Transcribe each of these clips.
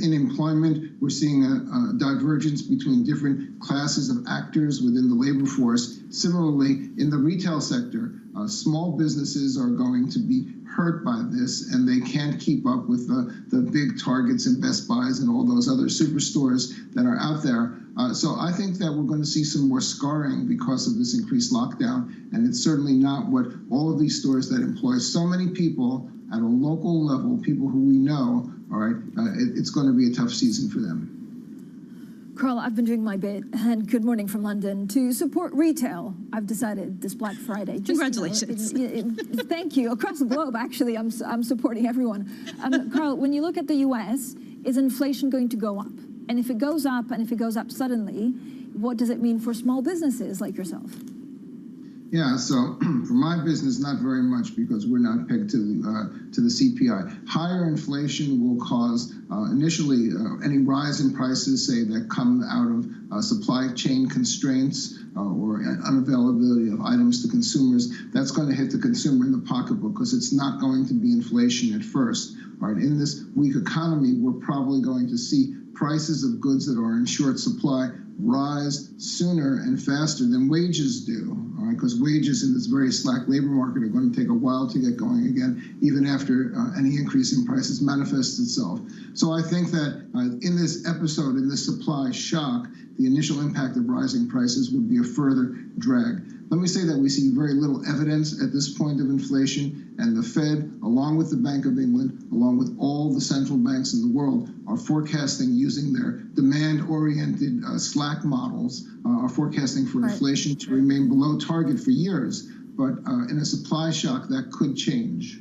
In employment, we're seeing a divergence between different classes of actors within the labor force. Similarly, in the retail sector, small businesses are going to be hurt by this, and they can't keep up with the big Targets and Best Buys and all those other superstores that are out there. So I think that we're going to see some more scarring because of this increased lockdown, and it's certainly not what all of these stores that employ so many people at a local level, people who we know, all right, it's going to be a tough season for them. Carl, I've been doing my bit, and good morning from London, to support retail. I've decided this Black Friday. Congratulations. Thank you. Across the globe, actually, I'm supporting everyone. Carl, when you look at the U.S., is inflation going to go up? And if it goes up, and if it goes up suddenly, what does it mean for small businesses like yourself? Yeah, so for my business, not very much, because we're not pegged to the CPI. Higher inflation will cause initially any rise in prices, say, that come out of supply chain constraints or unavailability of items to consumers. That's going to hit the consumer in the pocketbook, because it's not going to be inflation at first. All right, in this weak economy, we're probably going to see prices of goods that are in short supply rise sooner and faster than wages do, all right? Because wages in this very slack labor market are going to take a while to get going again, even after any increase in prices manifests itself. So I think that in this episode, in this supply shock, the initial impact of rising prices would be a further drag. Let me say that we see very little evidence at this point of inflation, and the Fed, along with the Bank of England, along with all the central banks in the world, are forecasting using their demand-oriented slack models, are forecasting for inflation to remain below target for years. But in a supply shock, that could change.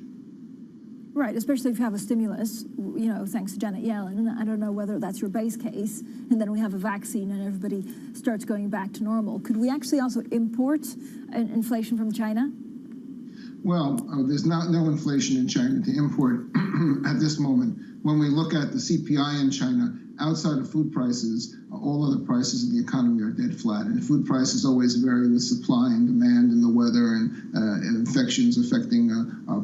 Right, especially if you have a stimulus, you know, thanks to Janet Yellen. I don't know whether that's your base case, and then we have a vaccine and everybody starts going back to normal. Could we actually also import inflation from China? Well, there's no inflation in China to import at this moment. When we look at the CPI in China, outside of food prices, all other prices in the economy are dead flat. And food prices always vary with supply and demand and the weather and infections affecting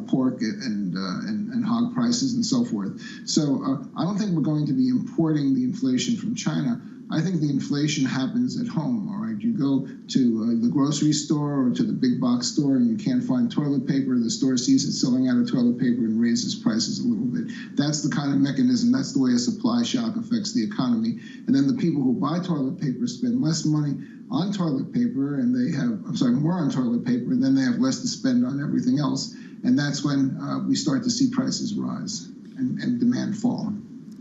pork and hog prices and so forth. So I don't think we're going to be importing the inflation from China. I think the inflation happens at home, all right? You go to the grocery store or to the big box store and you can't find toilet paper. The store sees it selling out of toilet paper and raises prices a little bit. That's the kind of mechanism, that's the way a supply shock affects the economy. And then the people who buy toilet paper spend less money on toilet paper, and they have, more on toilet paper, and then they have less to spend on everything else. And that's when we start to see prices rise and demand fall.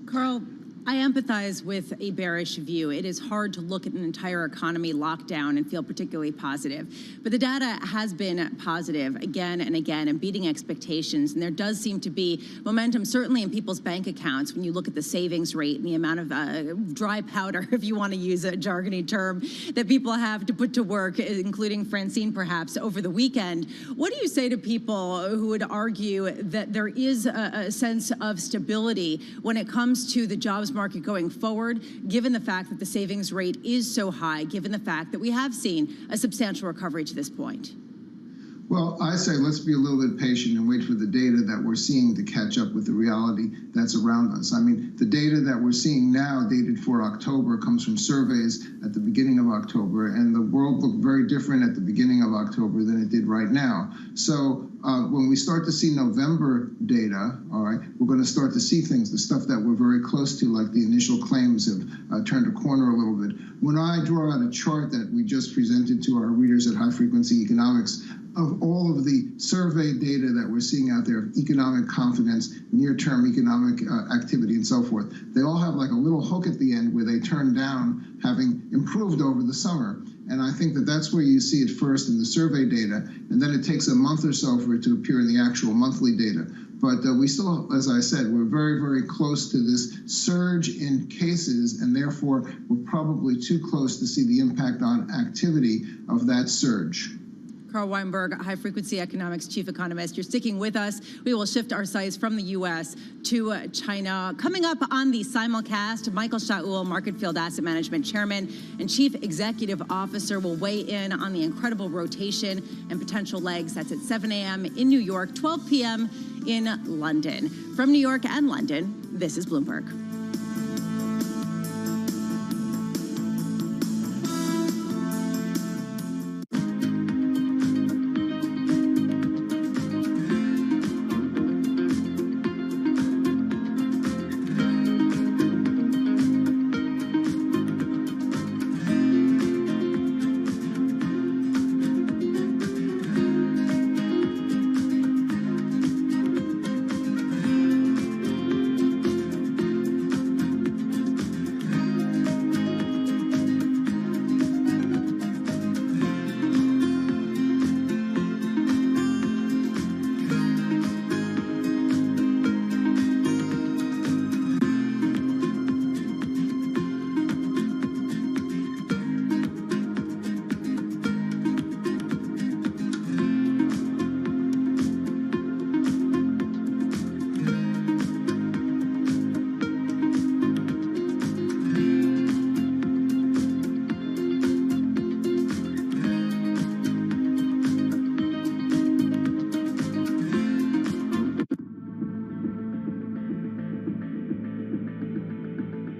Carl, I empathize with a bearish view. It is hard to look at an entire economy locked down and feel particularly positive. But the data has been positive again and again and beating expectations. And there does seem to be momentum, certainly in people's bank accounts, when you look at the savings rate and the amount of dry powder, if you want to use a jargony term, that people have to put to work, including Francine perhaps, over the weekend. What do you say to people who would argue that there is a sense of stability when it comes to the jobs market going forward, given the fact that the savings rate is so high, given the fact that we have seen a substantial recovery to this point? Well, I say let's be a little bit patient and wait for the data that we're seeing to catch up with the reality that's around us. I mean, the data that we're seeing now, dated for October, comes from surveys at the beginning of October, and the world looked very different at the beginning of October than it did right now. So when we start to see November data, all right, we're going to start to see things, the stuff that we're very close to, like the initial claims have turned a corner a little bit. When I draw out a chart that we just presented to our readers at High Frequency Economics, of all of the survey data that we're seeing out there of economic confidence, near-term economic activity, and so forth, they all have like a little hook at the end where they turn down, having improved over the summer. And I think that that's where you see it first in the survey data, and then it takes a month or so for it to appear in the actual monthly data. But we still, as I said, we're very, very close to this surge in cases, and therefore we're probably too close to see the impact on activity of that surge. Carl Weinberg, High Frequency Economics Chief Economist. You're sticking with us. We will shift our sights from the U.S. to China. Coming up on the simulcast, Michael Shaul, Market Field Asset Management Chairman and Chief Executive Officer, will weigh in on the incredible rotation and potential legs. That's at 7 a.m. in New York, 12 p.m. in London. From New York and London, this is Bloomberg.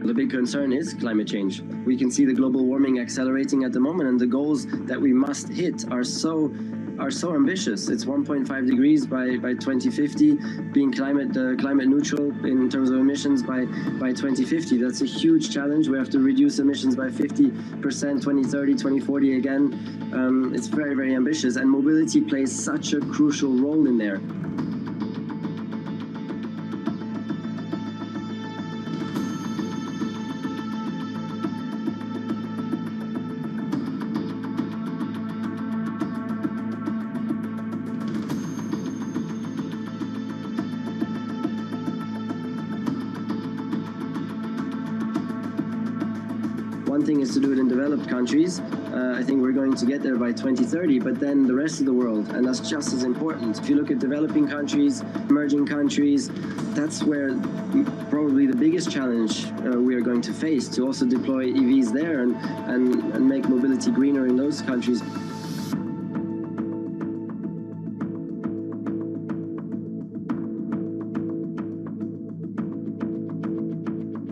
The big concern is climate change. We can see the global warming accelerating at the moment, and the goals that we must hit are so ambitious. It's 1.5 degrees by 2050, being climate neutral in terms of emissions by 2050. That's a huge challenge. We have to reduce emissions by 50%, 2030, 2040 again. It's very, very ambitious, and mobility plays such a crucial role in there. One thing is to do it in developed countries. I think we're going to get there by 2030, but then the rest of the world, and that's just as important. If you look at developing countries, emerging countries, that's where probably the biggest challenge we are going to face, to also deploy EVs there and make mobility greener in those countries.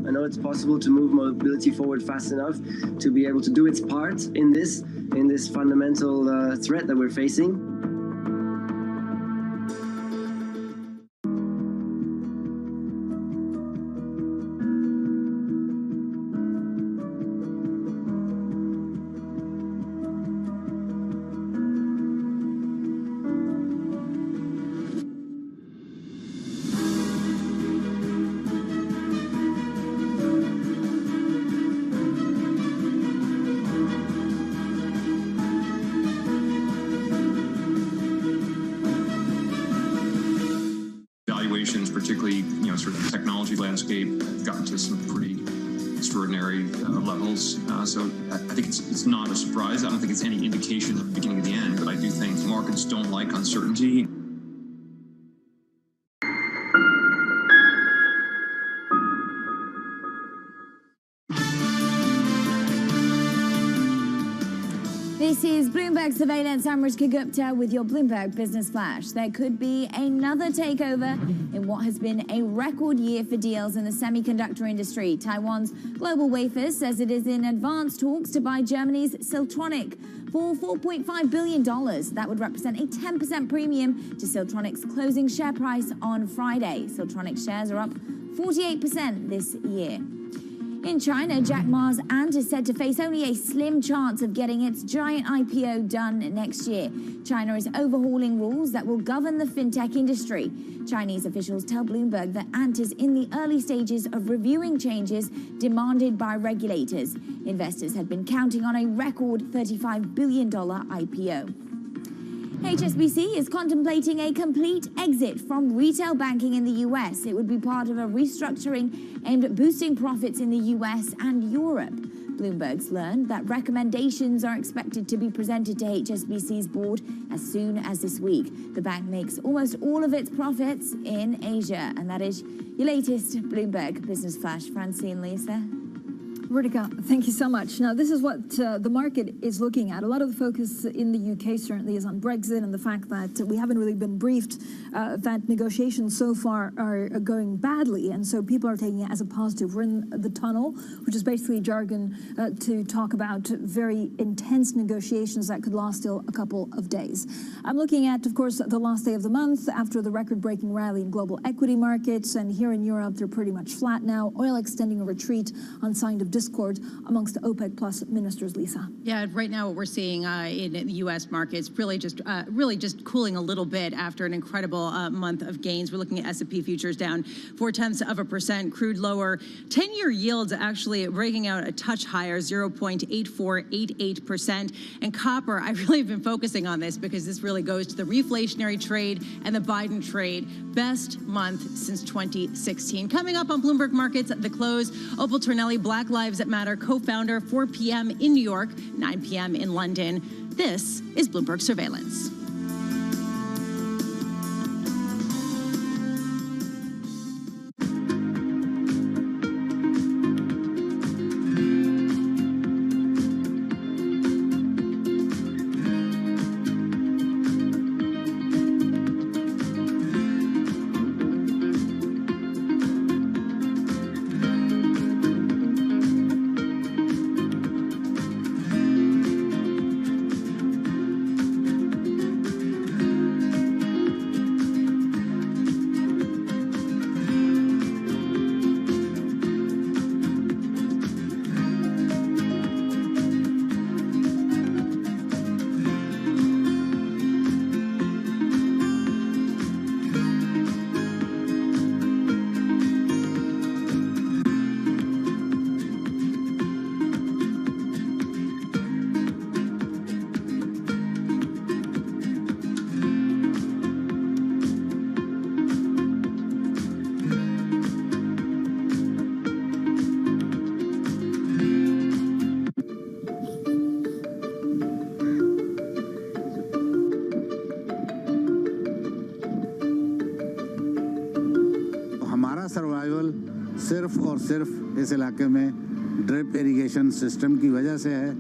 I know it's possible to move mobility forward fast enough to be able to do its part in this fundamental threat that we're facing. Particularly, sort of the technology landscape, have gotten to some pretty extraordinary levels. So I think it's not a surprise. I don't think it's any indication of the beginning of the end, but I do think markets don't like uncertainty. This is Bloomberg Surveillance. I'm Rishka Gupta with your Bloomberg Business Flash. There could be another takeover in what has been a record year for deals in the semiconductor industry. Taiwan's Global Wafers says it is in advanced talks to buy Germany's Siltronic for $4.5 billion. That would represent a 10% premium to Siltronic's closing share price on Friday. Siltronic shares are up 48% this year. In China, Jack Ma's Ant is said to face only a slim chance of getting its giant IPO done next year. China is overhauling rules that will govern the fintech industry. Chinese officials tell Bloomberg that Ant is in the early stages of reviewing changes demanded by regulators. Investors had been counting on a record $35 billion IPO. HSBC is contemplating a complete exit from retail banking in the US. It would be part of a restructuring aimed at boosting profits in the US and Europe. Bloomberg's learned that recommendations are expected to be presented to HSBC's board as soon as this week. The bank makes almost all of its profits in Asia. And that is your latest Bloomberg Business Flash. Francine, Lisa. Ritika, thank you so much. Now, this is what the market is looking at. A lot of the focus in the UK certainly is on Brexit and the fact that we haven't really been briefed that negotiations so far are going badly. And so people are taking it as a positive. We're in the tunnel, which is basically jargon to talk about very intense negotiations that could last still a couple of days. I'm looking at, of course, the last day of the month after the record-breaking rally in global equity markets. And here in Europe, they're pretty much flat now. Oil extending a retreat on sign of discord amongst the OPEC plus ministers, Lisa. Yeah, right now what we're seeing in the U.S. markets really just cooling a little bit after an incredible month of gains. We're looking at S&P futures down 0.4%, crude lower, 10-year yields actually breaking out a touch higher, 0.8488%, and copper. I really have been focusing on this because this really goes to the reflationary trade and the Biden trade. Best month since 2016. Coming up on Bloomberg Markets at the close, Opal Tornelli, Black Lives Matter co-founder, 4 p.m. in New York, 9 p.m. in London. This is Bloomberg Surveillance. और सिर्फ इस इलाके में drip irrigation system की वजह से है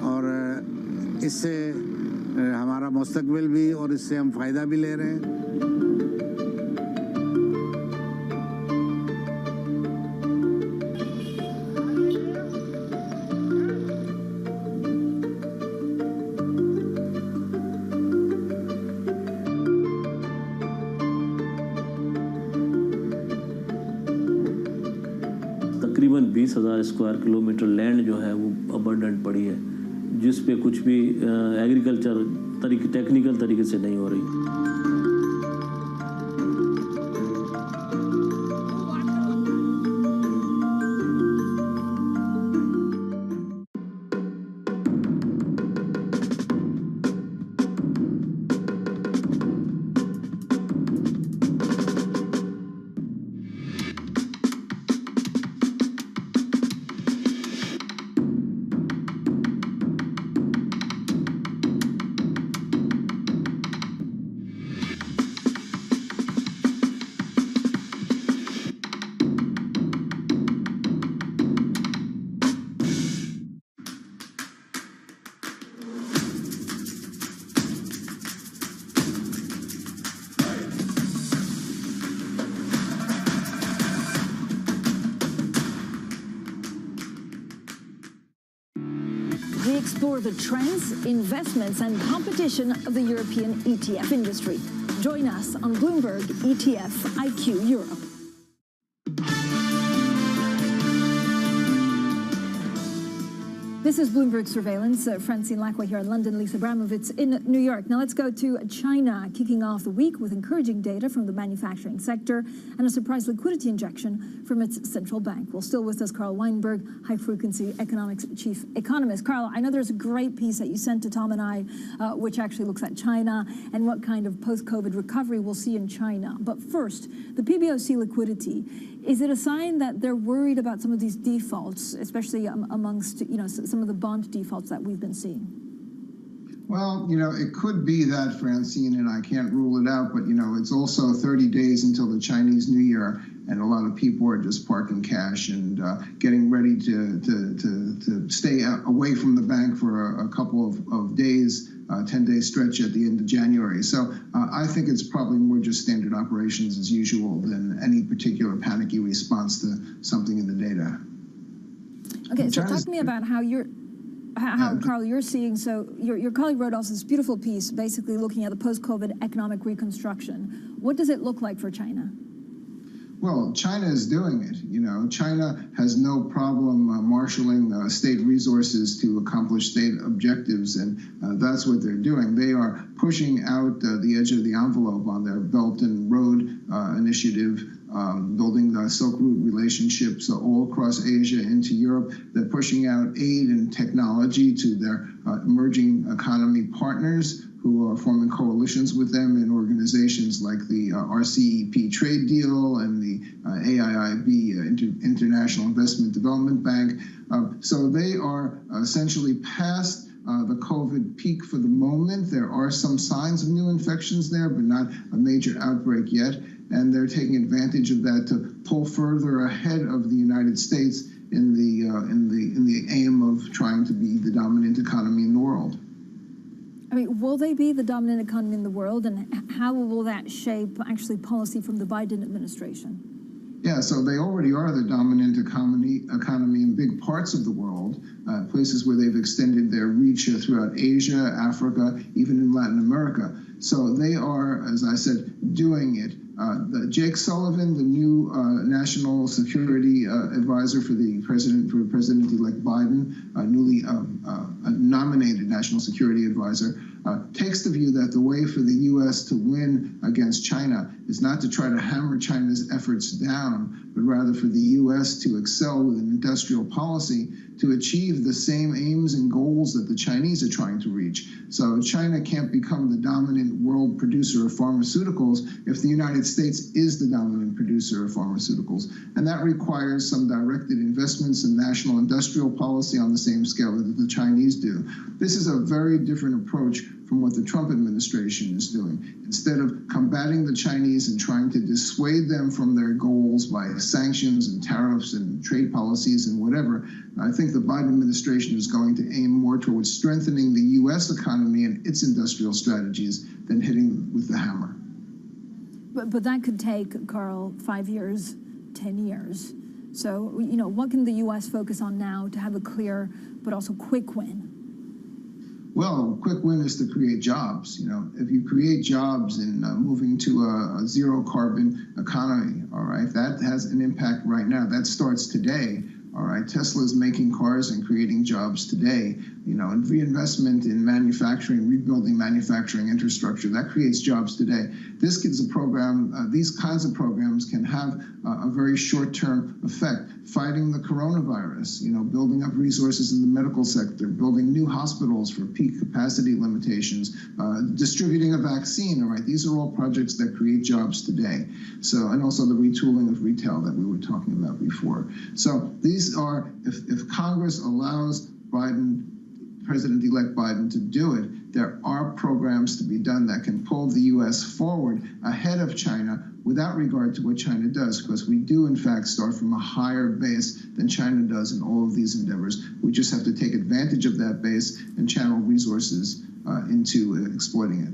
और इससे हमारा मुस्तकबिल भी और इससे हम फ़ायदा भी ले रहे हैं। तकरीबन 20,000 स्क्वायर किलोमीटर लैंड जो है वो अबंडेंट पड़ी है, जिस पे कुछ भी एग्रीकल्चर टेक्निकल तरीके से नहीं हो रही। We explore the trends, investments, and competition of the European ETF industry. Join us on Bloomberg ETF IQ Europe. This is Bloomberg Surveillance. Francine Lacqua here in London, Lisa Abramovitz in New York. Now let's go to China, kicking off the week with encouraging data from the manufacturing sector and a surprise liquidity injection from its central bank. Well, still with us, Carl Weinberg, High Frequency Economics Chief Economist. Carl, I know there's a great piece that you sent to Tom and I, which actually looks at China and what kind of post-COVID recovery we'll see in China. But first, the PBOC liquidity. Is it a sign that they're worried about some of these defaults, especially amongst, some of the bond defaults that we've been seeing? Well, it could be that, Francine, and I can't rule it out, but, it's also 30 days until the Chinese New Year, and a lot of people are just parking cash and getting ready to stay away from the bank for a couple of days, 10-day stretch at the end of January. So I think it's probably more just standard operations as usual than any particular panicky response to something in the data. Okay, so talk to me about how Carl, you're seeing, so your colleague wrote also this beautiful piece basically looking at the post-COVID economic reconstruction. What does it look like for China? Well, China is doing it. China has no problem marshaling state resources to accomplish state objectives, and that's what they're doing. They are pushing out the edge of the envelope on their Belt and Road initiative, building Silk Route relationships all across Asia into Europe. They're pushing out aid and technology to their emerging economy partners, who are forming coalitions with them in organizations like the RCEP trade deal and the AIIB, International Investment Development Bank. So they are essentially past the COVID peak for the moment. There are some signs of new infections there, but not a major outbreak yet. And they're taking advantage of that to pull further ahead of the United States in the aim of trying to be the dominant economy in the world. I mean, will they be the dominant economy in the world, and how will that shape actually policy from the Biden administration? Yeah, so they already are the dominant economy in big parts of the world, places where they've extended their reach throughout Asia, Africa, even in Latin America. So they are, as I said, doing it. Jake Sullivan, the new national security advisor for President-elect Biden, newly nominated national security advisor, takes the view that the way for the U.S. to win against China is not to try to hammer China's efforts down, but rather for the U.S. to excel with an industrial policy to achieve the same aims and goals that the Chinese are trying to reach. So China can't become the dominant world producer of pharmaceuticals if the United States is the dominant producer of pharmaceuticals. And that requires some directed investments in national industrial policy on the same scale that the Chinese do. This is a very different approach from what the Trump administration is doing. Instead of combating the Chinese and trying to dissuade them from their goals by sanctions and tariffs and trade policies and whatever, I think the Biden administration is going to aim more towards strengthening the U.S. economy and its industrial strategies than hitting with the hammer. But that could take, Carl, 5 years, 10 years. So, you know, what can the U.S. focus on now to have a clear but also quick win? Well, a quick win is to create jobs. You know, if you create jobs in moving to a zero carbon economy, all right, that has an impact right now. That starts today. All right, Tesla is making cars and creating jobs today. You know, and reinvestment in manufacturing, rebuilding manufacturing infrastructure, that creates jobs today. This gives a program, these kinds of programs can have a very short-term effect. Fighting the coronavirus, you know, building up resources in the medical sector, building new hospitals for peak capacity limitations, distributing a vaccine, all right, these are all projects that create jobs today. So, and also the retooling of retail that we were talking about before. So these are, if Congress allows Biden, President-elect Biden, to do it, there are programs to be done that can pull the U.S. forward ahead of China without regard to what China does, because we do, in fact, start from a higher base than China does in all of these endeavors. We just have to take advantage of that base and channel resources into exploiting it.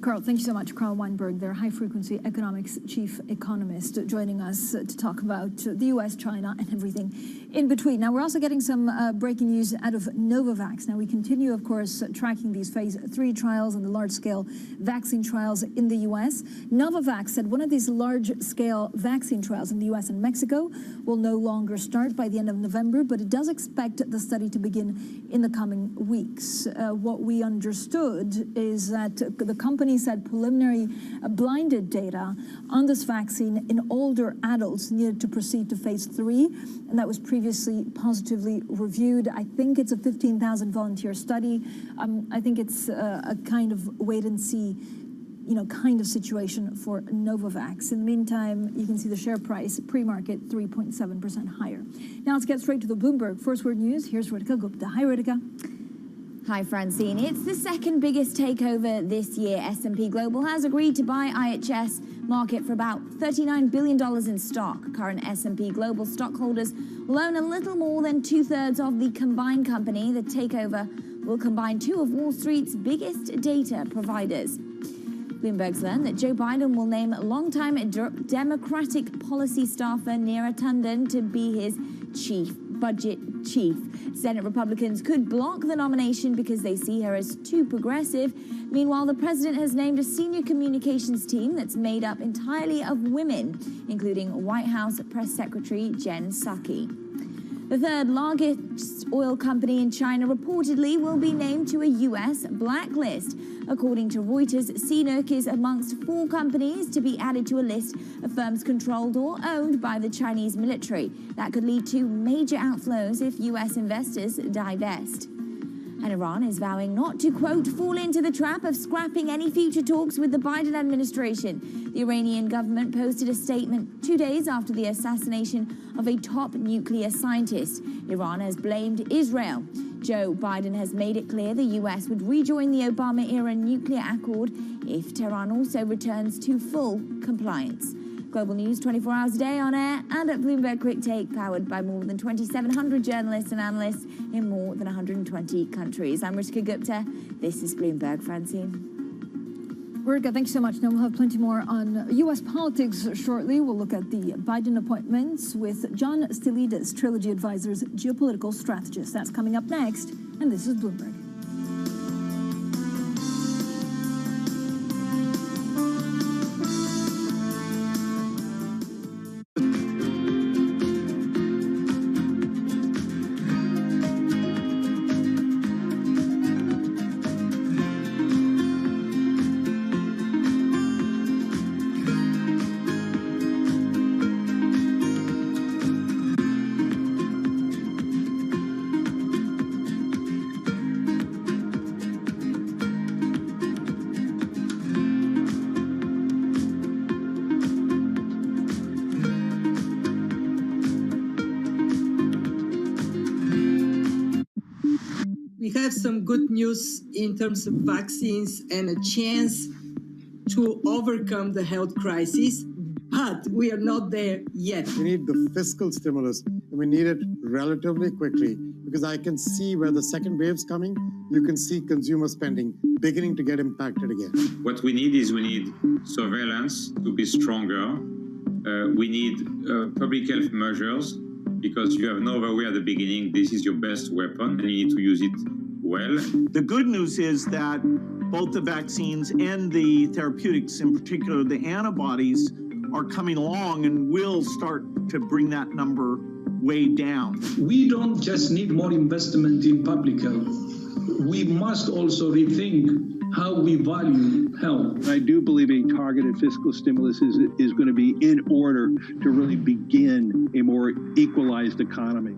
Carl, thank you so much. Carl Weinberg, their high-frequency economics chief economist, joining us to talk about the U.S., China, and everything in between. Now, we're also getting some breaking news out of Novavax. Now, we continue, of course, tracking these phase 3 trials and the large-scale vaccine trials in the U.S. Novavax said one of these large-scale vaccine trials in the U.S. and Mexico will no longer start by the end of November, but it does expect the study to begin in the coming weeks. What we understood is that the company said preliminary blinded data on this vaccine in older adults needed to proceed to phase 3, and that was previously positively reviewed. I think it's a 15,000 volunteer study. I think it's a kind of wait and see, you know, kind of situation for Novavax. In the meantime, you can see the share price pre-market 3.7% higher. Now let's get straight to the Bloomberg First Word News. Here's Ritika Gupta. Hi, Ritika. Hi, Francine. It's the second biggest takeover this year. S&P Global has agreed to buy IHS Markit for about $39 billion in stock. Current S&P Global stockholders will own a little more than 2/3 of the combined company. The takeover will combine two of Wall Street's biggest data providers. Bloomberg's learned that Joe Biden will name longtime Democratic policy staffer Neera Tanden to be his budget chief. Senate Republicans could block the nomination because they see her as too progressive. Meanwhile, the president has named a senior communications team that's made up entirely of women, including White House Press Secretary Jen Psaki. The third largest oil company in China reportedly will be named to a U.S. blacklist. According to Reuters, CNOOC is amongst 4 companies to be added to a list of firms controlled or owned by the Chinese military. That could lead to major outflows if U.S. investors divest. And Iran is vowing not to, quote, fall into the trap of scrapping any future talks with the Biden administration. The Iranian government posted a statement 2 days after the assassination of a top nuclear scientist. Iran has blamed Israel. Joe Biden has made it clear the U.S. would rejoin the Obama-era nuclear accord if Tehran also returns to full compliance. Global news 24 hours a day on air and at Bloomberg Quick Take, powered by more than 2,700 journalists and analysts in more than 120 countries. I'm Ritika Gupta. This is Bloomberg. Francine. Ritika, thank you so much. Now we'll have plenty more on U.S. politics shortly. We'll look at the Biden appointments with John Stylides, Trilogy Advisors geopolitical strategist. That's coming up next, and this is Bloomberg. we have some good news in terms of vaccines and a chance to overcome the health crisis, but we are not there yet. We need the fiscal stimulus, and we need it relatively quickly, because I can see where the second wave's coming. You can see consumer spending beginning to get impacted again. What we need surveillance to be stronger. We need public health measures, because you have no other way at the beginning. This is your best weapon, and you need to use it well. The good news is that both the vaccines and the therapeutics, in particular the antibodies, are coming along and will start to bring that number way down. We don't just need more investment in public health. We must also rethink how we value health. I do believe a targeted fiscal stimulus is going to be in order to really begin a more equalized economy.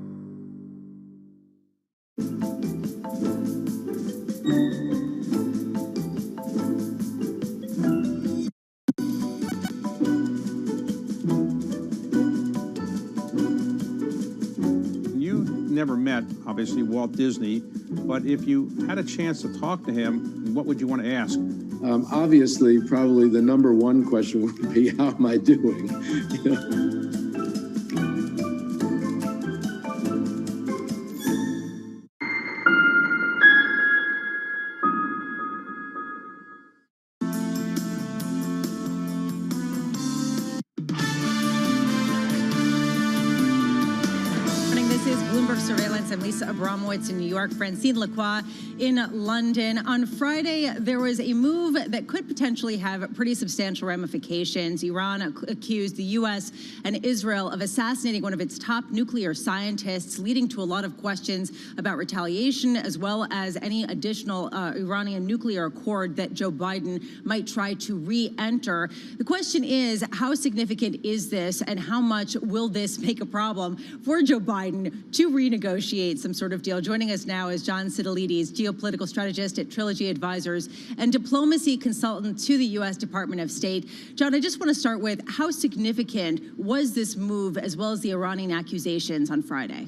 Never met, obviously, Walt Disney, but if you had a chance to talk to him, what would you want to ask? Obviously, probably the number one question would be, how am I doing? You know? I'm Lisa Abramowitz in New York, Francine Lacroix in London. On Friday, there was a move that could potentially have pretty substantial ramifications. Iran accused the U.S. and Israel of assassinating one of its top nuclear scientists, leading to a lot of questions about retaliation, as well as any additional Iranian nuclear accord that Joe Biden might try to re-enter. The question is, how significant is this, and how much will this make a problem for Joe Biden to renegotiate some sort of deal? Joining us now is John Sidolides, geopolitical strategist at Trilogy Advisors and diplomacy consultant to the U.S. Department of State. John, I just want to start with, how significant was this move, as well as the Iranian accusations on Friday?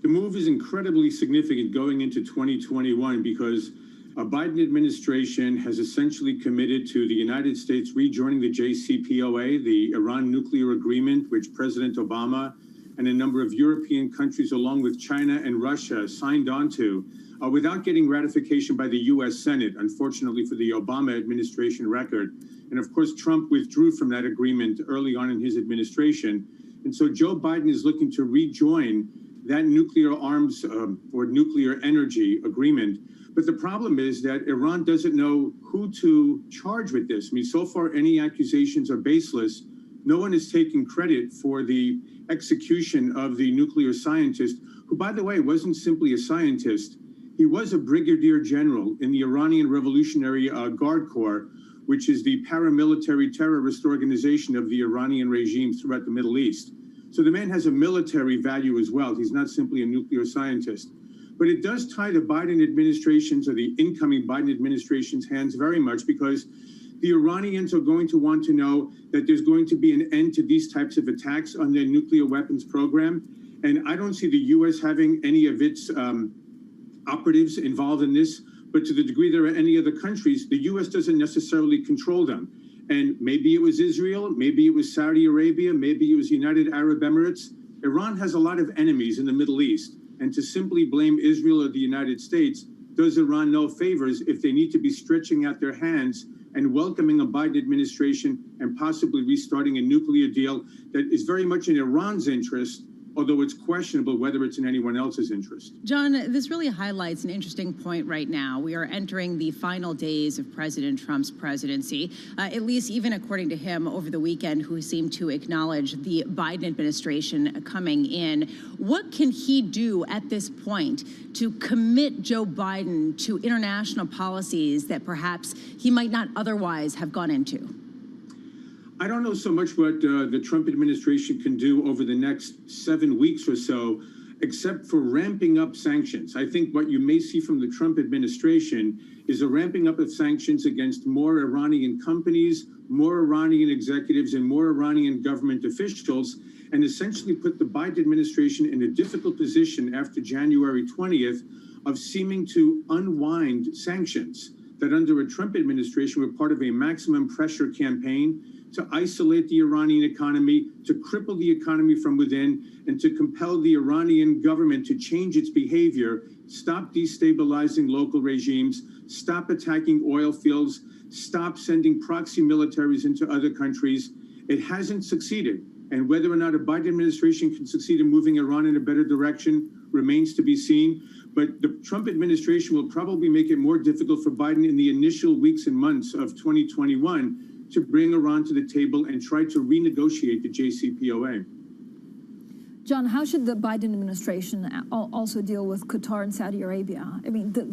The move is incredibly significant going into 2021, because a Biden administration has essentially committed to the United States rejoining the JCPOA, the Iran nuclear agreement, which President Obama and a number of European countries, along with China and Russia, signed on to without getting ratification by the U.S. Senate, unfortunately for the Obama administration record. And of course, Trump withdrew from that agreement early on in his administration. And so Joe Biden is looking to rejoin that nuclear arms or nuclear energy agreement. But the problem is that Iran doesn't know who to charge with this. I mean, so far, any accusations are baseless. No one is taking credit for the execution of the nuclear scientist, who, by the way, wasn't simply a scientist. He was a brigadier general in the Iranian Revolutionary Guard Corps, which is the paramilitary terrorist organization of the Iranian regime throughout the Middle East. So the man has a military value as well. He's not simply a nuclear scientist. But it does tie the Biden administration's, or the incoming Biden administration's, hands very much, because the Iranians are going to want to know that there's going to be an end to these types of attacks on their nuclear weapons program. And I don't see the U.S. having any of its operatives involved in this. But to the degree there are any other countries, the U.S. doesn't necessarily control them. And maybe it was Israel, maybe it was Saudi Arabia, maybe it was United Arab Emirates. Iran has a lot of enemies in the Middle East. And to simply blame Israel or the United States does Iran no favors if they need to be stretching out their hands and welcoming a Biden administration and possibly restarting a nuclear deal that is very much in Iran's interest, although it's questionable whether it's in anyone else's interest. John, this really highlights an interesting point right now. We are entering the final days of President Trump's presidency, at least even according to him over the weekend, who seemed to acknowledge the Biden administration coming in. What can he do at this point to commit Joe Biden to international policies that perhaps he might not otherwise have gone into? I don't know so much what the Trump administration can do over the next 7 weeks or so, except for ramping up sanctions. I think what you may see from the Trump administration is a ramping up of sanctions against more Iranian companies, more Iranian executives, and more Iranian government officials. and essentially put the Biden administration in a difficult position after January 20th of seeming to unwind sanctions that under a Trump administration were part of a maximum pressure campaign to isolate the Iranian economy, to cripple the economy from within, and to compel the Iranian government to change its behavior, stop destabilizing local regimes, stop attacking oil fields, stop sending proxy militaries into other countries. It hasn't succeeded. And whether or not a Biden administration can succeed in moving Iran in a better direction remains to be seen. But the Trump administration will probably make it more difficult for Biden in the initial weeks and months of 2021 to bring Iran to the table and try to renegotiate the JCPOA. John, how should the Biden administration also deal with Qatar and Saudi Arabia? I mean, the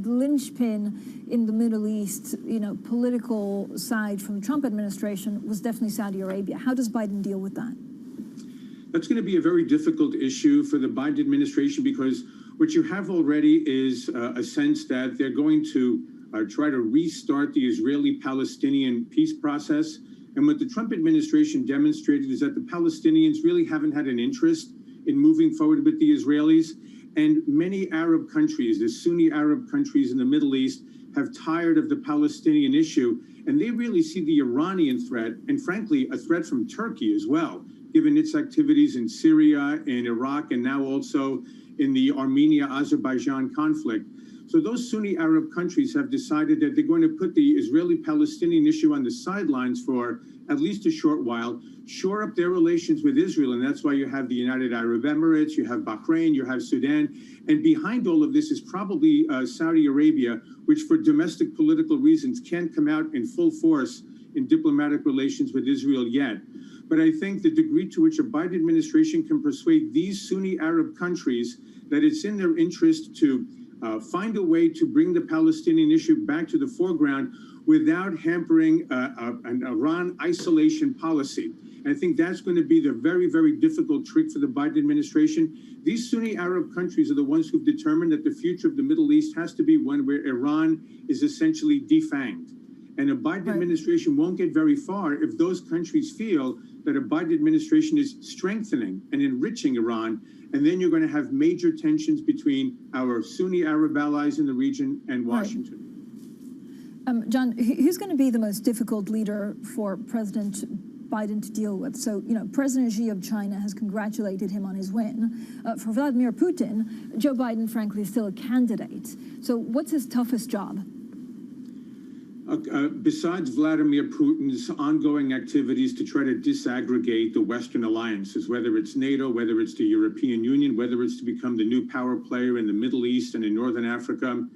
linchpin in the Middle East, political side from the Trump administration was definitely Saudi Arabia. How does Biden deal with that? That's going to be a very difficult issue for the Biden administration because what you have already is a sense that they're going to try to restart the Israeli-Palestinian peace process. And what the Trump administration demonstrated is that the Palestinians really haven't had an interest in moving forward with the Israelis. And many Arab countries, the Sunni Arab countries in the Middle East, have tired of the Palestinian issue. And they really see the Iranian threat, and frankly, a threat from Turkey as well, given its activities in Syria, in Iraq, and now also in the Armenia-Azerbaijan conflict. So those Sunni Arab countries have decided that they're going to put the Israeli-Palestinian issue on the sidelines for at least a short while, shore up their relations with Israel, and that's why you have the United Arab Emirates, you have Bahrain, you have Sudan, and behind all of this is probably Saudi Arabia, which for domestic political reasons can't come out in full force in diplomatic relations with Israel yet. But I think the degree to which a Biden administration can persuade these Sunni Arab countries that it's in their interest to find a way to bring the Palestinian issue back to the foreground without hampering an Iran isolation policy. And I think that's going to be the very, very difficult trick for the Biden administration. These Sunni Arab countries are the ones who've determined that the future of the Middle East has to be one where Iran is essentially defanged. And a Biden administration won't get very far if those countries feel that a Biden administration is strengthening and enriching Iran. And then you're going to have major tensions between our Sunni Arab allies in the region and Washington. John, who's going to be the most difficult leader for President Biden to deal with? So, President Xi of China has congratulated him on his win. For Vladimir Putin, Joe Biden, frankly, is still a candidate. So what's his toughest job? Besides Vladimir Putin's ongoing activities to try to disaggregate the Western alliances, whether it's NATO, whether it's the European Union, whether it's to become the new power player in the Middle East and in Northern Africa,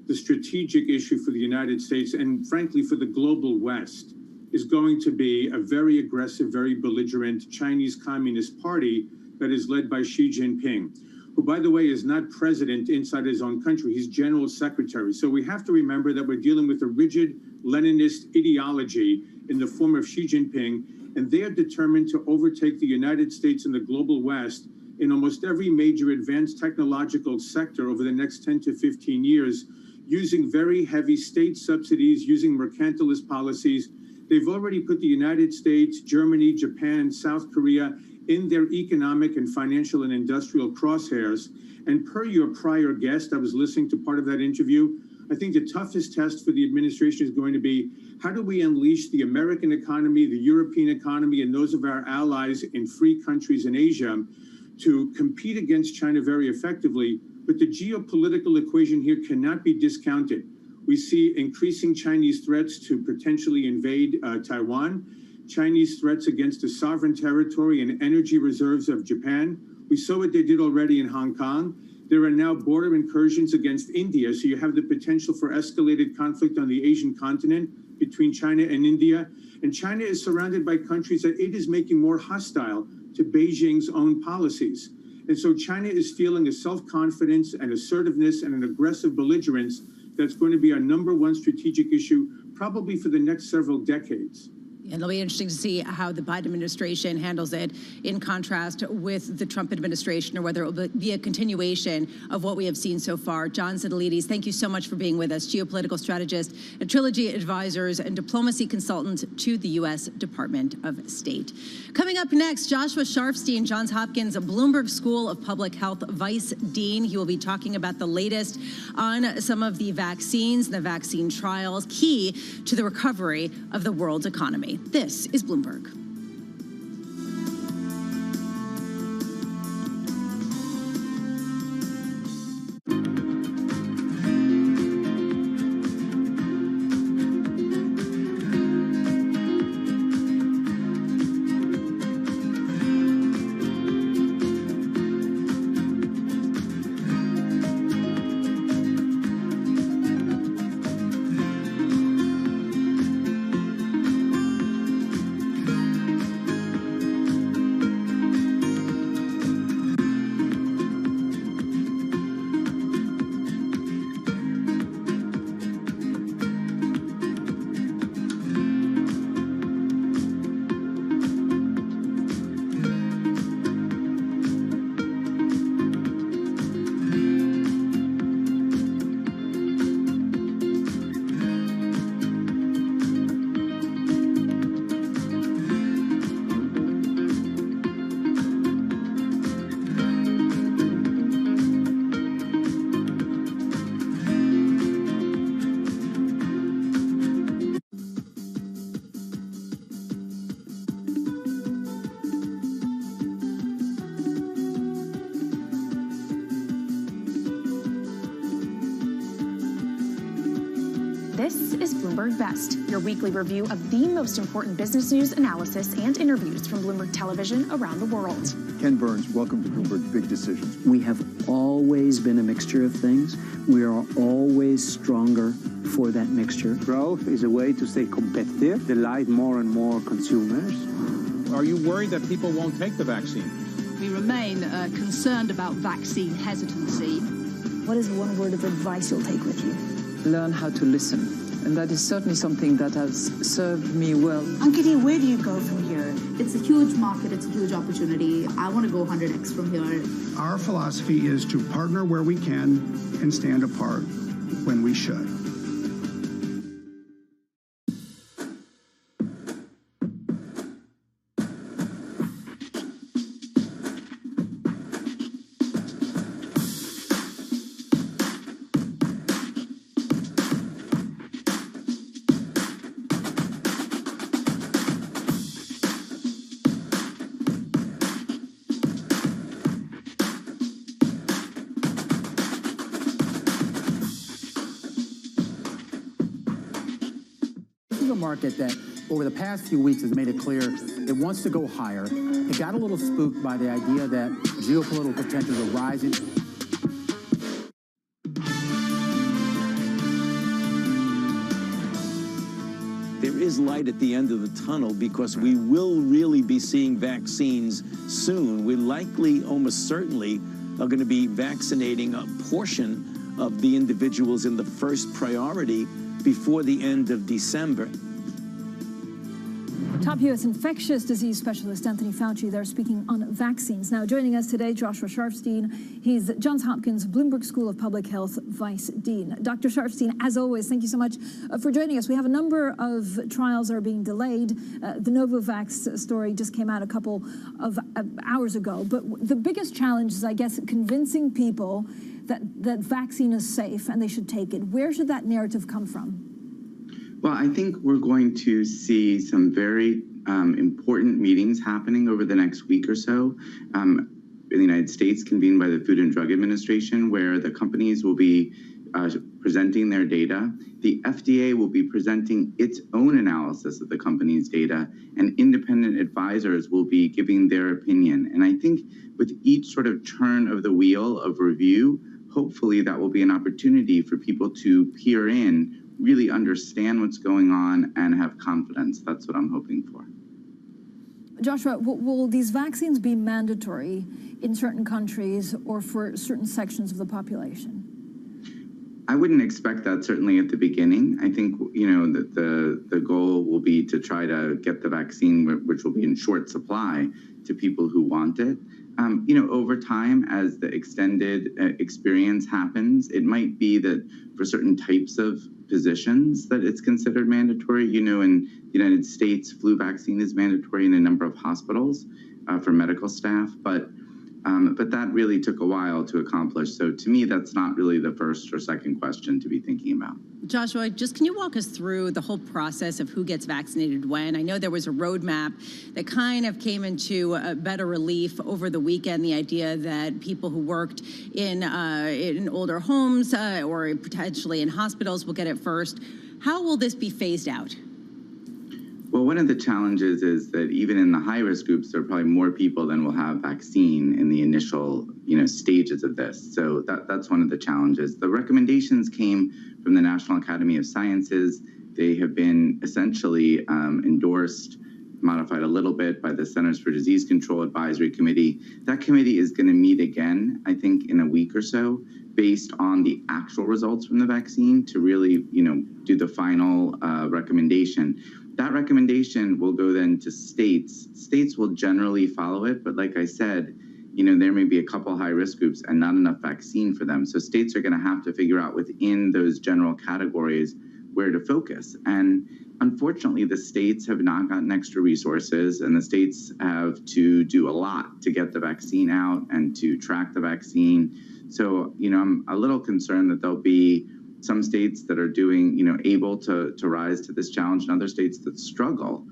the strategic issue for the United States and frankly for the global West is going to be a very aggressive, very belligerent Chinese Communist Party that is led by Xi Jinping, who, by the way, is not president inside his own country. He's general secretary. So we have to remember that we're dealing with a rigid Leninist ideology in the form of Xi Jinping, and they are determined to overtake the United States and the global West in almost every major advanced technological sector over the next 10 to 15 years, using very heavy state subsidies, using mercantilist policies. They've already put the United States, Germany, Japan, South Korea in their economic and financial and industrial crosshairs. And per your prior guest, I was listening to part of that interview, I think the toughest test for the administration is going to be, how do we unleash the American economy, the European economy, and those of our allies in free countries in Asia to compete against China very effectively? But the geopolitical equation here cannot be discounted. We see increasing Chinese threats to potentially invade Taiwan, Chinese threats against the sovereign territory and energy reserves of Japan. We saw what they did already in Hong Kong. There are now border incursions against India, so you have the potential for escalated conflict on the Asian continent between China and India. And China is surrounded by countries that it is making more hostile to Beijing's own policies. And so China is feeling a self-confidence and assertiveness and an aggressive belligerence that's going to be our #1 strategic issue, probably for the next several decades. And it'll be interesting to see how the Biden administration handles it in contrast with the Trump administration, or whether it will be a continuation of what we have seen so far. John Sidolides, thank you so much for being with us, geopolitical strategist at Trilogy Advisors and diplomacy consultant to the U.S. Department of State. Coming up next, Joshua Sharfstein, Johns Hopkins Bloomberg School of Public Health Vice Dean. He will be talking about the latest on some of the vaccines and the vaccine trials, key to the recovery of the world's economy. This is Bloomberg. This is Bloomberg Best, your weekly review of the most important business news, analysis, and interviews from Bloomberg Television around the world. Ken Burns, welcome to Bloomberg Big Decisions. We have always been a mixture of things. We are always stronger for that mixture. Growth is a way to stay competitive, delight more and more consumers. Are you worried that people won't take the vaccine? We remain concerned about vaccine hesitancy. What is one word of advice you'll take with you? Learn how to listen. And that is certainly something that has served me well. Ankiti, where do you go from here? It's a huge market, it's a huge opportunity. I want to go 100x from here. Our philosophy is to partner where we can and stand apart when we should. Market that over the past few weeks has made it clear it wants to go higher. It got a little spooked by the idea that geopolitical tensions are rising. There is light at the end of the tunnel because we will really be seeing vaccines soon. We likely, almost certainly, are going to be vaccinating a portion of the individuals in the first priority before the end of December. Top U.S. infectious disease specialist Anthony Fauci there speaking on vaccines. Now joining us today, Joshua Sharfstein. He's Johns Hopkins Bloomberg School of Public Health Vice Dean. Dr. Sharfstein, as always, thank you so much for joining us. We have a number of trials that are being delayed. The Novavax story just came out a couple of hours ago. But the biggest challenge is, I guess, convincing people that vaccine is safe and they should take it. Where should that narrative come from? Well, I think we're going to see some very important meetings happening over the next week or so in the United States, convened by the Food and Drug Administration, where the companies will be presenting their data. The FDA will be presenting its own analysis of the company's data, and independent advisors will be giving their opinion. And I think with each sort of turn of the wheel of review, hopefully that will be an opportunity for people to peer in, really understand what's going on, and have confidence. That's what I'm hoping for. Joshua, will these vaccines be mandatory in certain countries or for certain sections of the population? I wouldn't expect that certainly at the beginning. I think, that the goal will be to try to get the vaccine, which will be in short supply, to people who want it. Over time, as the extended experience happens, it might be that for certain types of positions that it's considered mandatory. In the United States, flu vaccine is mandatory in a number of hospitals for medical staff, but that really took a while to accomplish. So to me, that's not really the first or second question to be thinking about. Joshua, can you walk us through the whole process of who gets vaccinated when? I know there was a roadmap that kind of came into better relief over the weekend, the idea that people who worked in older homes or potentially in hospitals will get it first. How will this be phased out? Well, one of the challenges is that even in the high-risk groups, there are probably more people than will have vaccine in the initial, stages of this. So that's one of the challenges. The recommendations came from the National Academy of Sciences. They have been essentially endorsed, modified a little bit by the Centers for Disease Control Advisory Committee. That committee is going to meet again, I think, in a week or so, based on the actual results from the vaccine to really, do the final recommendation. That recommendation will go then to states. States will generally follow it, but like I said, there may be a couple high-risk groups and not enough vaccine for them. So states are going to have to figure out within those general categories where to focus. And unfortunately, the states have not gotten extra resources, and the states have to do a lot to get the vaccine out and to track the vaccine. So, I'm a little concerned that there'll be some states that are doing, able to rise to this challenge, and other states that struggle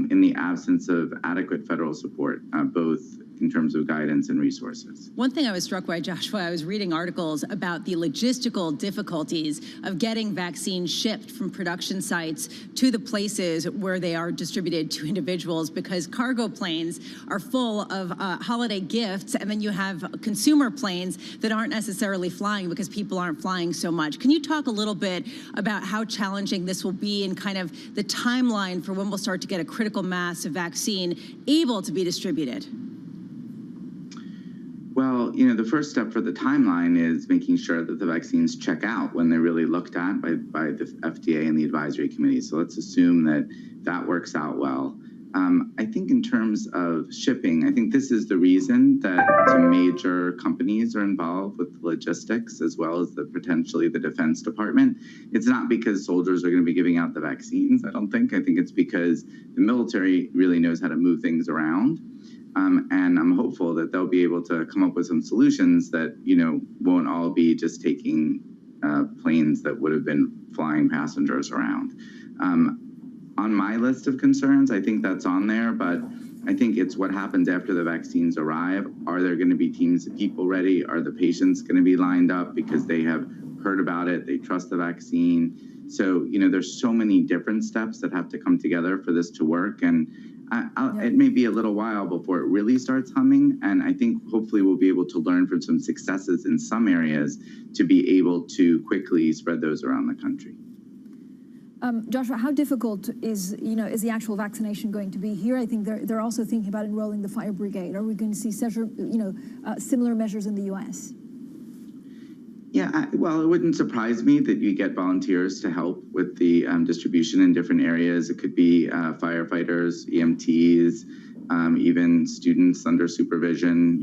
in the absence of adequate federal support, both in terms of guidance and resources. One thing I was struck by, Joshua, I was reading articles about the logistical difficulties of getting vaccines shipped from production sites to the places where they are distributed to individuals, because cargo planes are full of holiday gifts, and then you have consumer planes that aren't necessarily flying because people aren't flying so much. Can you talk a little bit about how challenging this will be and kind of the timeline for when we'll start to get a critical mass of vaccine able to be distributed? Well, the first step for the timeline is making sure that the vaccines check out when they're really looked at by the FDA and the advisory committee. So let's assume that works out well. I think in terms of shipping, I think this is the reason that some major companies are involved with logistics as well as potentially the Defense Department. It's not because soldiers are going to be giving out the vaccines, I don't think. I think it's because the military really knows how to move things around. And I'm hopeful that they'll be able to come up with some solutions that, won't all be just taking planes that would have been flying passengers around. On my list of concerns, I think that's on there, but I think it's what happens after the vaccines arrive. Are there going to be teams of people ready? Are the patients going to be lined up because they have heard about it, they trust the vaccine? So, there's so many different steps that have to come together for this to work. And it may be a little while before it really starts humming, and I think hopefully we'll be able to learn from some successes in some areas to be able to quickly spread those around the country. Joshua, how difficult is the actual vaccination going to be here? I think they're also thinking about enrolling the fire brigade. Are we going to see similar measures in the U.S.? Yeah, well, it wouldn't surprise me that you get volunteers to help with the distribution in different areas. It could be firefighters, EMTs, even students under supervision.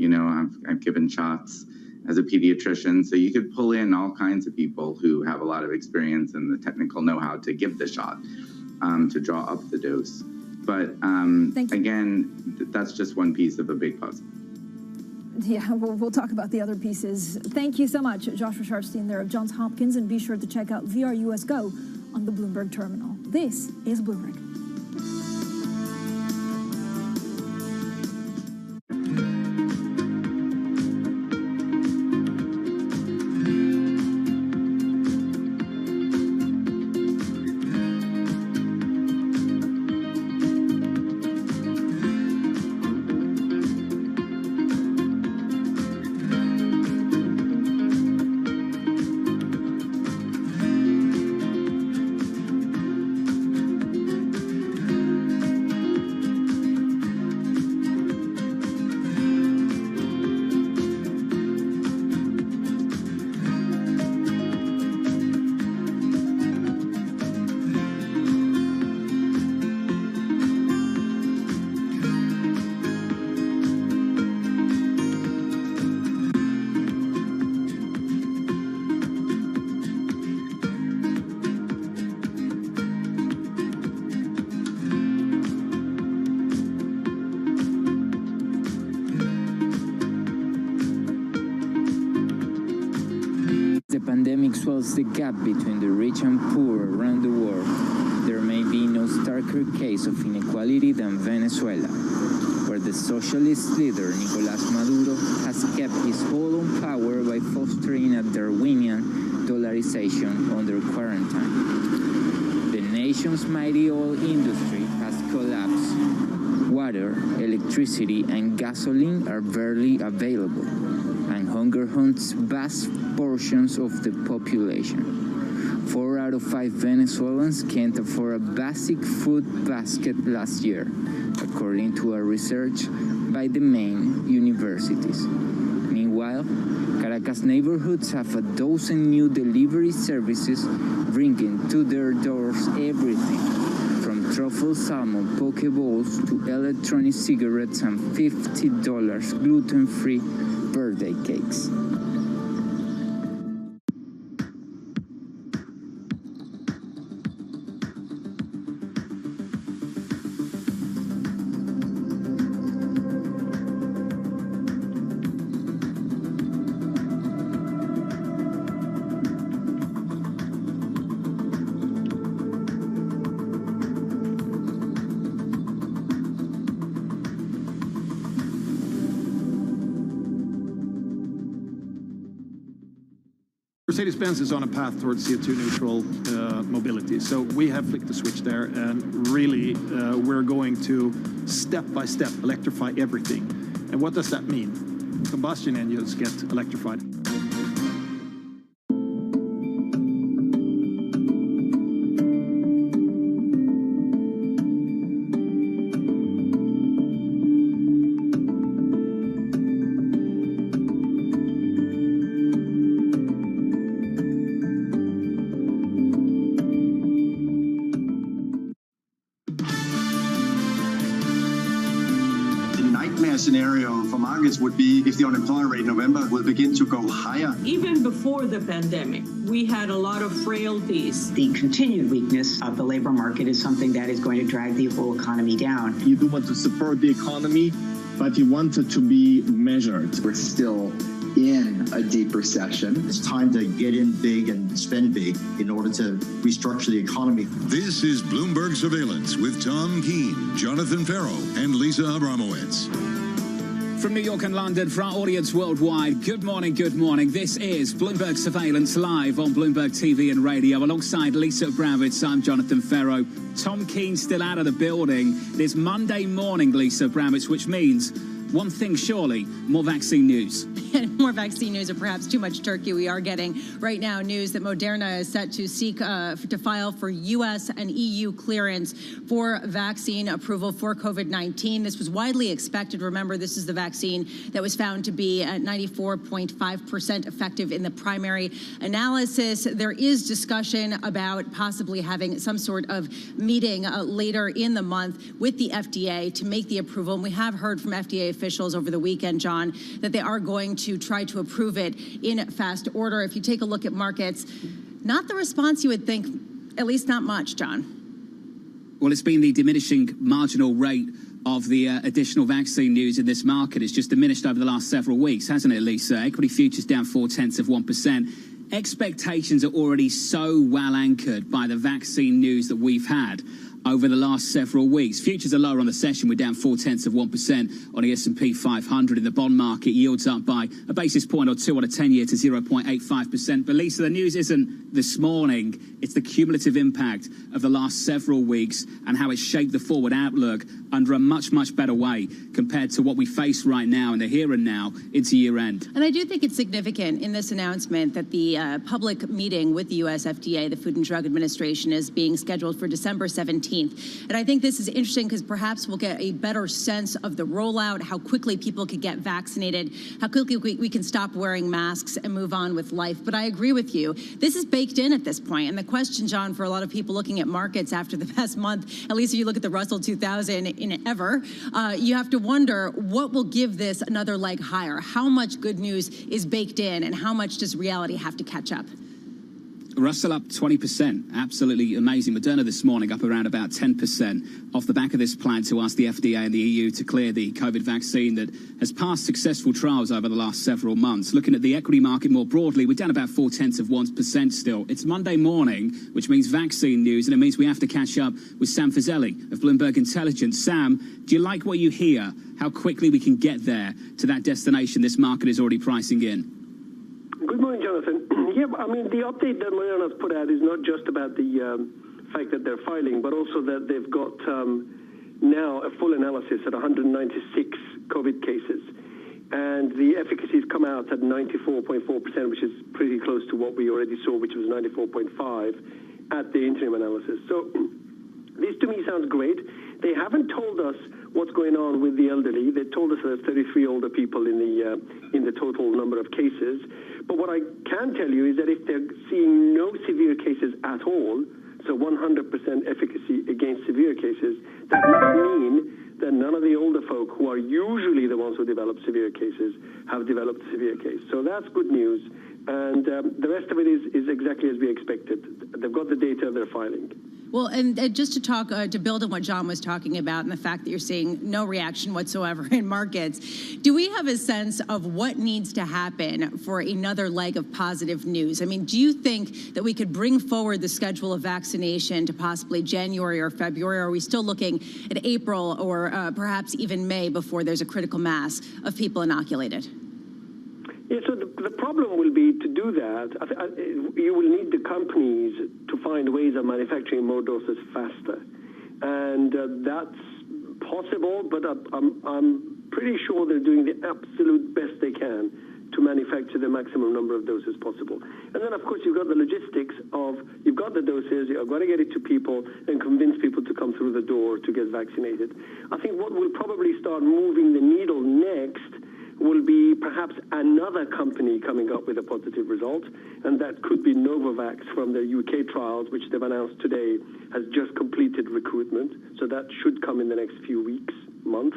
I've given shots as a pediatrician, so you could pull in all kinds of people who have a lot of experience and the technical know-how to give the shot, to draw up the dose. But again, that's just one piece of a big puzzle. Yeah, we'll talk about the other pieces. Thank you so much, Joshua Sharfstein there of Johns Hopkins, and be sure to check out VRUS Go on the Bloomberg terminal. This is Bloomberg. the pandemic swells the gap between the rich and poor around the world, there may be no starker case of inequality than Venezuela, where the socialist leader Nicolás Maduro has kept his hold on power by fostering a Darwinian dollarization under quarantine. The nation's mighty oil industry has collapsed. Water, electricity, and gasoline are barely available, and hunger hunts vast portions of the population. 4 out of 5 Venezuelans can't afford a basic food basket last year, according to a research by the main universities. Meanwhile, Caracas neighborhoods have a dozen new delivery services bringing to their doors everything from truffle salmon poke bowls to electronic cigarettes and $50 gluten-free birthday cakes. Mercedes-Benz is on a path towards CO2 neutral mobility. So we have flicked the switch there, and really we're going to step by step electrify everything. And what does that mean? Combustion engines get electrified. Scenario for markets would be if the unemployment rate in November will begin to go higher. Even before the pandemic, we had a lot of frailties. The continued weakness of the labor market is something that is going to drag the whole economy down. You do want to support the economy, but you want it to be measured. We're still in a deep recession. It's time to get in big and spend big in order to restructure the economy. This is Bloomberg Surveillance with Tom Keene, Jonathan Farrow, and Lisa Abramowitz. From New York and London, for our audience worldwide, good morning, good morning. This is Bloomberg Surveillance live on Bloomberg TV and radio. Alongside Lisa Abramowitz, I'm Jonathan Farrow. Tom Keene still out of the building. It is Monday morning, Lisa Abramowitz, which means one thing surely, more vaccine news. More vaccine news, or perhaps too much turkey. We are getting right now news that Moderna is set to seek to file for U.S. and EU clearance for vaccine approval for COVID-19. This was widely expected. Remember, this is the vaccine that was found to be at 94.5% effective in the primary analysis. There is discussion about possibly having some sort of meeting later in the month with the FDA to make the approval. And we have heard from FDA officials over the weekend, John, that they are going to try to approve it in fast order. If you take a look at markets, not the response you would think, at least not much, John. Well, it's been the diminishing marginal rate of the additional vaccine news in this market. It's just diminished over the last several weeks, hasn't it, Lisa? Equity futures down 0.4%. Expectations are already so well anchored by the vaccine news that we've had over the last several weeks. Futures are lower on the session. We're down 0.4% on the S&P 500. In the bond market, yields up by a basis point or two on a 10-year to 0.85%. But Lisa, the news isn't this morning. It's the cumulative impact of the last several weeks and how it's shaped the forward outlook under a much, much better way compared to what we face right now in the here and now into year end. And I do think it's significant in this announcement that the public meeting with the U.S. FDA, the Food and Drug Administration, is being scheduled for December 17th. And I think this is interesting because perhaps we'll get a better sense of the rollout, how quickly people could get vaccinated, how quickly we can stop wearing masks and move on with life. But I agree with you. This is baked in at this point. And the question, John, for a lot of people looking at markets after the past month, at least if you look at the Russell 2000 in ever, you have to wonder what will give this another leg higher. How much good news is baked in and how much does reality have to catch up? Russell up 20%. Absolutely amazing. Moderna this morning up around about 10% off the back of this plan to ask the FDA and the EU to clear the COVID vaccine that has passed successful trials over the last several months. Looking at the equity market more broadly, we're down about 0.4% still. It's Monday morning, which means vaccine news, and it means we have to catch up with Sam Fazeli of Bloomberg Intelligence. Sam, do you like what you hear? How quickly we can get there to that destination this market is already pricing in? Good morning, Jonathan. Yeah, I mean, the update that Moderna's put out is not just about the fact that they're filing, but also that they've got now a full analysis at 196 COVID cases. And the efficacy's come out at 94.4%, which is pretty close to what we already saw, which was 94.5 at the interim analysis. So this to me sounds great. They haven't told us what's going on with the elderly. They told us there's 33 older people in the total number of cases. But what I can tell you is that if they're seeing no severe cases at all, so 100% efficacy against severe cases, that must mean that none of the older folk, who are usually the ones who develop severe cases, have developed a severe case. So that's good news. And the rest of it is exactly as we expected. They've got the data, they're filing. Well, and just to talk, to build on what John was talking about and the fact that you're seeing no reaction whatsoever in markets, do we have a sense of what needs to happen for another leg of positive news? I mean, do you think that we could bring forward the schedule of vaccination to possibly January or February? Or are we still looking at April or perhaps even May before there's a critical mass of people inoculated? Yeah, so the problem will be to do that, you will need the companies to find ways of manufacturing more doses faster. And that's possible, but I'm pretty sure they're doing the absolute best they can to manufacture the maximum number of doses possible. And then, of course, you've got the logistics of, you've got the doses, you've got to get it to people and convince people to come through the door to get vaccinated. I think what will probably start moving the needle next will be perhaps another company coming up with a positive result, and that could be Novavax from their UK trials, which they've announced today has just completed recruitment. So that should come in the next few weeks, month.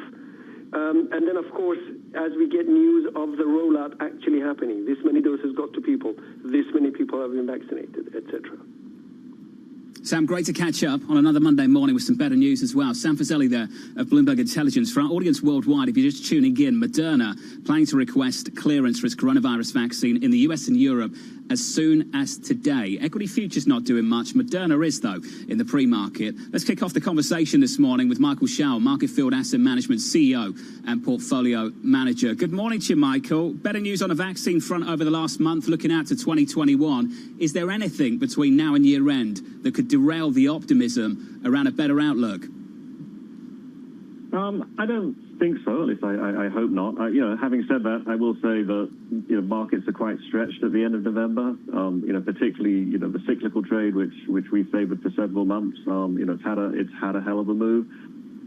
And then, of course, as we get news of the rollout actually happening, this many doses got to people, this many people have been vaccinated, etc. Sam, great to catch up on another Monday morning with some better news as well. Sam Fazeli there of Bloomberg Intelligence. For our audience worldwide, if you're just tuning in, Moderna planning to request clearance for its coronavirus vaccine in the US and Europe as soon as today. Equity futures not doing much. Moderna is, though, in the pre-market. Let's kick off the conversation this morning with Michael Schau, Market Field Asset Management CEO and Portfolio Manager. Good morning to you, Michael. Better news on the vaccine front over the last month, looking out to 2021. Is there anything between now and year end that could derail the optimism around a better outlook? I don't think so. At least I hope not. Having said that, I will say that markets are quite stretched at the end of November. Particularly the cyclical trade, which we favoured for several months. It's had a hell of a move.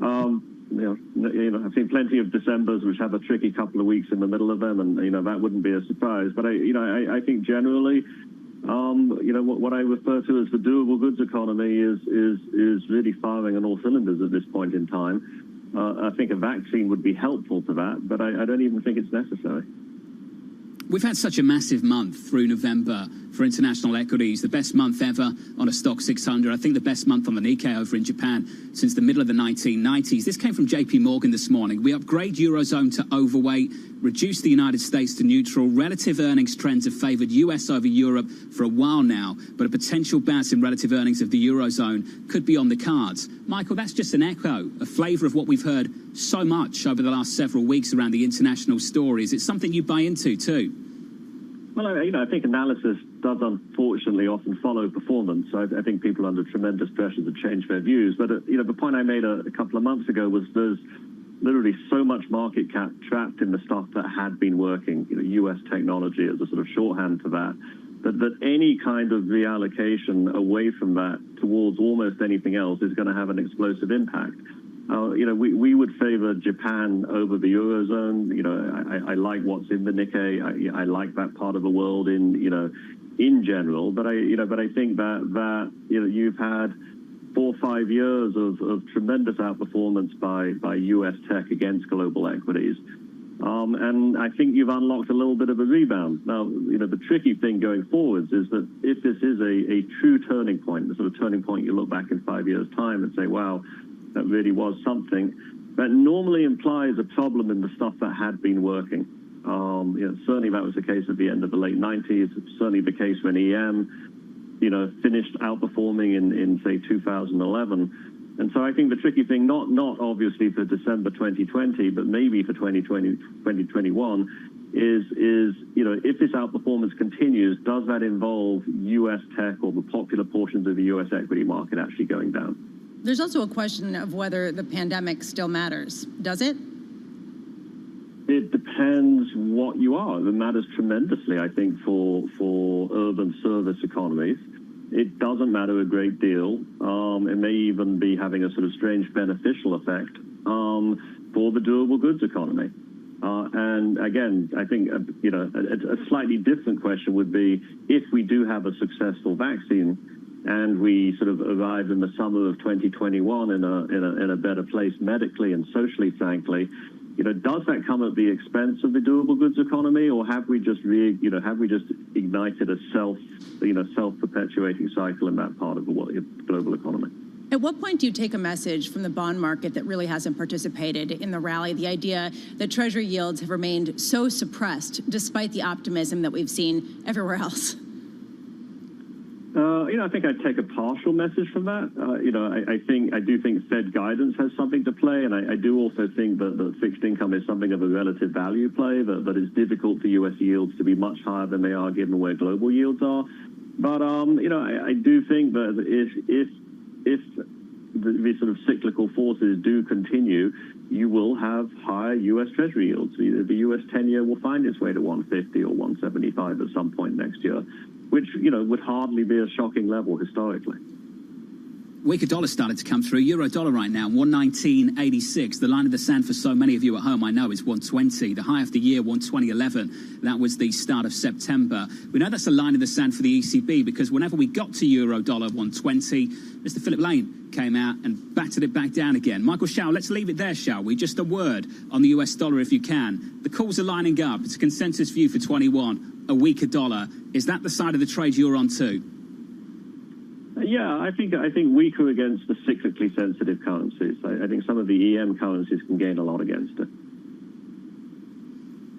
I've seen plenty of Decembers which have a tricky couple of weeks in the middle of them, and that wouldn't be a surprise. But I think generally, what I refer to as the durable goods economy is really firing on all cylinders at this point in time. I think a vaccine would be helpful to that, but I don't even think it's necessary. We've had such a massive month through November for international equities, the best month ever on a stock 600. I think the best month on the Nikkei over in Japan since the middle of the 1990s. This came from JP Morgan this morning. We upgrade Eurozone to overweight, reduce the United States to neutral. Relative earnings trends have favoured US over Europe for a while now, but a potential bounce in relative earnings of the Eurozone could be on the cards. Michael, that's just an echo, a flavour of what we've heard so much over the last several weeks around the international stories. It's something you buy into too. Well, I think analysis does unfortunately often follow performance. I think people are under tremendous pressure to change their views. But the point I made a couple of months ago was there's literally so much market cap trapped in the stuff that had been working. U.S. technology as a sort of shorthand for that. That any kind of reallocation away from that towards almost anything else is going to have an explosive impact. We would favor Japan over the Eurozone. I like what's in the Nikkei. I like that part of the world in general. But I think that you've had 4 or 5 years of tremendous outperformance by U.S. tech against global equities. And I think you've unlocked a little bit of a rebound. Now, the tricky thing going forwards is that if this is a true turning point, the sort of turning point you look back in 5 years' time and say, wow, that really was something, that normally implies a problem in the stuff that had been working. Certainly that was the case at the end of the late 90s. It's certainly the case when EM, finished outperforming in say, 2011. And so I think the tricky thing, not obviously for December 2020, but maybe for 2020, 2021, is if this outperformance continues, does that involve U.S. tech or the popular portions of the U.S. equity market actually going down? There's also a question of whether the pandemic still matters. Does it? It depends what you are. It matters tremendously, I think, for urban service economies. It doesn't matter a great deal. It may even be having a sort of strange beneficial effect for the durable goods economy. And again, I think a slightly different question would be if we do have a successful vaccine and we sort of arrive in the summer of 2021 in a better place medically and socially, frankly. Does that come at the expense of the durable goods economy, or have we just ignited a self-perpetuating cycle in that part of the global economy? At what point do you take a message from the bond market that really hasn't participated in the rally, the idea that Treasury yields have remained so suppressed despite the optimism that we've seen everywhere else? I think I'd take a partial message from that. I do think Fed guidance has something to play, and I do also think that fixed income is something of a relative value play, that it's difficult for U.S. yields to be much higher than they are given where global yields are. But, I do think that if the sort of cyclical forces do continue, you will have higher U.S. Treasury yields. The U.S. 10-year will find its way to 150 or 175 at some point next year, which, would hardly be a shocking level historically. Weaker dollar started to come through. Euro dollar right now, 119.86. The line of the sand for so many of you at home, I know, is 120. The high of the year, 120.11. That was the start of September. We know that's the line of the sand for the ECB because whenever we got to euro dollar 120, Mr. Philip Lane came out and battered it back down again. Michael Schau, let's leave it there, shall we? Just a word on the US dollar if you can. The calls are lining up. It's a consensus view for 21, a weaker dollar. Is that the side of the trade you're on too? Yeah, I think weaker against the cyclically sensitive currencies. I think some of the EM currencies can gain a lot against it.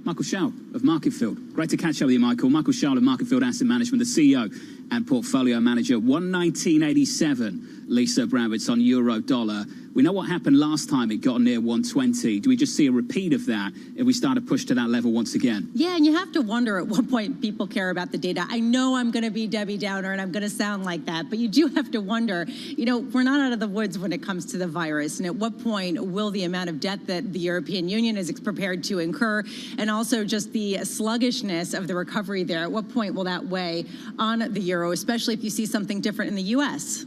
Michael Schau of Marketfield. Great to catch up with you, Michael. Michael Schau of Marketfield Asset Management, the CEO and portfolio manager. 119.87, Lisa Browitz on euro dollar. We know what happened last time it got near 120. Do we just see a repeat of that if we start to push to that level once again? Yeah, and you have to wonder at what point people care about the data. I know I'm going to be Debbie Downer and I'm going to sound like that, but you do have to wonder, we're not out of the woods when it comes to the virus. And at what point will the amount of debt that the European Union is prepared to incur and also just the sluggishness of the recovery there, at what point will that weigh on the euro, especially if you see something different in the U.S.?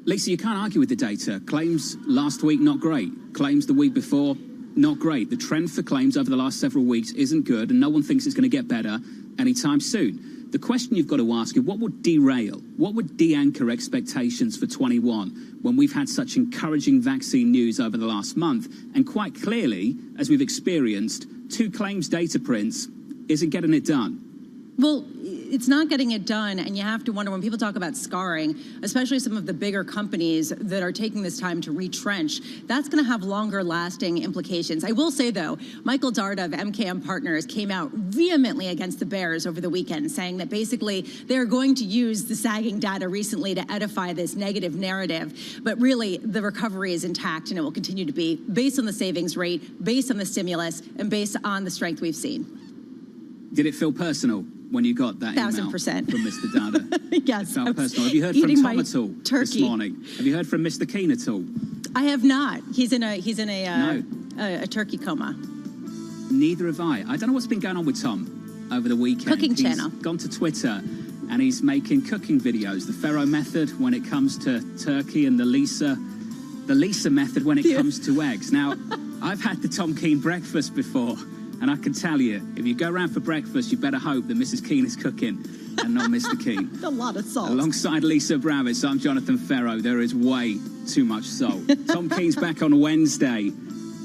Lisa, you can't argue with the data. Claims last week, not great. Claims the week before, not great. The trend for claims over the last several weeks isn't good, and no one thinks it's going to get better anytime soon. The question you've got to ask is, what would derail, what would de-anchor expectations for 21 when we've had such encouraging vaccine news over the last month? And quite clearly, as we've experienced, 2 claims data prints isn't getting it done. Well, it's not getting it done, and you have to wonder when people talk about scarring, especially some of the bigger companies that are taking this time to retrench, that's going to have longer-lasting implications. I will say, though, Michael Darda of MKM Partners came out vehemently against the bears over the weekend, saying that basically they're going to use the sagging data recently to edify this negative narrative. But really, the recovery is intact, and it will continue to be based on the savings rate, based on the stimulus, and based on the strength we've seen. Did it feel personal when you got that 1000% email from Mr. Dada? Yes. It felt personal. Have you heard from Tom at all this morning? Have you heard from Mr. Keane at all? I have not. He's in a turkey coma. Neither have I. I don't know what's been going on with Tom over the weekend. Cooking channel. He's gone to Twitter and he's making cooking videos. The Pharaoh method when it comes to turkey and the Lisa method when it comes to eggs. Now, I've had the Tom Keane breakfast before. And I can tell you, if you go around for breakfast, you better hope that Mrs. Keane is cooking and not Mr. Keane. A lot of salt. Alongside Lisa Browitz, I'm Jonathan Ferro. There is way too much salt. Tom Keane's back on Wednesday.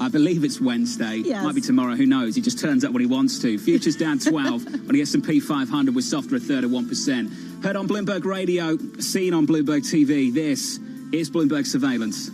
I believe it's Wednesday. Yes. Might be tomorrow, who knows? He just turns up when he wants to. Futures down 12 on the S&P 500 with softer a third of 1%. Heard on Bloomberg Radio, seen on Bloomberg TV. This is Bloomberg Surveillance.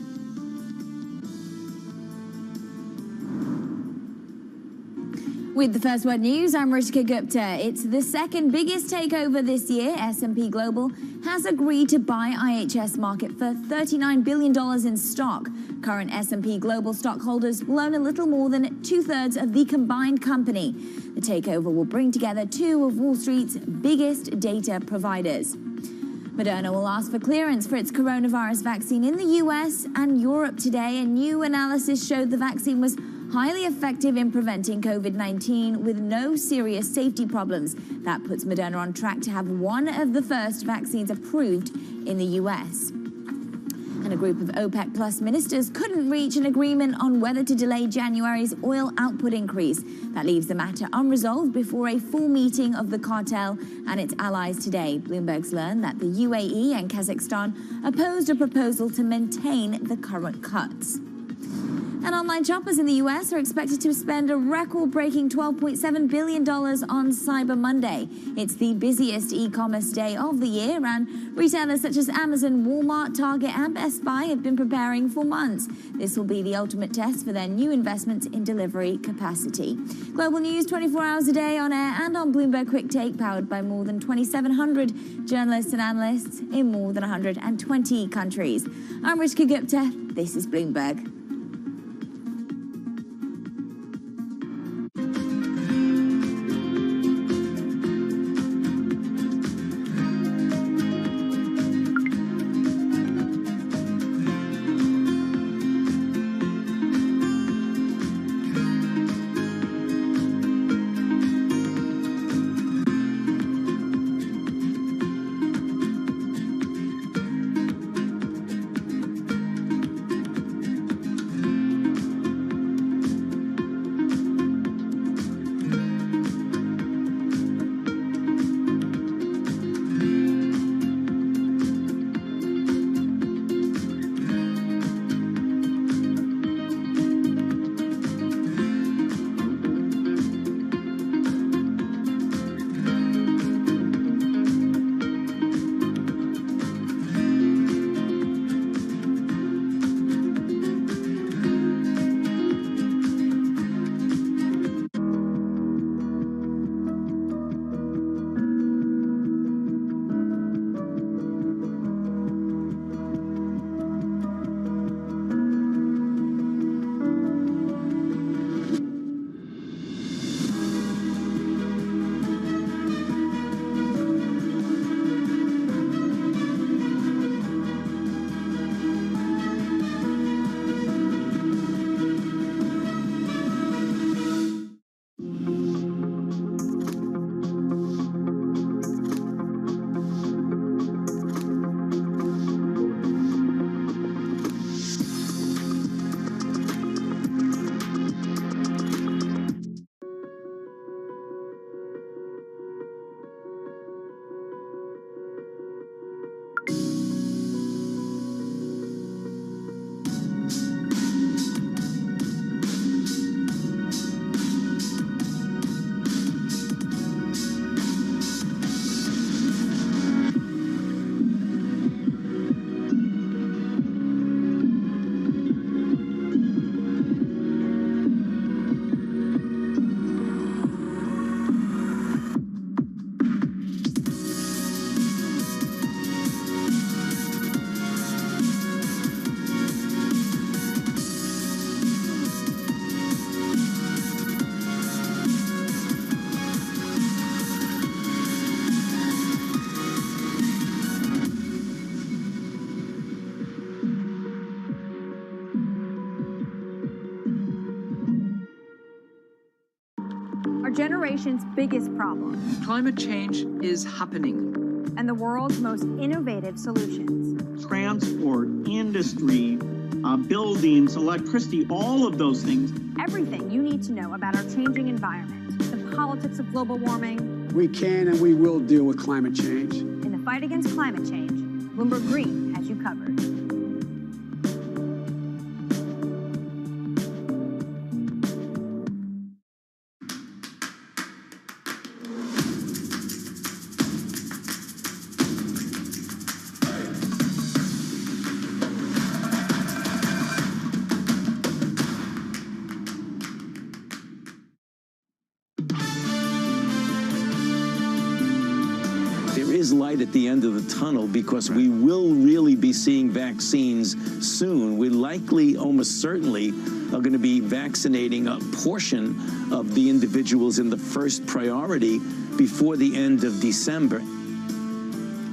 With the First Word News, I'm Rishika Gupta. It's the second biggest takeover this year. S&P Global has agreed to buy IHS Markit for $39 billion in stock. Current S&P Global stockholders will own a little more than two-thirds of the combined company. The takeover will bring together two of Wall Street's biggest data providers. Moderna will ask for clearance for its coronavirus vaccine in the US and Europe today. A new analysis showed the vaccine was highly effective in preventing COVID-19 with no serious safety problems. That puts Moderna on track to have one of the first vaccines approved in the US. And a group of OPEC Plus ministers couldn't reach an agreement on whether to delay January's oil output increase. That leaves the matter unresolved before a full meeting of the cartel and its allies today. Bloomberg's learned that the UAE and Kazakhstan opposed a proposal to maintain the current cuts. And online shoppers in the U.S. are expected to spend a record-breaking $12.7 billion on Cyber Monday. It's the busiest e-commerce day of the year, and retailers such as Amazon, Walmart, Target, and Best Buy have been preparing for months. This will be the ultimate test for their new investments in delivery capacity. Global news 24 hours a day on air and on Bloomberg Quick Take, powered by more than 2,700 journalists and analysts in more than 120 countries. I'm Rishika Gupta. This is Bloomberg. Our generation's biggest problem. Climate change is happening. And the world's most innovative solutions. Transport, industry, buildings, electricity, all of those things. Everything you need to know about our changing environment, the politics of global warming. We can and we will deal with climate change. In the fight against climate change, Bloomberg Green has you covered. is light at the end of the tunnel because we will really be seeing vaccines soon. We likely, almost certainly, are going to be vaccinating a portion of the individuals in the first priority before the end of December.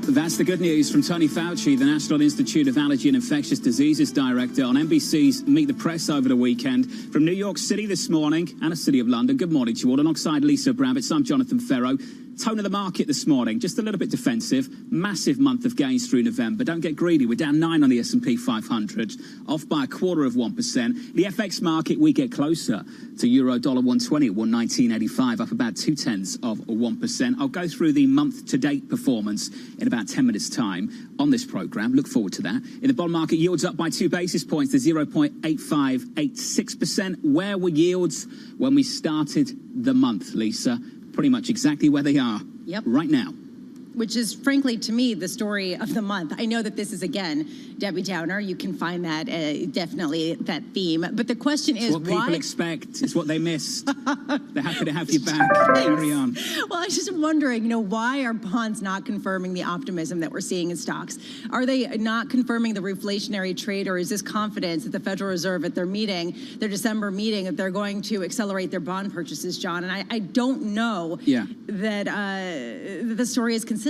That's the good news from Tony Fauci, the National Institute of Allergy and Infectious Diseases Director, on NBC's Meet the Press over the weekend. From New York City this morning and the City of London, good morning to you all. Alongside Lisa Bravitz, I'm Jonathan Ferro. Tone of the market this morning, just a little bit defensive. Massive month of gains through November. Don't get greedy. We're down 9 on the S&P 500, off by 0.25%. The FX market, we get closer to euro dollar 120 at 119.85, up about 0.2%. I'll go through the month-to-date performance in about 10 minutes' time on this program. Look forward to that. In the bond market, yields up by 2 basis points to 0.8586%. Where were yields when we started the month, Lisa? Pretty much exactly where they are right now. Which is, frankly, to me, the story of the month. I know that this is, again, Debbie Downer. You can find that, definitely that theme. But the question is, what people expect. It's what they missed. They're happy to have you back. Carry on. Well, I was just wondering, why are bonds not confirming the optimism that we're seeing in stocks? Are they not confirming the reflationary trade, or is this confidence that the Federal Reserve at their meeting, their December meeting, that they're going to accelerate their bond purchases, John? And I don't know that the story is consistent.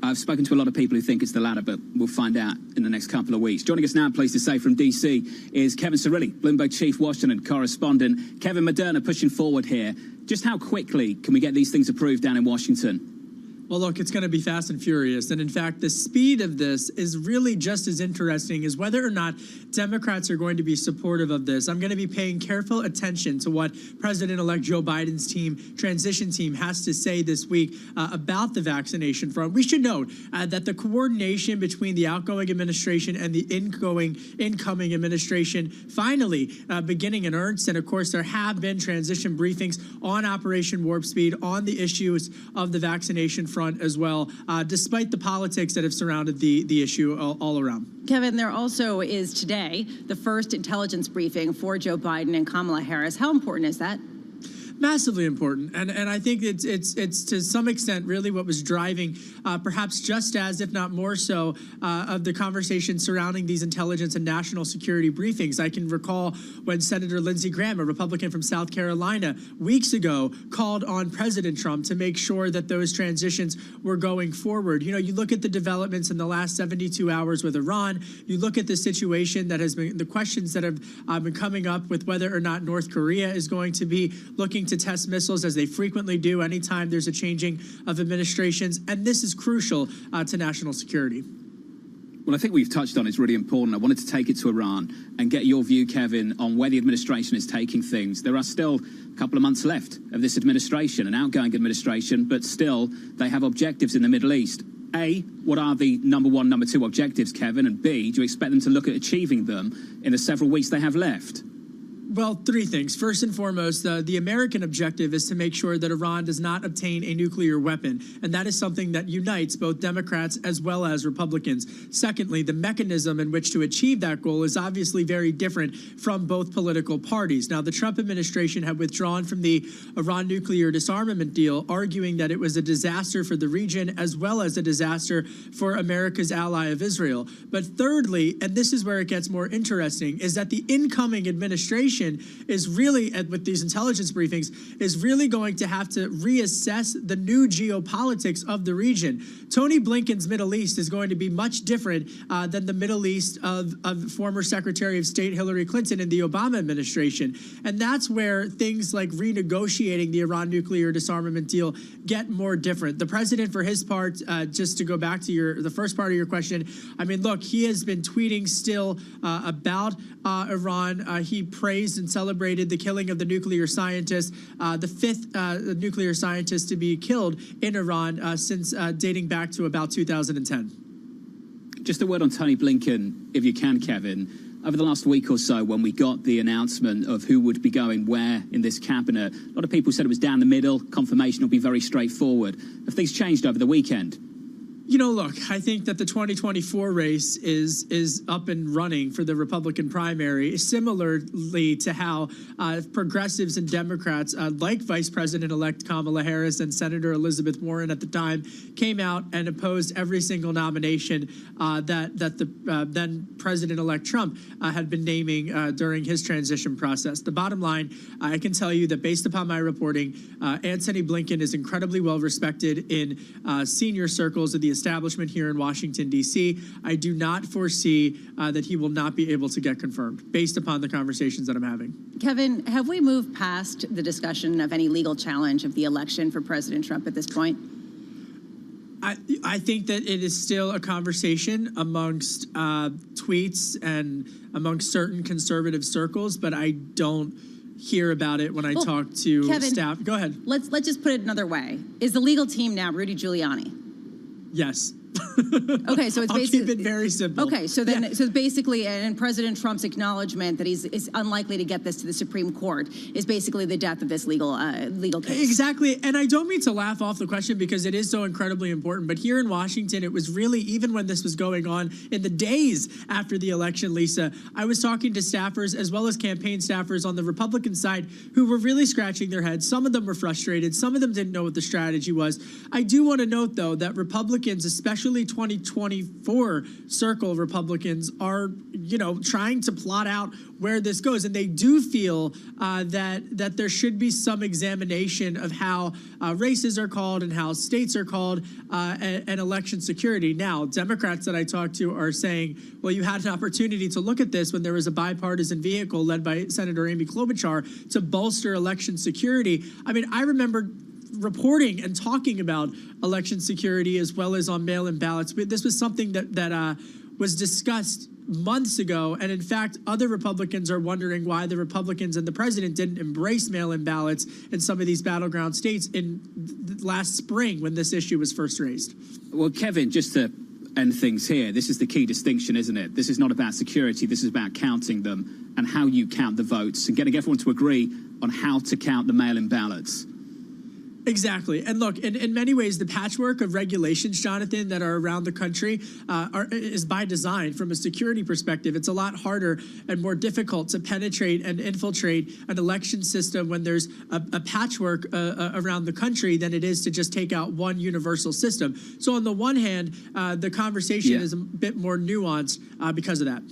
I've spoken to a lot of people who think it's the latter, but we'll find out in the next couple of weeks. Joining us now, pleased to say, from D.C. is Kevin Cirilli, Bloomberg Chief Washington correspondent. Kevin, Moderna pushing forward here. Just how quickly can we get these things approved down in Washington? Well, look, it's going to be fast and furious. And in fact, the speed of this is really just as interesting as whether or not Democrats are going to be supportive of this. I'm going to be paying careful attention to what President-elect Joe Biden's transition team, has to say this week about the vaccination front. We should note that the coordination between the outgoing administration and the incoming administration finally beginning in earnest. And of course, there have been transition briefings on Operation Warp Speed on the issues of the vaccination front as well, despite the politics that have surrounded the issue all around. Kevin, there also is today the first intelligence briefing for Joe Biden and Kamala Harris. How important is that? Massively important, and I think it's to some extent really what was driving, perhaps just as, if not more so, of the conversation surrounding these intelligence and national security briefings. I can recall when Senator Lindsey Graham, a Republican from South Carolina, weeks ago called on President Trump to make sure that those transitions were going forward. You look at the developments in the last 72 hours with Iran. You look at the situation that has been, the questions that have been coming up with whether or not North Korea is going to be looking to test missiles, as they frequently do anytime there's a changing of administrations. And this is crucial to national security. Well, I think we've touched on it's really important. I wanted to take it to Iran and get your view, Kevin, on where the administration is taking things. There are still a couple of months left of this administration, an outgoing administration, but still they have objectives in the Middle East. A, what are the number one, number two objectives, Kevin? And B, do you expect them to look at achieving them in the several weeks they have left? Well, three things. First and foremost, the American objective is to make sure that Iran does not obtain a nuclear weapon. And that is something that unites both Democrats as well as Republicans. Secondly, the mechanism in which to achieve that goal is obviously very different from both political parties. Now, the Trump administration had withdrawn from the Iran nuclear disarmament deal, arguing that it was a disaster for the region as well as a disaster for America's ally of Israel. But thirdly, and this is where it gets more interesting, is that the incoming administration is really, with these intelligence briefings, is really going to have to reassess the new geopolitics of the region. Tony Blinken's Middle East is going to be much different than the Middle East of former Secretary of State Hillary Clinton in the Obama administration. And that's where things like renegotiating the Iran nuclear disarmament deal get more different. The president, for his part, just to go back to the first part of your question, I mean, look, he has been tweeting still about Iran. He praised and celebrated the killing of the nuclear scientist, the fifth nuclear scientist to be killed in Iran since dating back to about 2010. Just a word on Tony Blinken, if you can, Kevin. Over the last week or so, when we got the announcement of who would be going where in this cabinet, a lot of people said it was down the middle. Confirmation will be very straightforward. Have things changed over the weekend? You know, look, I think that the 2024 race is up and running for the Republican primary, similarly to how progressives and Democrats, like Vice President-elect Kamala Harris and Senator Elizabeth Warren at the time, came out and opposed every single nomination that the then President-elect Trump had been naming during his transition process. The bottom line, I can tell you that based upon my reporting, Antony Blinken is incredibly well respected in senior circles of the establishment here in Washington, D.C. I do not foresee that he will not be able to get confirmed based upon the conversations that I'm having. Kevin, have we moved past the discussion of any legal challenge of the election for President Trump at this point? I think that it is still a conversation amongst tweets and amongst certain conservative circles, but I don't hear about it when I talk to Kevin, staff. Go ahead. Let's just put it another way. Is the legal team now Rudy Giuliani? Yes. Okay, so it's I'll basically keep it very simple. Okay, so then so basically, and President Trump's acknowledgement that is unlikely to get this to the Supreme Court is basically the death of this legal case. Exactly, and I don't mean to laugh off the question because it is so incredibly important. But here in Washington, it was really, even when this was going on in the days after the election, Lisa, I was talking to staffers as well as campaign staffers on the Republican side who were really scratching their heads. Some of them were frustrated. Some of them didn't know what the strategy was. I do want to note, though, that Republicans, especially 2024 circle Republicans, are, trying to plot out where this goes. And they do feel that there should be some examination of how races are called and how states are called and election security. Now, Democrats that I talked to are saying, well, you had an opportunity to look at this when there was a bipartisan vehicle led by Senator Amy Klobuchar to bolster election security. I mean, I remember reporting and talking about election security as well as on mail-in ballots. This was something that was discussed months ago, and in fact, other Republicans are wondering why the Republicans and the president didn't embrace mail-in ballots in some of these battleground states in last spring when this issue was first raised. Well, Kevin, just to end things here, this is the key distinction, isn't it? This is not about security. This is about counting them and how you count the votes and getting everyone to agree on how to count the mail-in ballots. Exactly. And look, in many ways, the patchwork of regulations, Jonathan, that are around the country is by design. From a security perspective, it's a lot harder and more difficult to penetrate and infiltrate an election system when there's a patchwork around the country than it is to just take out one universal system. So on the one hand, the conversation is a bit more nuanced because of that.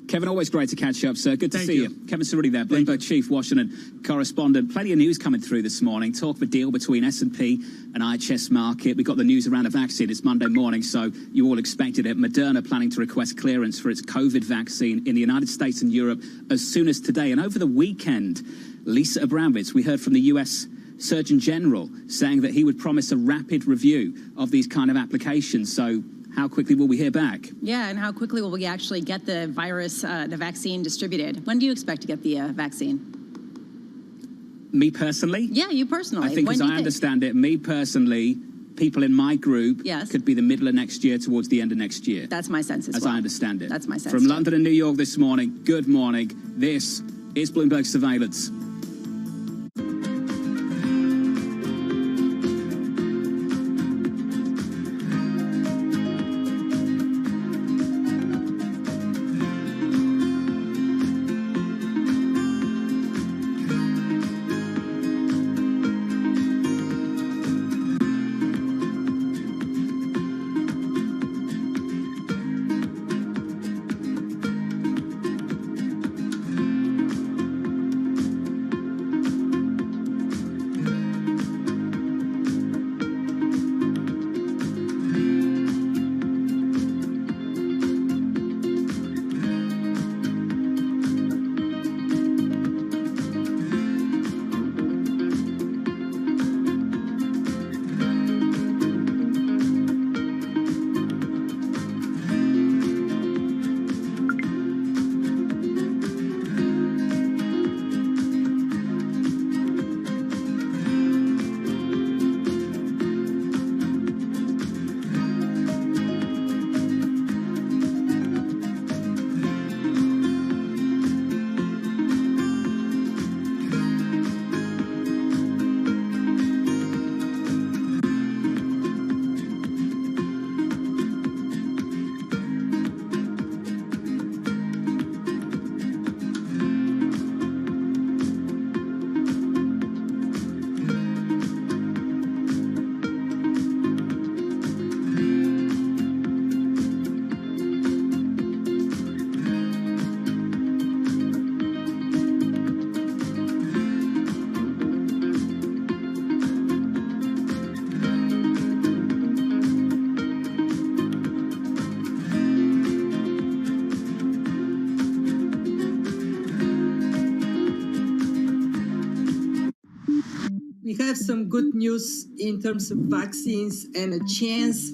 Kevin, always great to catch up, sir. Good to see you. Kevin Cerruti there, Bloomberg Chief Washington correspondent. Plenty of news coming through this morning. Talk of a deal between S&P and IHS Markit. We got the news around a vaccine. It's Monday morning, so you all expected it. Moderna planning to request clearance for its COVID vaccine in the United States and Europe as soon as today. And over the weekend, Lisa Abramowitz, we heard from the U.S. Surgeon General saying that he would promise a rapid review of these kind of applications. So how quickly will we hear back? Yeah, and how quickly will we actually get the the vaccine distributed? When do you expect to get the vaccine? Me personally? Yeah, you personally. I think, as I understand it, me personally, people in my group could be the middle of next year towards the end of next year. That's my sense as well. As I understand it. That's my sense. From London and New York this morning, good morning. This is Bloomberg Surveillance. good news in terms of vaccines and a chance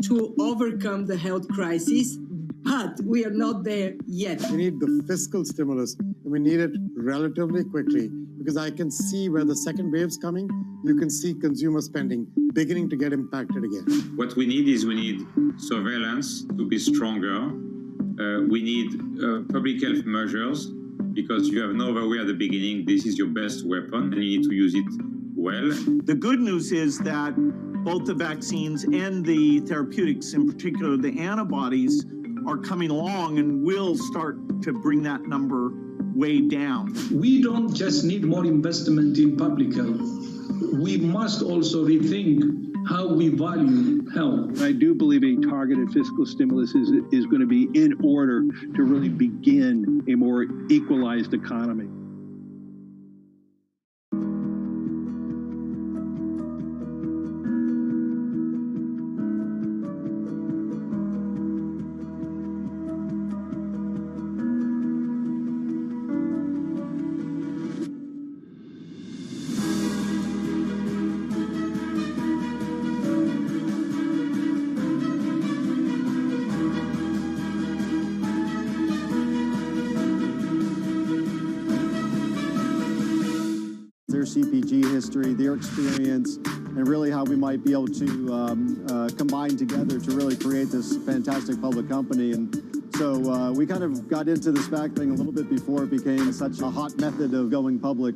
to overcome the health crisis, but we are not there yet. We need the fiscal stimulus, and we need it relatively quickly, because I can see where the second wave's coming. You can see consumer spending beginning to get impacted again. What we need surveillance to be stronger. We need public health measures, because you have no other way at the beginning. This is your best weapon, and you need to use it well. The good news is that both the vaccines and the therapeutics, in particular the antibodies, are coming along and will start to bring that number way down. We don't just need more investment in public health. We must also rethink how we value health. I do believe a targeted fiscal stimulus is going to be in order to really begin a more equalized economy. Their CPG history, their experience, and really how we might be able to combine together to really create this fantastic public company. And so we kind of got into the SPAC thing a little bit before it became such a hot method of going public.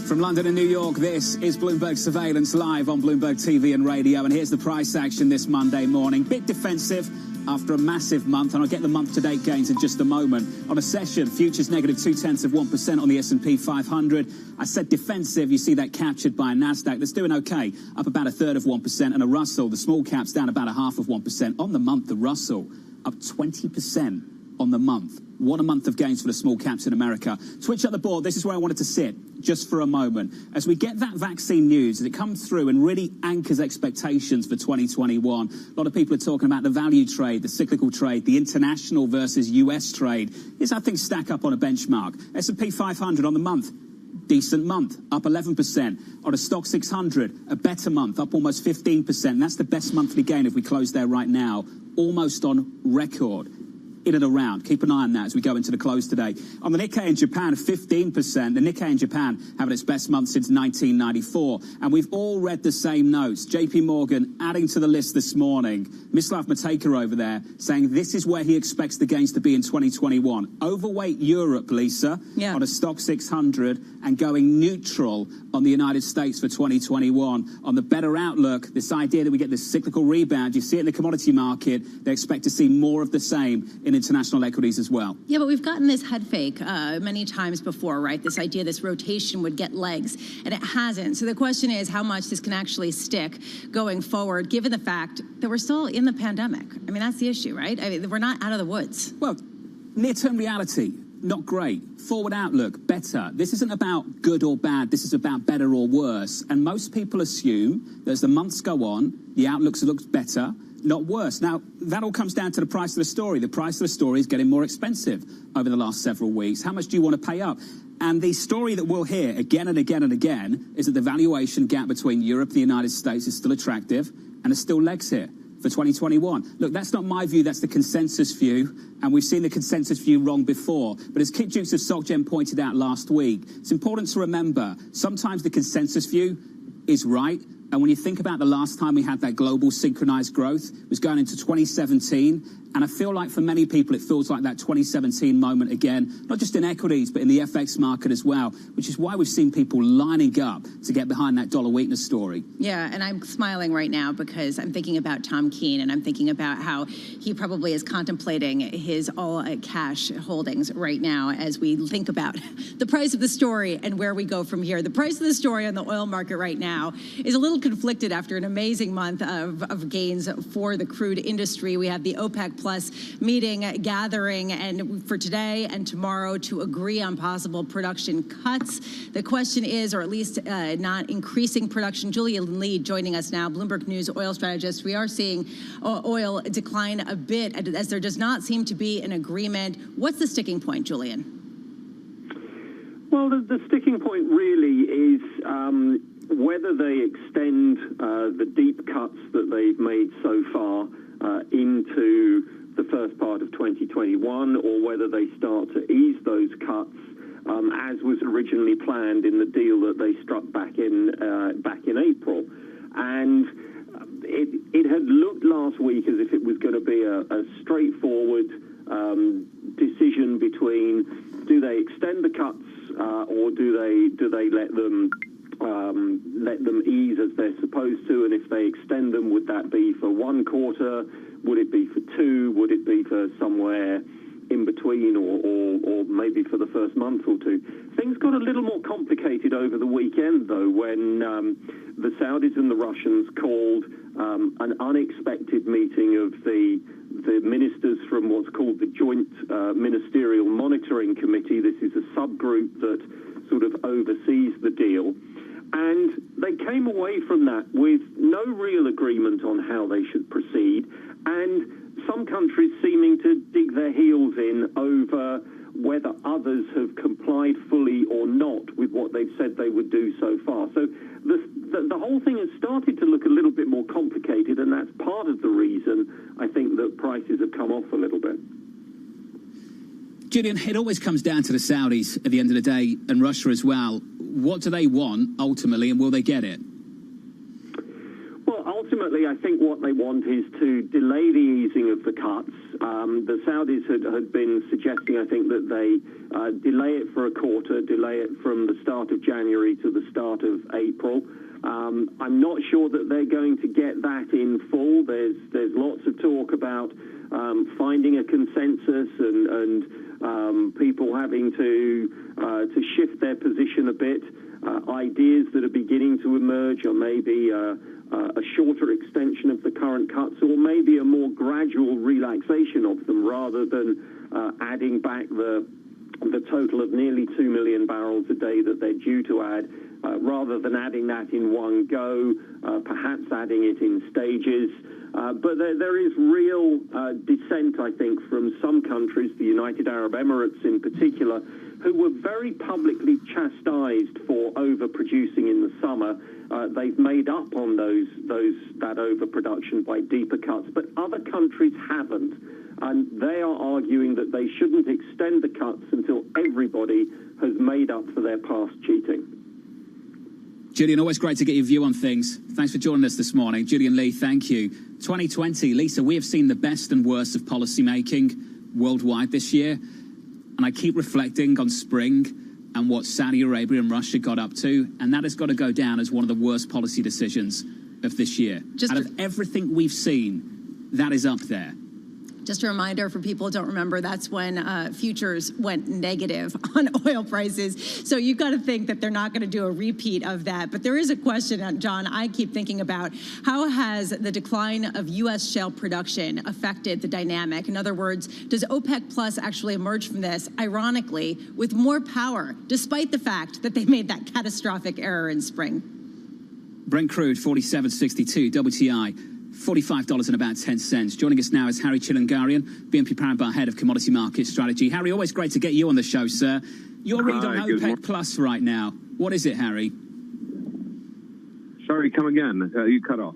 From London and New York, this is Bloomberg Surveillance live on Bloomberg TV and radio. And here's the price action this Monday morning. Bit defensive after a massive month, and I'll get the month-to-date gains in just a moment. On a session, futures negative 0.2% on the S&P 500. I said defensive. You see that captured by a Nasdaq that's doing okay, up about 1/3%, and a Russell, the small caps, down about 0.5%. On the month, the Russell up 20% on the month. What a month of gains for the small caps in America. Switch up the board. This is where I wanted to sit just for a moment. As we get that vaccine news, as it comes through and really anchors expectations for 2021, a lot of people are talking about the value trade, the cyclical trade, the international versus US trade. Here's how things stack up on a benchmark. S&P 500 on the month. Decent month, up 11%. On a stock 600, a better month, up almost 15%. That's the best monthly gain if we close there right now, almost on record. In and around. Keep an eye on that as we go into the close today. On the Nikkei in Japan, 15%. The Nikkei in Japan having its best month since 1994. And we've all read the same notes. JP Morgan adding to the list this morning. Mislav Matejka over there saying this is where he expects the gains to be in 2021. Overweight Europe, Lisa, on a stock 600, and going neutral on the United States for 2021. On the better outlook, this idea that we get this cyclical rebound, you see it in the commodity market, they expect to see more of the same in international equities as well. Yeah, but we've gotten this head fake many times before, right? This idea this rotation would get legs, and it hasn't. So the question is how much this can actually stick going forward, given the fact that we're still in the pandemic. I mean, that's the issue, right? I mean, we're not out of the woods. Well, near-term reality, not great. Forward outlook, better. This isn't about good or bad. This is about better or worse. And most people assume that as the months go on, the outlooks look better, not worse. Now, that all comes down to the price of the story. The price of the story is getting more expensive over the last several weeks. How much do you want to pay up? And the story that we'll hear again and again and again is that the valuation gap between Europe and the United States is still attractive, and there's still legs here for 2021. Look, that's not my view, that's the consensus view, and we've seen the consensus view wrong before. But as Kit Dukes of SocGen pointed out last week, it's important to remember, sometimes the consensus view is right. And when you think about the last time we had that global synchronized growth, it was going into 2017. And I feel like for many people, it feels like that 2017 moment again, not just in equities, but in the FX market as well, which is why we've seen people lining up to get behind that dollar weakness story. Yeah, and I'm smiling right now because I'm thinking about Tom Keene, and I'm thinking about how he probably is contemplating his all cash holdings right now as we think about the price of the story and where we go from here. The price of the story on the oil market right now is a little conflicted after an amazing month of gains for the crude industry. We have the OPEC Plus meeting, gathering, and for today and tomorrow to agree on possible production cuts. The question is, or at least not increasing production. Julian Lee joining us now, Bloomberg News oil strategist. We are seeing oil decline a bit as there does not seem to be an agreement. What's the sticking point, Julian? Well, the sticking point really is whether they extend the deep cuts that they've made so far into the first part of 2021, or whether they start to ease those cuts as was originally planned in the deal that they struck back in April. And it had looked last week as if it was going to be a straightforward decision between do they extend the cuts or do they let them ease as they're supposed to, and if they extend them, would that be for 1 quarter? Would it be for 2? Would it be for somewhere in between, or maybe for the first month or 2? Things got a little more complicated over the weekend, though, when the Saudis and the Russians called an unexpected meeting of the ministers from what's called the Joint Ministerial Monitoring Committee. This is a subgroup that sort of oversees the deal. And they came away from that with no real agreement on how they should proceed, and some countries seeming to dig their heels in over whether others have complied fully or not with what they've said they would do so far. So the whole thing has started to look a little bit more complicated, and that's part of the reason I think that prices have come off a little bit. Julian, it always comes down to the Saudis at the end of the day, and Russia as well. What do they want ultimately, and will they get it? Well, ultimately, I think what they want is to delay the easing of the cuts. The Saudis had been suggesting, I think, that they delay it for a quarter, delay it from the start of January to the start of April. I'm not sure that they're going to get that in full. There's lots of talk about finding a consensus and people having to shift their position a bit. Ideas that are beginning to emerge are maybe a shorter extension of the current cuts, or maybe a more gradual relaxation of them, rather than adding back the total of nearly 2 million barrels a day that they're due to add, rather than adding that in one go, perhaps adding it in stages. But there is real dissent, I think, from some countries, the United Arab Emirates in particular, who were very publicly chastised for overproducing in the summer. They've made up on that overproduction by deeper cuts, but other countries haven't. And they are arguing that they shouldn't extend the cuts until everybody has made up for their past cheating. Julian, always great to get your view on things. Thanks for joining us this morning. Julian Lee, thank you. 2020, Lisa, we have seen the best and worst of policymaking worldwide this year. And I keep reflecting on spring and what Saudi Arabia and Russia got up to, and that has got to go down as one of the worst policy decisions of this year. Out of everything we've seen, that is up there. Just a reminder for people who don't remember, that's when futures went negative on oil prices. So you've got to think that they're not going to do a repeat of that. But there is a question, John, I keep thinking about: how has the decline of U.S. shale production affected the dynamic? In other words, does OPEC Plus actually emerge from this, ironically, with more power, despite the fact that they made that catastrophic error in spring? Brent crude, 47.62, WTI, $45 and about 10 cents. Joining us now is Harry Chilangarian, BNP Paribas Head of Commodity Market Strategy. Harry, always great to get you on the show, sir. Your read on OPEC Plus right now. What is it, Harry? Sorry, come again. You cut off.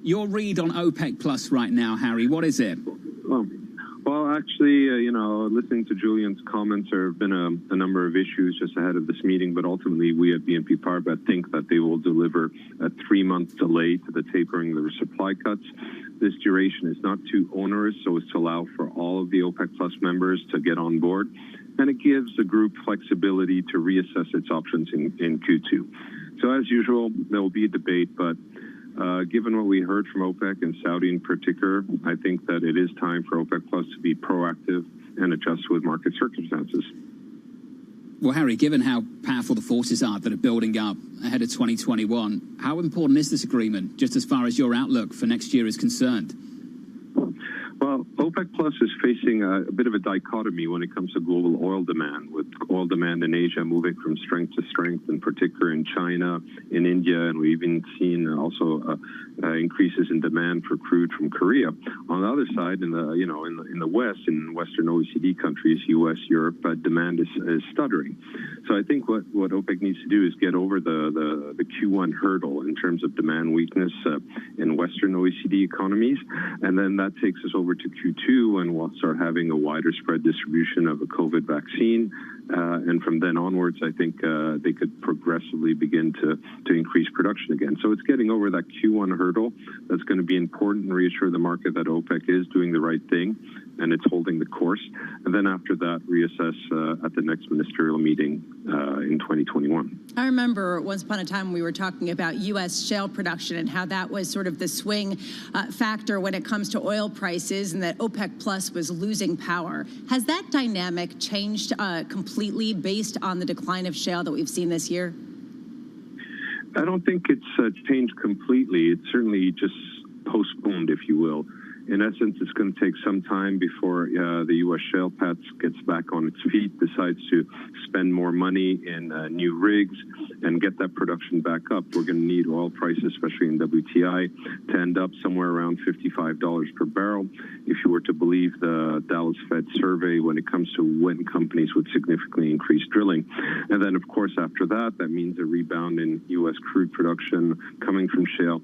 Your read on OPEC Plus right now, Harry. What is it? Well, actually, listening to Julian's comments, there have been a number of issues just ahead of this meeting, but ultimately we at BNP Paribas think that they will deliver a 3-month delay to the tapering of the supply cuts. This duration is not too onerous, so as to allow for all of the OPEC Plus members to get on board, and it gives the group flexibility to reassess its options in Q2. So as usual, there will be a debate, but given what we heard from OPEC and Saudi in particular, I think that it is time for OPEC Plus to be proactive and adjust with market circumstances. Well, Harry, given how powerful the forces are that are building up ahead of 2021, how important is this agreement, just as far as your outlook for next year is concerned? Well, OPEC Plus is facing a bit of a dichotomy when it comes to global oil demand, with oil demand in Asia moving from strength to strength, in particular in China, in India, and we've even seen also increases in demand for crude from Korea. On the other side, in the West, in Western OECD countries, U.S., Europe, demand is stuttering. So I think what OPEC needs to do is get over the Q1 hurdle in terms of demand weakness in Western OECD economies, and then that takes us over to Q2 when we'll start having a wider spread distribution of a COVID vaccine. And from then onwards, I think they could progressively begin to increase production again. So it's getting over that Q1 hurdle that's going to be important and reassure the market that OPEC is doing the right thing and it's holding the course. And then after that, reassess at the next ministerial meeting in 2021. I remember once upon a time we were talking about U.S. shale production and how that was sort of the swing factor when it comes to oil prices, and that OPEC Plus was losing power. Has that dynamic changed completely based on the decline of shale that we've seen this year? I don't think it's changed completely. It's certainly just postponed, if you will. In essence, it's going to take some time before the U.S. shale patch gets back on its feet, decides to spend more money in new rigs and get that production back up. We're going to need oil prices, especially in WTI, to end up somewhere around $55 per barrel. If you were to believe the Dallas Fed survey when it comes to when companies would significantly increase drilling. And then, of course, after that, that means a rebound in U.S. crude production coming from shale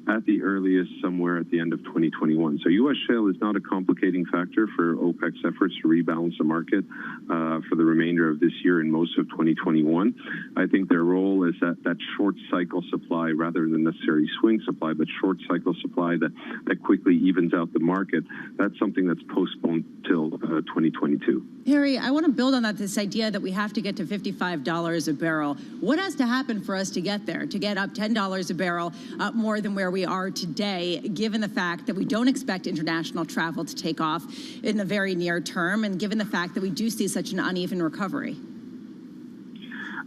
at the earliest somewhere at the end of 2021. So U.S. shale is not a complicating factor for OPEC's efforts to rebalance the market for the remainder of this year and most of 2021. I think their role is that short cycle supply rather than necessarily swing supply, but short cycle supply that quickly evens out the market. That's something that's postponed till 2022. Harry, I want to build on that, this idea that we have to get to $55 a barrel. What has to happen for us to get there, to get up $10 a barrel more than where we are today, given the fact that we don't expect international travel to take off in the very near term, and given the fact that we do see such an uneven recovery?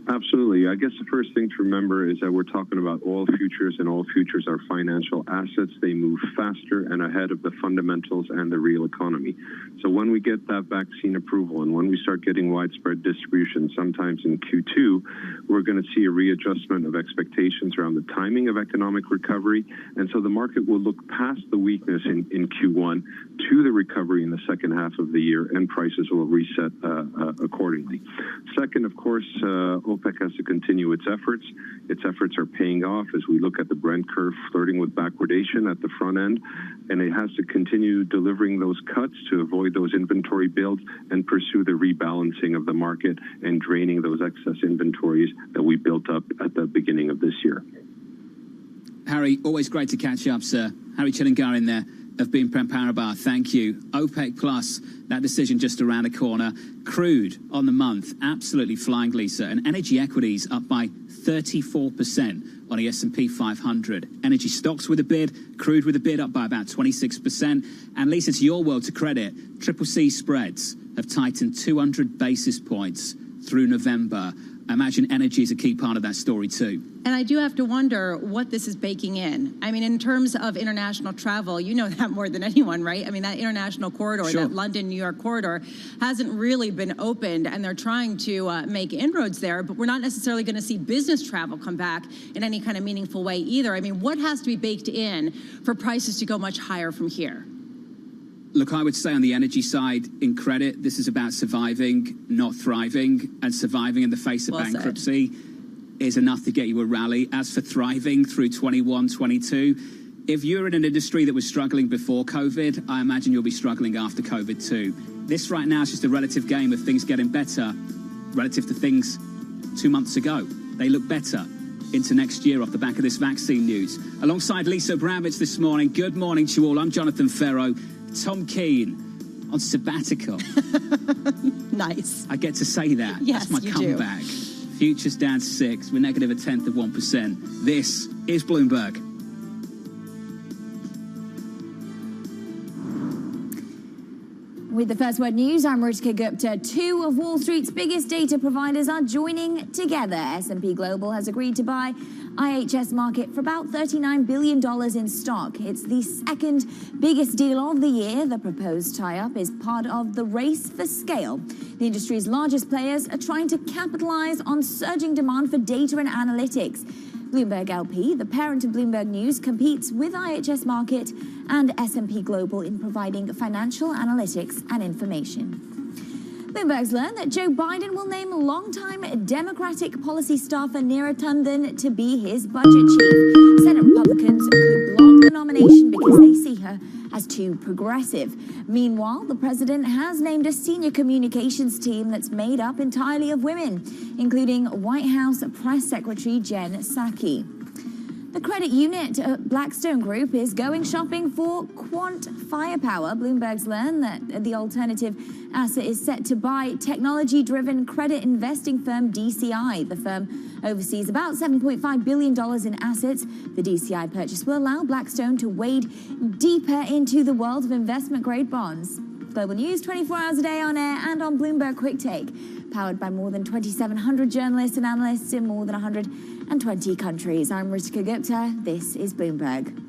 Absolutely. I guess the first thing to remember is that we're talking about oil futures, and oil futures are financial assets. They move faster and ahead of the fundamentals and the real economy. So when we get that vaccine approval and when we start getting widespread distribution, sometimes in Q2, we're going to see a readjustment of expectations around the timing of economic recovery. And so the market will look past the weakness in Q1 to the recovery in the second half of the year, and prices will reset accordingly. Second, of course, OPEC has to continue its efforts. Its efforts are paying off as we look at the Brent curve flirting with backwardation at the front end, and it has to continue delivering those cuts to avoid those inventory builds and pursue the rebalancing of the market and draining those excess inventories that we built up at the beginning of this year. Harry, always great to catch up, sir. Harry Chillingarin there of BNP Paribas. Thank you. OPEC Plus, that decision just around the corner. Crude on the month, absolutely flying, Lisa. And energy equities up by 34% on the S&P 500. Energy stocks with a bid, crude with a bid up by about 26%. And Lisa, to your world to credit, CCC spreads have tightened 200 basis points through November. I imagine energy is a key part of that story too. And I do have to wonder what this is baking in. I mean, in terms of international travel, you know that more than anyone, right? I mean, that international corridor, Sure. that London-New York corridor, hasn't really been opened, and they're trying to make inroads there, but we're not necessarily going to see business travel come back in any kind of meaningful way either. I mean, what has to be baked in for prices to go much higher from here? Look, I would say on the energy side, in credit, this is about surviving, not thriving, and surviving in the face of bankruptcy is enough to get you a rally. As for thriving through 21, 22, if you're in an industry that was struggling before COVID, I imagine you'll be struggling after COVID too. This right now is just a relative game of things getting better relative to things 2 months ago. They look better into next year off the back of this vaccine news. Alongside Lisa Abramowitz this morning, good morning to you all. I'm Jonathan Ferro. Tom Keane on sabbatical. Nice. I get to say that. Yes, that's my you comeback. Futures down 6. We're negative 0.1%. This is Bloomberg. With the First Word News, I'm Ritika Gupta. Two of Wall Street's biggest data providers are joining together. S&P Global has agreed to buy IHS Markit for about $39 billion in stock. It's the second biggest deal of the year. The proposed tie-up is part of the race for scale. The industry's largest players are trying to capitalize on surging demand for data and analytics. Bloomberg LP, the parent of Bloomberg News, competes with IHS Markit and S&P Global in providing financial analytics and information. Bloomberg's learned that Joe Biden will name longtime Democratic policy staffer Neera Tanden to be his budget chief. Senate Republicans could block the nomination because they see her as too progressive. Meanwhile, the president has named a senior communications team that's made up entirely of women, including White House Press Secretary Jen Psaki. The credit unit Blackstone Group is going shopping for quant firepower. Bloomberg's learned that the alternative asset is set to buy technology-driven credit investing firm DCI. The firm oversees about $7.5 billion in assets. The DCI purchase will allow Blackstone to wade deeper into the world of investment-grade bonds. Global News 24 hours a day on air and on Bloomberg Quick Take, powered by more than 2,700 journalists and analysts in more than 120 countries. I'm Ritika Gupta. This is Bloomberg.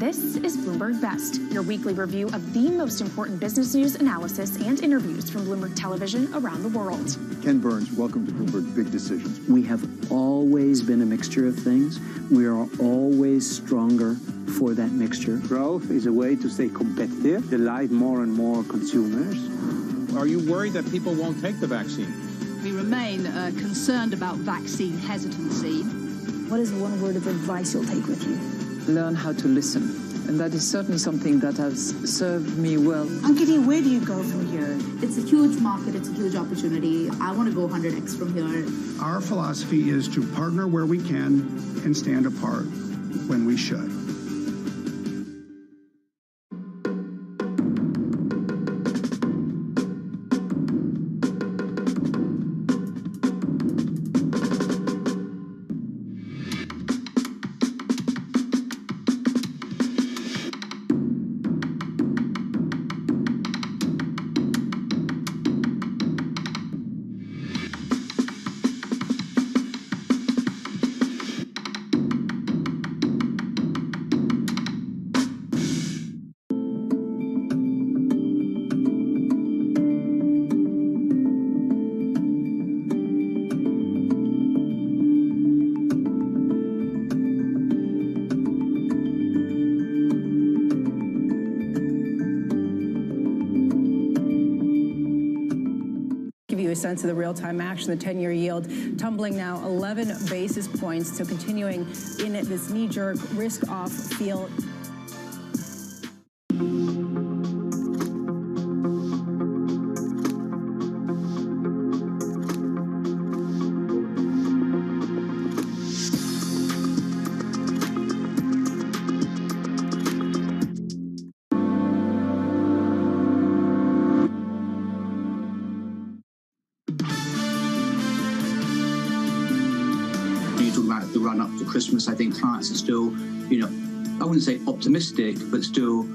This is Bloomberg Best, your weekly review of the most important business news, analysis, and interviews from Bloomberg Television around the world. Ken Burns, welcome to Bloomberg Big Decisions. We have always been a mixture of things. We are always stronger for that mixture. Growth is a way to stay competitive, delight more and more consumers. Are you worried that people won't take the vaccine? We remain concerned about vaccine hesitancy. What is one word of advice you'll take with you? Learn how to listen. And that is certainly something that has served me well. Ankiti, where do you go from here? It's a huge market. It's a huge opportunity. I want to go 100x from here. Our philosophy is to partner where we can and stand apart when we should. A sense of the real-time action, the 10-year yield tumbling now 11 basis points, so continuing in this knee-jerk risk-off feel. run up to Christmas. I think clients are still, I wouldn't say optimistic, but still,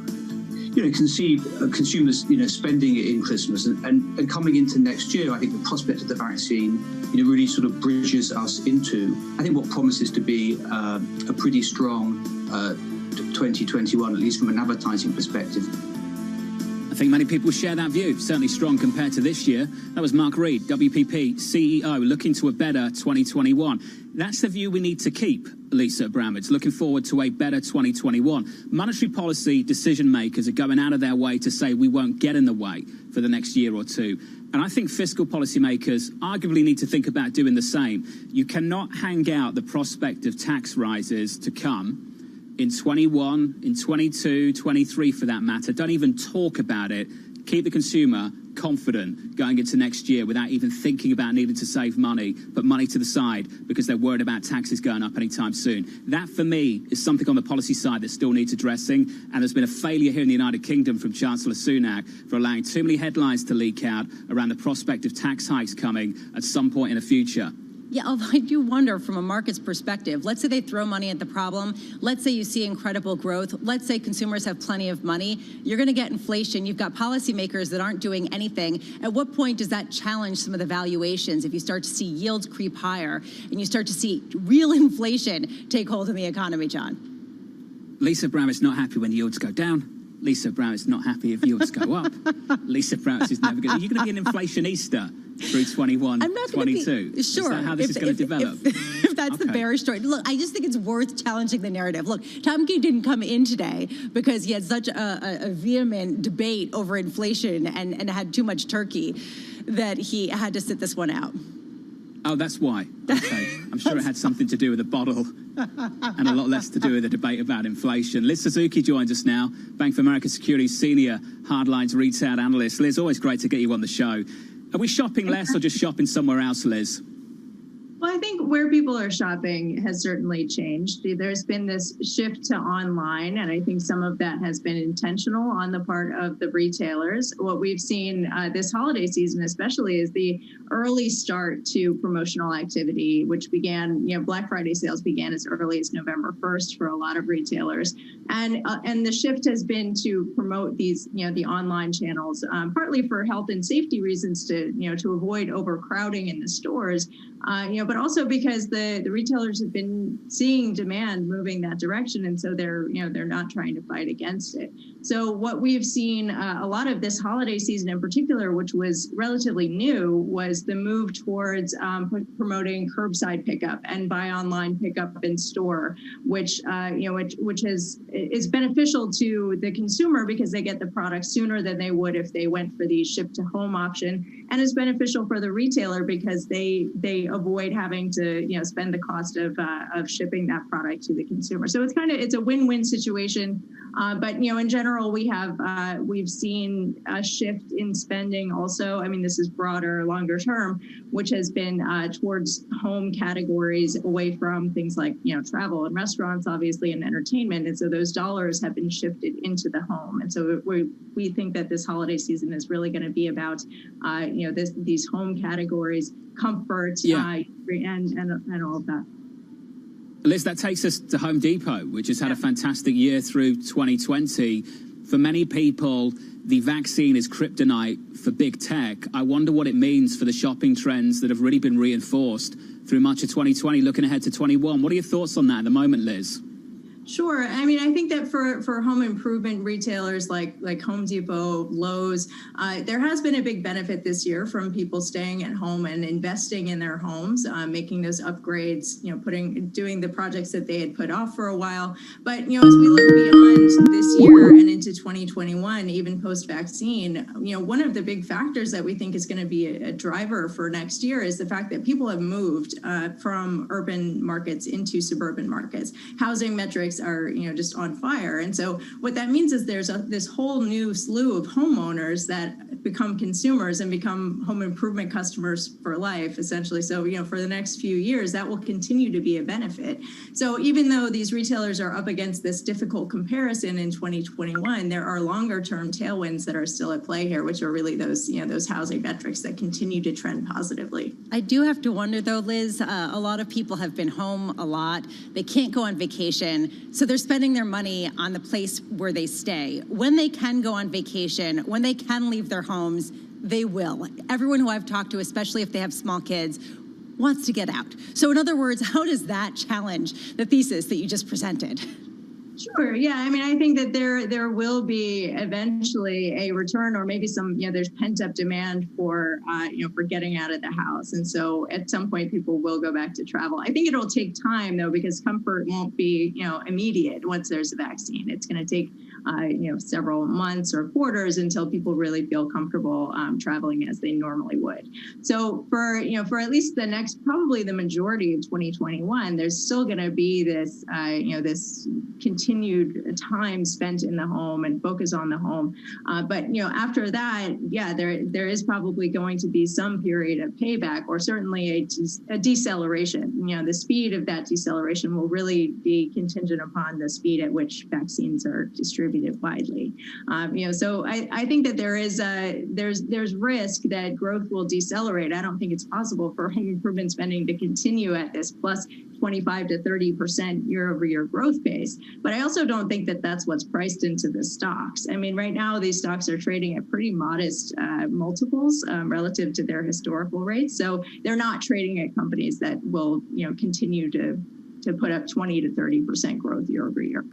can see consumers, spending it in Christmas. And coming into next year, I think the prospect of the vaccine, really sort of bridges us into, I think, what promises to be a pretty strong 2021, at least from an advertising perspective. I think many people share that view, certainly strong compared to this year. That was Mark Reed, WPP CEO, looking to a better 2021. That's the view we need to keep, Lisa Abramowitz, looking forward to a better 2021. Monetary policy decision makers are going out of their way to say we won't get in the way for the next year or two. And I think fiscal policymakers arguably need to think about doing the same. You cannot hang out the prospect of tax rises to come in 21, in 22, 23 for that matter. Don't even talk about it. Keep the consumer confident going into next year without even thinking about needing to save money, put money to the side because they're worried about taxes going up anytime soon. That, for me, is something on the policy side that still needs addressing. And there's been a failure here in the United Kingdom from Chancellor Sunak for allowing too many headlines to leak out around the prospect of tax hikes coming at some point in the future. Yeah, although I do wonder from a market's perspective, let's say they throw money at the problem. Let's say you see incredible growth. Let's say consumers have plenty of money. You're going to get inflation. You've got policymakers that aren't doing anything. At what point does that challenge some of the valuations if you start to see yields creep higher and you start to see real inflation take hold in the economy, John? Lisa Abramowitz not happy when yields go down. Lisa Abramowitz not happy if yields go up. Lisa Abramowitz is never going to... You're going to be an inflationista through 21, I'm not 22. Be, sure. Is that how this is going to develop? If that's the bearish story. Look, I just think it's worth challenging the narrative. Look, Tom King didn't come in today because he had such a vehement debate over inflation and had too much turkey that he had to sit this one out. Oh, that's why. Okay. I'm sure it had something to do with the bottle and a lot less to do with the debate about inflation. Liz Suzuki joins us now, Bank of America Securities Senior Hardlines Retail Analyst. Liz, always great to get you on the show. Are we shopping less or just shopping somewhere else, Liz? Well, I think where people are shopping has certainly changed. There's been this shift to online, and I think some of that has been intentional on the part of the retailers. What we've seen this holiday season especially is the early start to promotional activity, which began, Black Friday sales began as early as November 1st for a lot of retailers. And the shift has been to promote these, the online channels, partly for health and safety reasons to avoid overcrowding in the stores, but also because the retailers have been seeing demand moving that direction, and so they're not trying to fight against it. So what we've seen a lot of this holiday season in particular, which was relatively new, was the move towards promoting curbside pickup and buy online pickup in store, which is beneficial to the consumer because they get the product sooner than they would if they went for the ship to home option, and is beneficial for the retailer because they avoid having to spend the cost of shipping that product to the consumer. So it's a win-win situation. But in general, we've seen a shift in spending also. I mean, this is broader, longer term, which has been towards home categories away from things like travel and restaurants, obviously, and entertainment. And so those dollars have been shifted into the home. And so we think that this holiday season is really going to be about these home categories, comfort, and all of that. Liz, that takes us to Home Depot, which has had a fantastic year through 2020. For many people, the vaccine is kryptonite for big tech. I wonder what it means for the shopping trends that have really been reinforced through much of 2020, looking ahead to 21. What are your thoughts on that at the moment, Liz? Sure. I mean, I think that for home improvement retailers like Home Depot, Lowe's, there has been a big benefit this year from people staying at home and investing in their homes, making those upgrades, doing the projects that they had put off for a while. But, as we look beyond this year and into 2021, even post-vaccine, one of the big factors that we think is going to be a driver for next year is the fact that people have moved from urban markets into suburban markets. Housing metrics metrics are, just on fire. And so what that means is there's this whole new slew of homeowners that become consumers and become home improvement customers for life, essentially. So, for the next few years, that will continue to be a benefit. So even though these retailers are up against this difficult comparison in 2021, there are longer term tailwinds that are still at play here, which are really those, those housing metrics that continue to trend positively. I do have to wonder, though, Liz, a lot of people have been home a lot. They can't go on vacation, so they're spending their money on the place where they stay. When they can go on vacation, when they can leave their homes, they will. Everyone who I've talked to, especially if they have small kids, wants to get out. So in other words, how does that challenge the thesis that you just presented? Sure. Yeah. I mean, I think that there will be eventually a return, or maybe some, there's pent up demand for, for getting out of the house. And so at some point, people will go back to travel. I think it'll take time, though, because comfort won't be, immediate once there's a vaccine. It's going to take, several months or quarters until people really feel comfortable traveling as they normally would. So for at least the next, probably the majority of 2021, there's still going to be this, this continued time spent in the home and focus on the home. But after that, there is probably going to be some period of payback, or certainly a deceleration. The speed of that deceleration will really be contingent upon the speed at which vaccines are distributed widely. So I think that there's risk that growth will decelerate. I don't think it's possible for home improvement spending to continue at this plus 25 to 30% year-over-year growth pace. But I also don't think that that's what's priced into the stocks. I mean, right now, these stocks are trading at pretty modest multiples relative to their historical rates. So they're not trading at companies that will, continue to put up 20 to 30% growth year-over-year.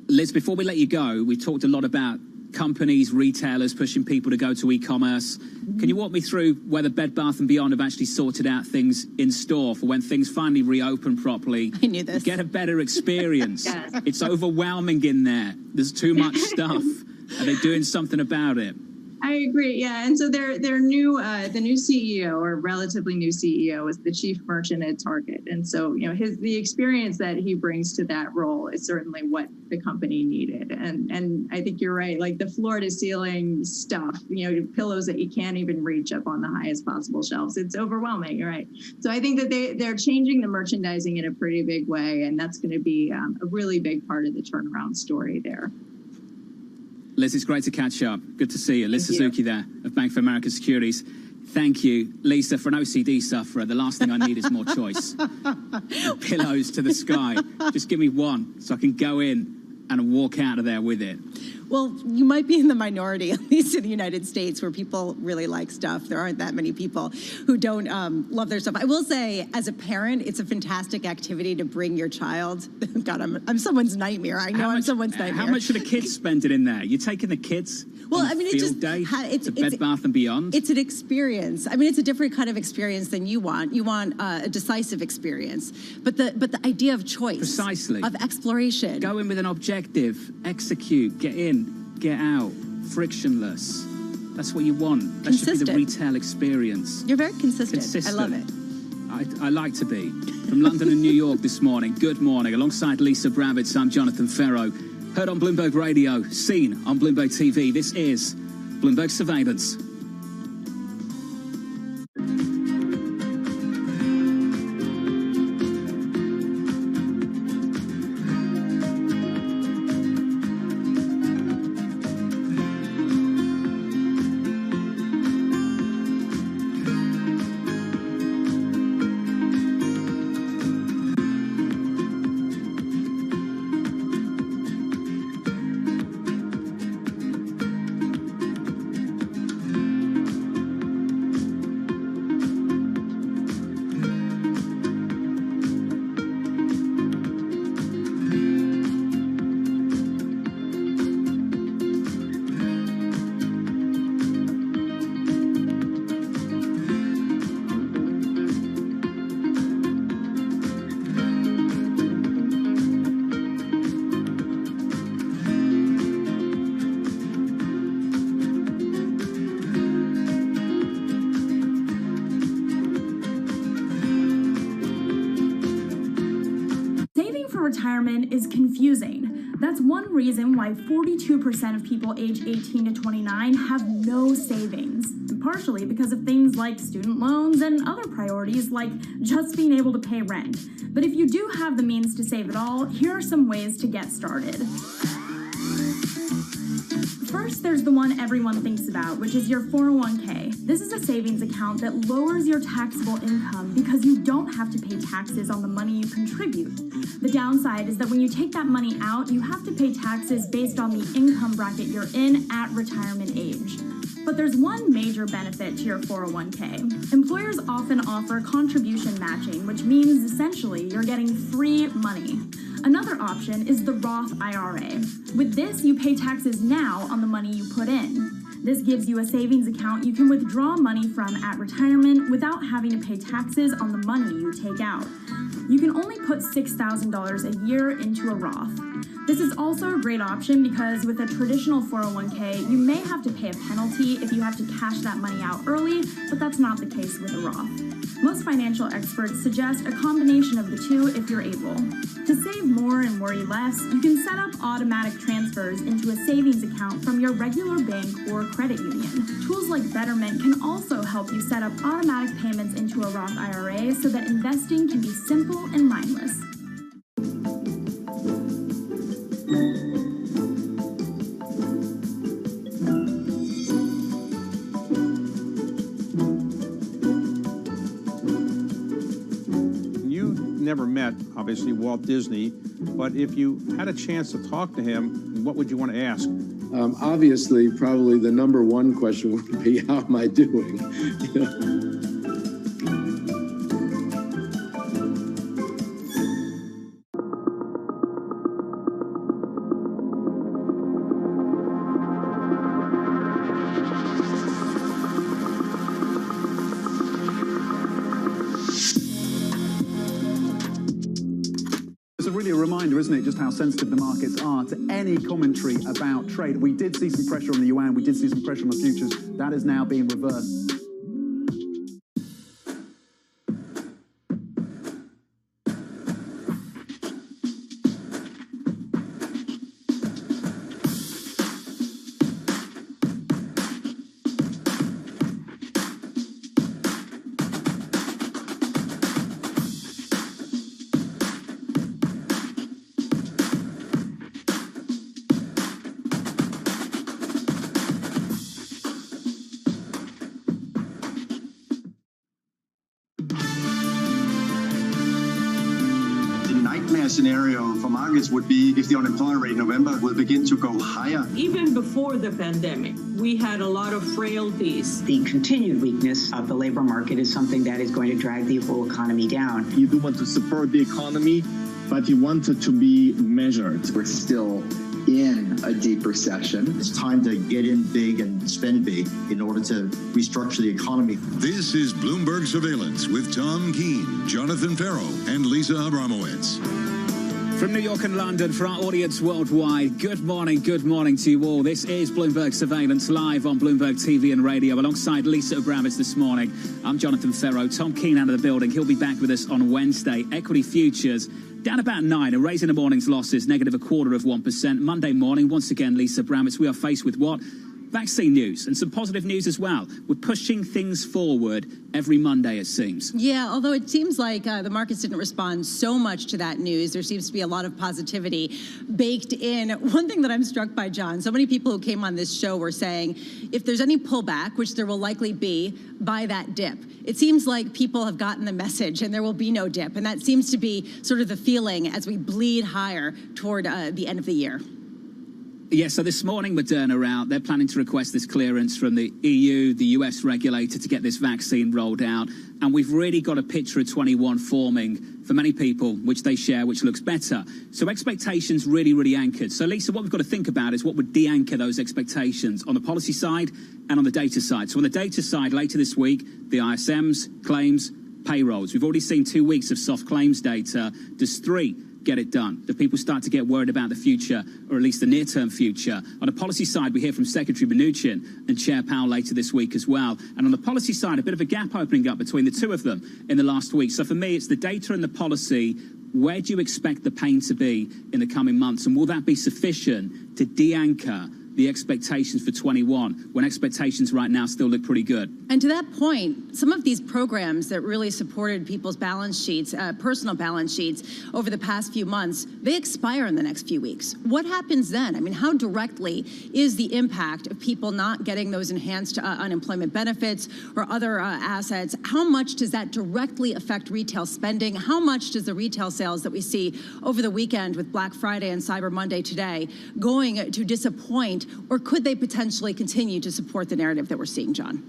Liz, before we let you go, we talked a lot about companies, retailers pushing people to go to e-commerce. Can you walk me through whether Bed Bath & Beyond have actually sorted out things in store for when things finally reopen properly? I knew this. Get a better experience. Yes. It's overwhelming in there. There's too much stuff. Are they doing something about it? I agree. Yeah. And so their new, the new CEO, or relatively new CEO, is the chief merchant at Target. And so, the experience that he brings to that role is certainly what the company needed. And I think you're right. Like the floor to ceiling stuff, pillows that you can't even reach up on the highest possible shelves. It's overwhelming. You're right. So I think that they're changing the merchandising in a pretty big way. And that's going to be a really big part of the turnaround story there. Liz, it's great to catch up. Good to see you. Liz Suzuki there of Bank of America Securities. Thank you. Lisa, for an OCD sufferer, the last thing I need is more choice. Pillows to the sky. Just give me one so I can go in and walk out of there with it. Well, you might be in the minority, at least in the United States, where people really like stuff. There aren't that many people who don't love their stuff. I will say, as a parent, it's a fantastic activity to bring your child. God, I'm someone's nightmare. I know I'm someone's nightmare. How much should the kids spend it in there? You're taking the kids well, on I mean, field day to Bed Bath & Beyond? It's an experience. I mean, it's a different kind of experience than you want. You want a decisive experience. But the idea of choice. Precisely. Of exploration. Go in with an objective. Execute. Get in. Get out, frictionless. That's what you want. That should be the retail experience. You're very consistent. I love it. I like to be. From London and New York this morning, good morning. Alongside Lisa Bravitz, I'm Jonathan Ferro. Heard on Bloomberg Radio, seen on Bloomberg TV. This is Bloomberg Surveillance. retirement is confusing. That's one reason why 42% of people age 18 to 29 have no savings, and partially because of things like student loans and other priorities like just being able to pay rent. But if you do have the means to save it all, here are some ways to get started. First, there's the one everyone thinks about, which is your 401k. This is a savings account that lowers your taxable income because you don't have to pay taxes on the money you contribute. The downside is that when you take that money out, you have to pay taxes based on the income bracket you're in at retirement age. But there's one major benefit to your 401k. Employers often offer contribution matching, which means essentially you're getting free money. Another option is the Roth IRA. With this, you pay taxes now on the money you put in. This gives you a savings account you can withdraw money from at retirement without having to pay taxes on the money you take out. You can only put $6,000 a year into a Roth. This is also a great option because with a traditional 401k, you may have to pay a penalty if you have to cash that money out early, but that's not the case with a Roth. Most financial experts suggest a combination of the two if you're able. To save more and worry less, you can set up automatic transfers into a savings account from your regular bank or credit union. Tools like Betterment can also help you set up automatic payments into a Roth IRA so that investing can be simple and mindless. Never met, obviously, Walt Disney, but if you had a chance to talk to him, what would you want to ask? Obviously, probably the number one question would be, how am I doing? You know? Really a reminder, isn't it, just how sensitive the markets are to any commentary about trade. We did see some pressure on the yuan, we did see some pressure on the futures. That is now being reversed. Scenario for markets would be if the unemployment rate in November will begin to go higher. Even before the pandemic, we had a lot of frailties. The continued weakness of the labor market is something that is going to drag the whole economy down. You do want to support the economy, but you want it to be measured. We're still in a deep recession. It's time to get in big and spend big in order to restructure the economy. This is Bloomberg Surveillance with Tom Keene, Jonathan Ferro, and Lisa Abramowitz. From New York and London, for our audience worldwide, good morning to you all. This is Bloomberg Surveillance live on Bloomberg TV and radio alongside Lisa Abramowitz this morning. I'm Jonathan Ferro. Tom Keene out of the building. He'll be back with us on Wednesday. Equity futures down about 9, a raise in the morning's losses, negative 0.25%. Monday morning, once again, Lisa Abramowitz, we are faced with what? Vaccine news and some positive news as well. We're pushing things forward every Monday, it seems. Yeah, although it seems like the markets didn't respond so much to that news. There seems to be a lot of positivity baked in. One thing that I'm struck by, John, so many people who came on this show were saying if there's any pullback, which there will likely be, buy that dip. It seems like people have gotten the message and there will be no dip. And that seems to be sort of the feeling as we bleed higher toward the end of the year. Yeah, so this morning, Moderna are out. They're planning to request this clearance from the EU, the US regulator, to get this vaccine rolled out. And we've really got a picture of 21 forming for many people, which they share, which looks better. So expectations really anchored. So, Lisa, what we've got to think about is what would de-anchor those expectations on the policy side and on the data side. So on the data side, later this week, the ISMs, claims, payrolls. We've already seen 2 weeks of soft claims data. There's 3. Get it done. Do people start to get worried about the future, or at least the near-term future? On the policy side, we hear from Secretary Mnuchin and Chair Powell later this week as well. And on the policy side, a bit of a gap opening up between the two of them in the last week. So for me, it's the data and the policy. Where do you expect the pain to be in the coming months? And will that be sufficient to de-anchor the expectations for 21, when expectations right now still look pretty good? And to that point, some of these programs that really supported people's balance sheets, personal balance sheets, over the past few months, they expire in the next few weeks. What happens then? I mean, how directly is the impact of people not getting those enhanced unemployment benefits or other assets? How much does that directly affect retail spending? How much does the retail sales that we see over the weekend with Black Friday and Cyber Monday today going to disappoint? Or could they potentially continue to support the narrative that we're seeing, John?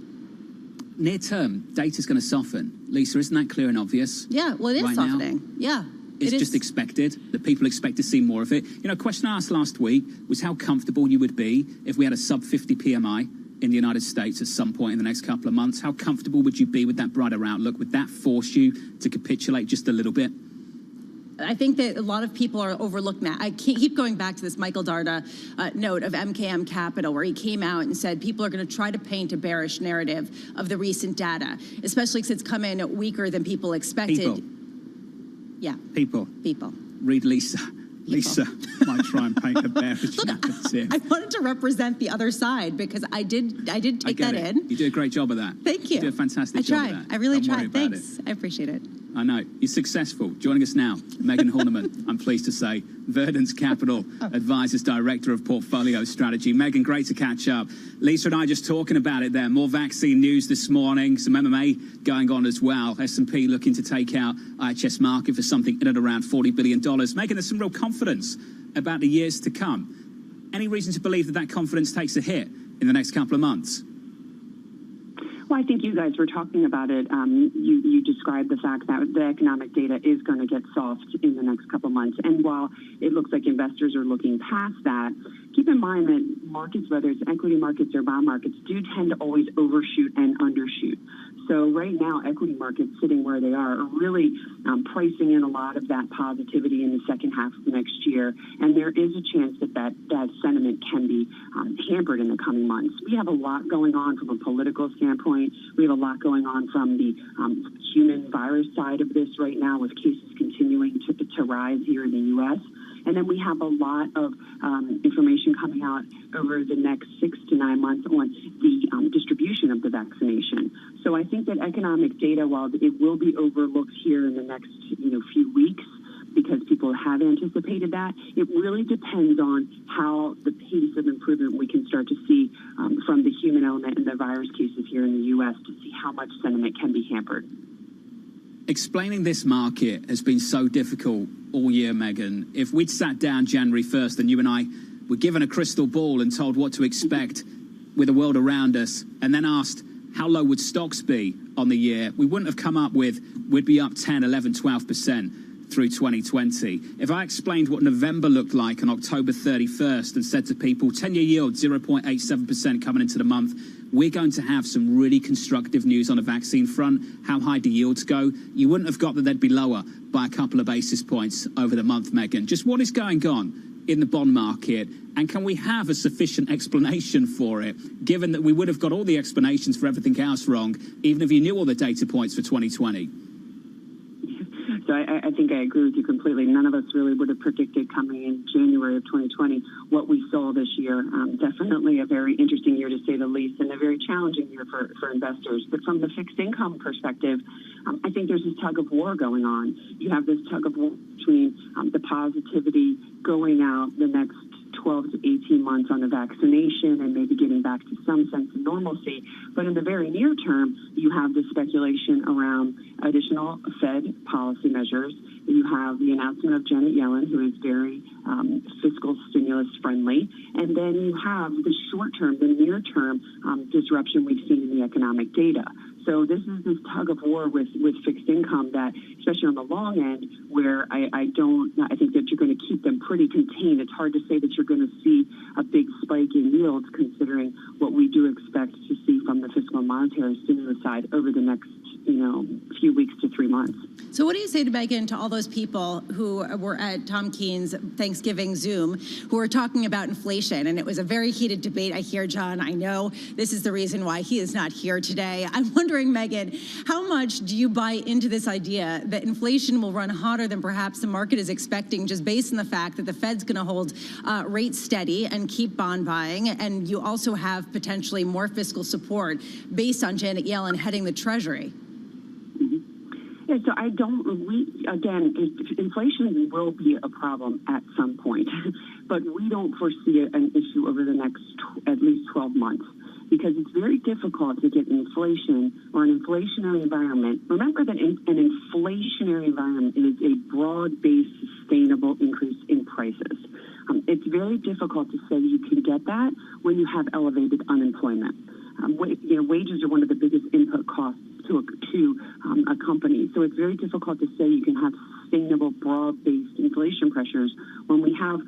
Near term, data's going to soften. Lisa, isn't that clear and obvious? Yeah, well, it is softening. Now? Yeah. It's just expected that people expect to see more of it. You know, a question I asked last week was how comfortable you would be if we had a sub 50 PMI in the United States at some point in the next couple of months. How comfortable would you be with that brighter outlook? Would that force you to capitulate just a little bit? I think that a lot of people are overlooking that. I keep going back to this Michael Darda note of MKM Capital, where he came out and said people are going to try to paint a bearish narrative of the recent data, especially since it's come in weaker than people expected. People. Yeah. People. Read Lisa. Lisa might try and paint a bearish narrative. I wanted to represent the other side because I did take that in. You do a great job of that. Thank you. You do a fantastic job of that. I really tried. Thanks. I appreciate it. I know. You're successful. Joining us now, Megan Horniman, I'm pleased to say, Verdance Capital Advisors Director of Portfolio Strategy. Megan, great to catch up. Lisa and I just talking about it there. More vaccine news this morning, some MMA going on as well. S&P looking to take out IHS Markit for something in and around $40 billion. Megan, there's some real confidence about the years to come. Any reason to believe that that confidence takes a hit in the next couple of months? Well, I think you guys were talking about it. You described the fact that the economic data is going to get soft in the next couple months. And while it looks like investors are looking past that, keep in mind that markets, whether it's equity markets or bond markets, do tend to always overshoot and undershoot. So right now, equity markets sitting where they are really pricing in a lot of that positivity in the second half of next year. And there is a chance that sentiment can be hampered in the coming months. We have a lot going on from a political standpoint. We have a lot going on from the human virus side of this right now, with cases continuing to rise here in the U.S. And then we have a lot of information coming out over the next 6 to 9 months on the distribution of the vaccination. So I think that economic data, while it will be overlooked here in the next few weeks, because people have anticipated that, it really depends on how the pace of improvement we can start to see from the human element and the virus cases here in the U.S. to see how much sentiment can be hampered. Explaining this market has been so difficult all year, Megan. If we'd sat down January 1st and you and I were given a crystal ball and told what to expect with the world around us, and then asked how low would stocks be on the year, we wouldn't have come up with we'd be up 10, 11, 12% through 2020. If I explained what November looked like on October 31st and said to people, 10-year yield 0.87% coming into the month, we're going to have some really constructive news on the vaccine front. How high do yields go? You wouldn't have got that they'd be lower by a couple of basis points over the month, Megan. Just what is going on in the bond market, and can we have a sufficient explanation for it, given that we would have got all the explanations for everything else wrong, even if you knew all the data points for 2020? So I think I agree with you completely. None of us really would have predicted coming in January of 2020 what we saw this year. Definitely a very interesting year, to say the least, and a very challenging year for investors. But from the fixed income perspective, I think there's this tug of war going on. You have this tug of war between the positivity going out the next 12 to 18 months on the vaccination and maybe getting back to some sense of normalcy. But in the very near term, you have the speculation around additional Fed policy measures. You have the announcement of Janet Yellen, who is very fiscal stimulus friendly. And then you have the short term, the near term disruption we've seen in the economic data. So this is this tug of war with fixed income that, especially on the long end, where I think that you're going to keep them pretty contained. It's hard to say that you're going to see a big spike in yields, considering what we do expect to see from the fiscal and monetary stimulus side over the next few weeks to 3 months. So what do you say to Megan, to all those people who were at Tom Keen's Thanksgiving Thanksgiving Zoom who were talking about inflation, and it was a very heated debate. I hear, John, I know this is the reason why he is not here today. I'm wondering, Megan, how much do you buy into this idea that inflation will run hotter than perhaps the market is expecting, just based on the fact that the Fed's going to hold rates steady and keep bond buying, and you also have potentially more fiscal support based on Janet Yellen heading the Treasury? Yeah, so again, inflation will be a problem at some point, but we don't foresee an issue over the next at least 12 months because it's very difficult to get inflation or an inflationary environment. Remember that an inflationary environment is a broad-based, sustainable increase in prices. It's very difficult to say you can get that when you have elevated unemployment. Wages are one of the biggest input costs to a company. So it's very difficult to say you can have sustainable, broad-based inflation pressures when we have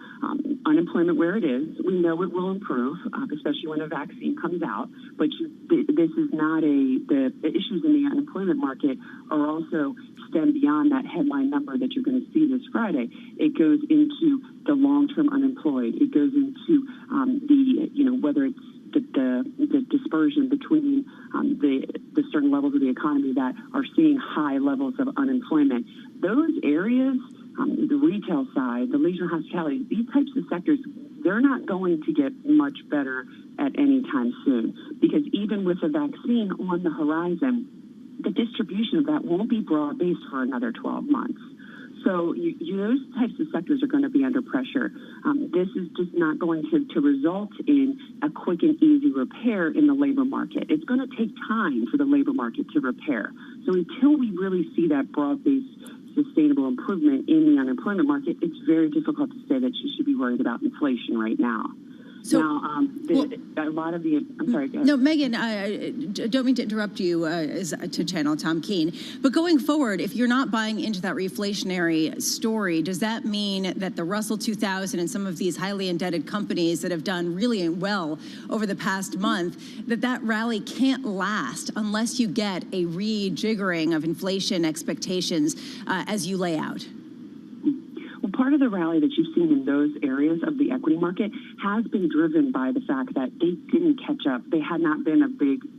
unemployment where it is. We know it will improve, especially when a vaccine comes out. But this is not the issues in the unemployment market are also stem beyond that headline number that you're going to see this Friday. It goes into the long-term unemployed. It goes into whether it's the dispersion between the certain levels of the economy that are seeing high levels of unemployment. Those areas, the retail side, the leisure hospitality, these types of sectors, they're not going to get much better at any time soon because even with a vaccine on the horizon, the distribution of that won't be broad-based for another 12 months. So those types of sectors are going to be under pressure. This is just not going to result in a quick and easy repair in the labor market. It's going to take time for the labor market to repair. So until we really see that broad-based sustainable improvement in the unemployment market, it's very difficult to say that you should be worried about inflation right now. So a lot of the, I'm sorry, go ahead. No, Megan, I don't mean to interrupt you to channel Tom Keene, but going forward, if you're not buying into that reflationary story, does that mean that the Russell 2000 and some of these highly indebted companies that have done really well over the past month, that rally can't last unless you get a rejiggering of inflation expectations as you lay out? Well, part of the rally that you've seen in those areas of the equity market has been driven by the fact that they didn't catch up. They had not been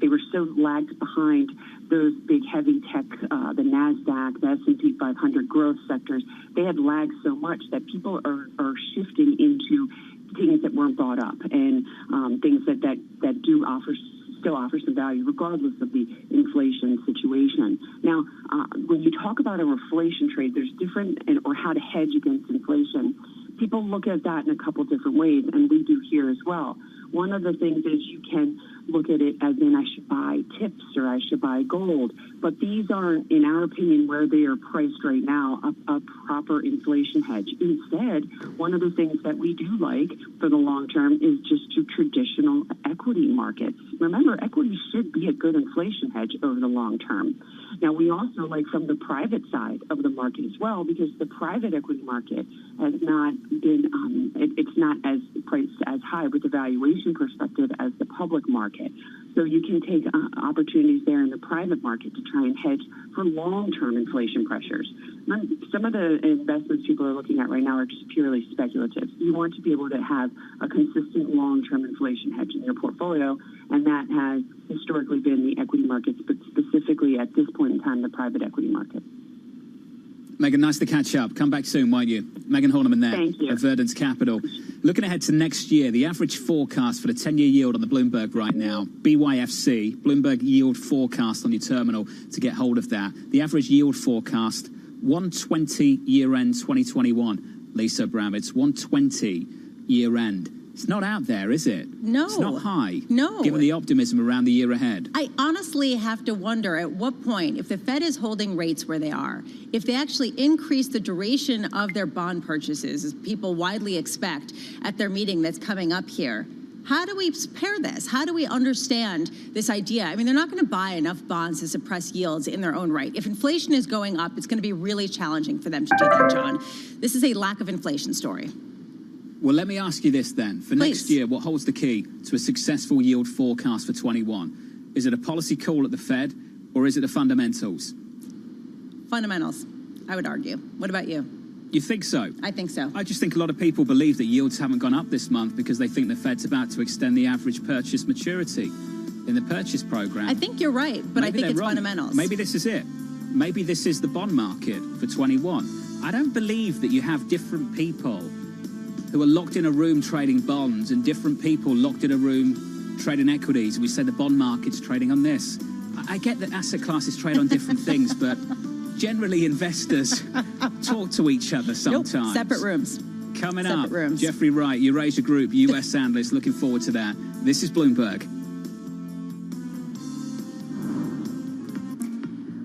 they were so lagged behind those big heavy tech, the NASDAQ, the S&P 500 growth sectors. They had lagged so much that people are shifting into things that weren't bought up and things that do still offer some value regardless of the inflation situation. Now, when you talk about a reflation trade, there's different, or how to hedge against inflation. People look at that in a couple different ways, and we do here as well. One of the things is you can look at it as in I should buy tips or I should buy gold, but these aren't, in our opinion, where they are priced right now, a proper inflation hedge. Instead, one of the things that we do like for the long term is just to traditional equity markets. Remember, equity should be a good inflation hedge over the long term. Now, we also like from the private side of the market as well, because the private equity market has not been, it's not as priced as high with the valuation perspective as the public market. So you can take opportunities there in the private market to try and hedge for long-term inflation pressures. Some of the investments people are looking at right now are just purely speculative. You want to be able to have a consistent long-term inflation hedge in your portfolio, and that has historically been the equity markets, but specifically at this point in time, the private equity market. Megan, nice to catch up. Come back soon, won't you? Megan Horniman there at Verdance Capital. Looking ahead to next year, the average forecast for the 10-year yield on the Bloomberg right now, BYFC, Bloomberg Yield Forecast on your terminal to get hold of that. The average yield forecast, 120 year-end 2021. Lisa Abramowitz, 120 year-end. It's not out there, is it? No. It's not high. No. Given the optimism around the year ahead. I honestly have to wonder at what point, if the Fed is holding rates where they are, if they actually increase the duration of their bond purchases, as people widely expect at their meeting that's coming up here, how do we pair this? How do we understand this idea? I mean, they're not going to buy enough bonds to suppress yields in their own right. If inflation is going up, it's going to be really challenging for them to do that, John. This is a lack of inflation story. Well, let me ask you this then. For next year, what holds the key to a successful yield forecast for 21? Is it a policy call at the Fed, or is it the fundamentals? Fundamentals, I would argue. What about you? You think so? I think so. I just think a lot of people believe that yields haven't gone up this month because they think the Fed's about to extend the average purchase maturity in the purchase program. I think you're right, but Maybe I think it's wrong. fundamentals. Maybe this is it. Maybe this is the bond market for 21. I don't believe that you have different people who are locked in a room trading bonds and different people locked in a room trading equities. We say the bond market's trading on this. I get that asset classes trade on different things, but generally investors talk to each other sometimes. Nope, separate rooms. Coming Separate up, rooms. Jeffrey Wright, Eurasia Group, US analyst. Looking forward to that. This is Bloomberg.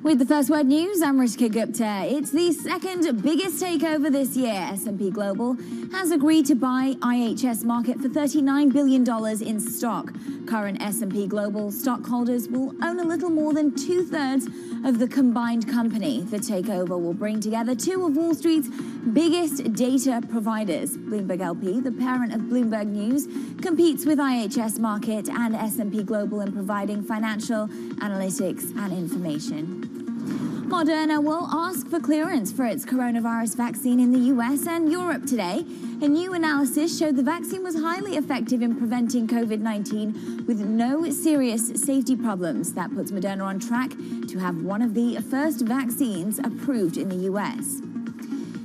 With the First Word News, I'm Rishika Gupta. It's the second biggest takeover this year. S&P Global has agreed to buy IHS Markit for $39 billion in stock. Current S&P Global stockholders will own a little more than 2/3 of the combined company. The takeover will bring together two of Wall Street's biggest data providers. Bloomberg LP, the parent of Bloomberg News, competes with IHS Markit and S&P Global in providing financial analytics and information. Moderna will ask for clearance for its coronavirus vaccine in the US and Europe today. A new analysis showed the vaccine was highly effective in preventing COVID-19 with no serious safety problems. That puts Moderna on track to have one of the first vaccines approved in the US.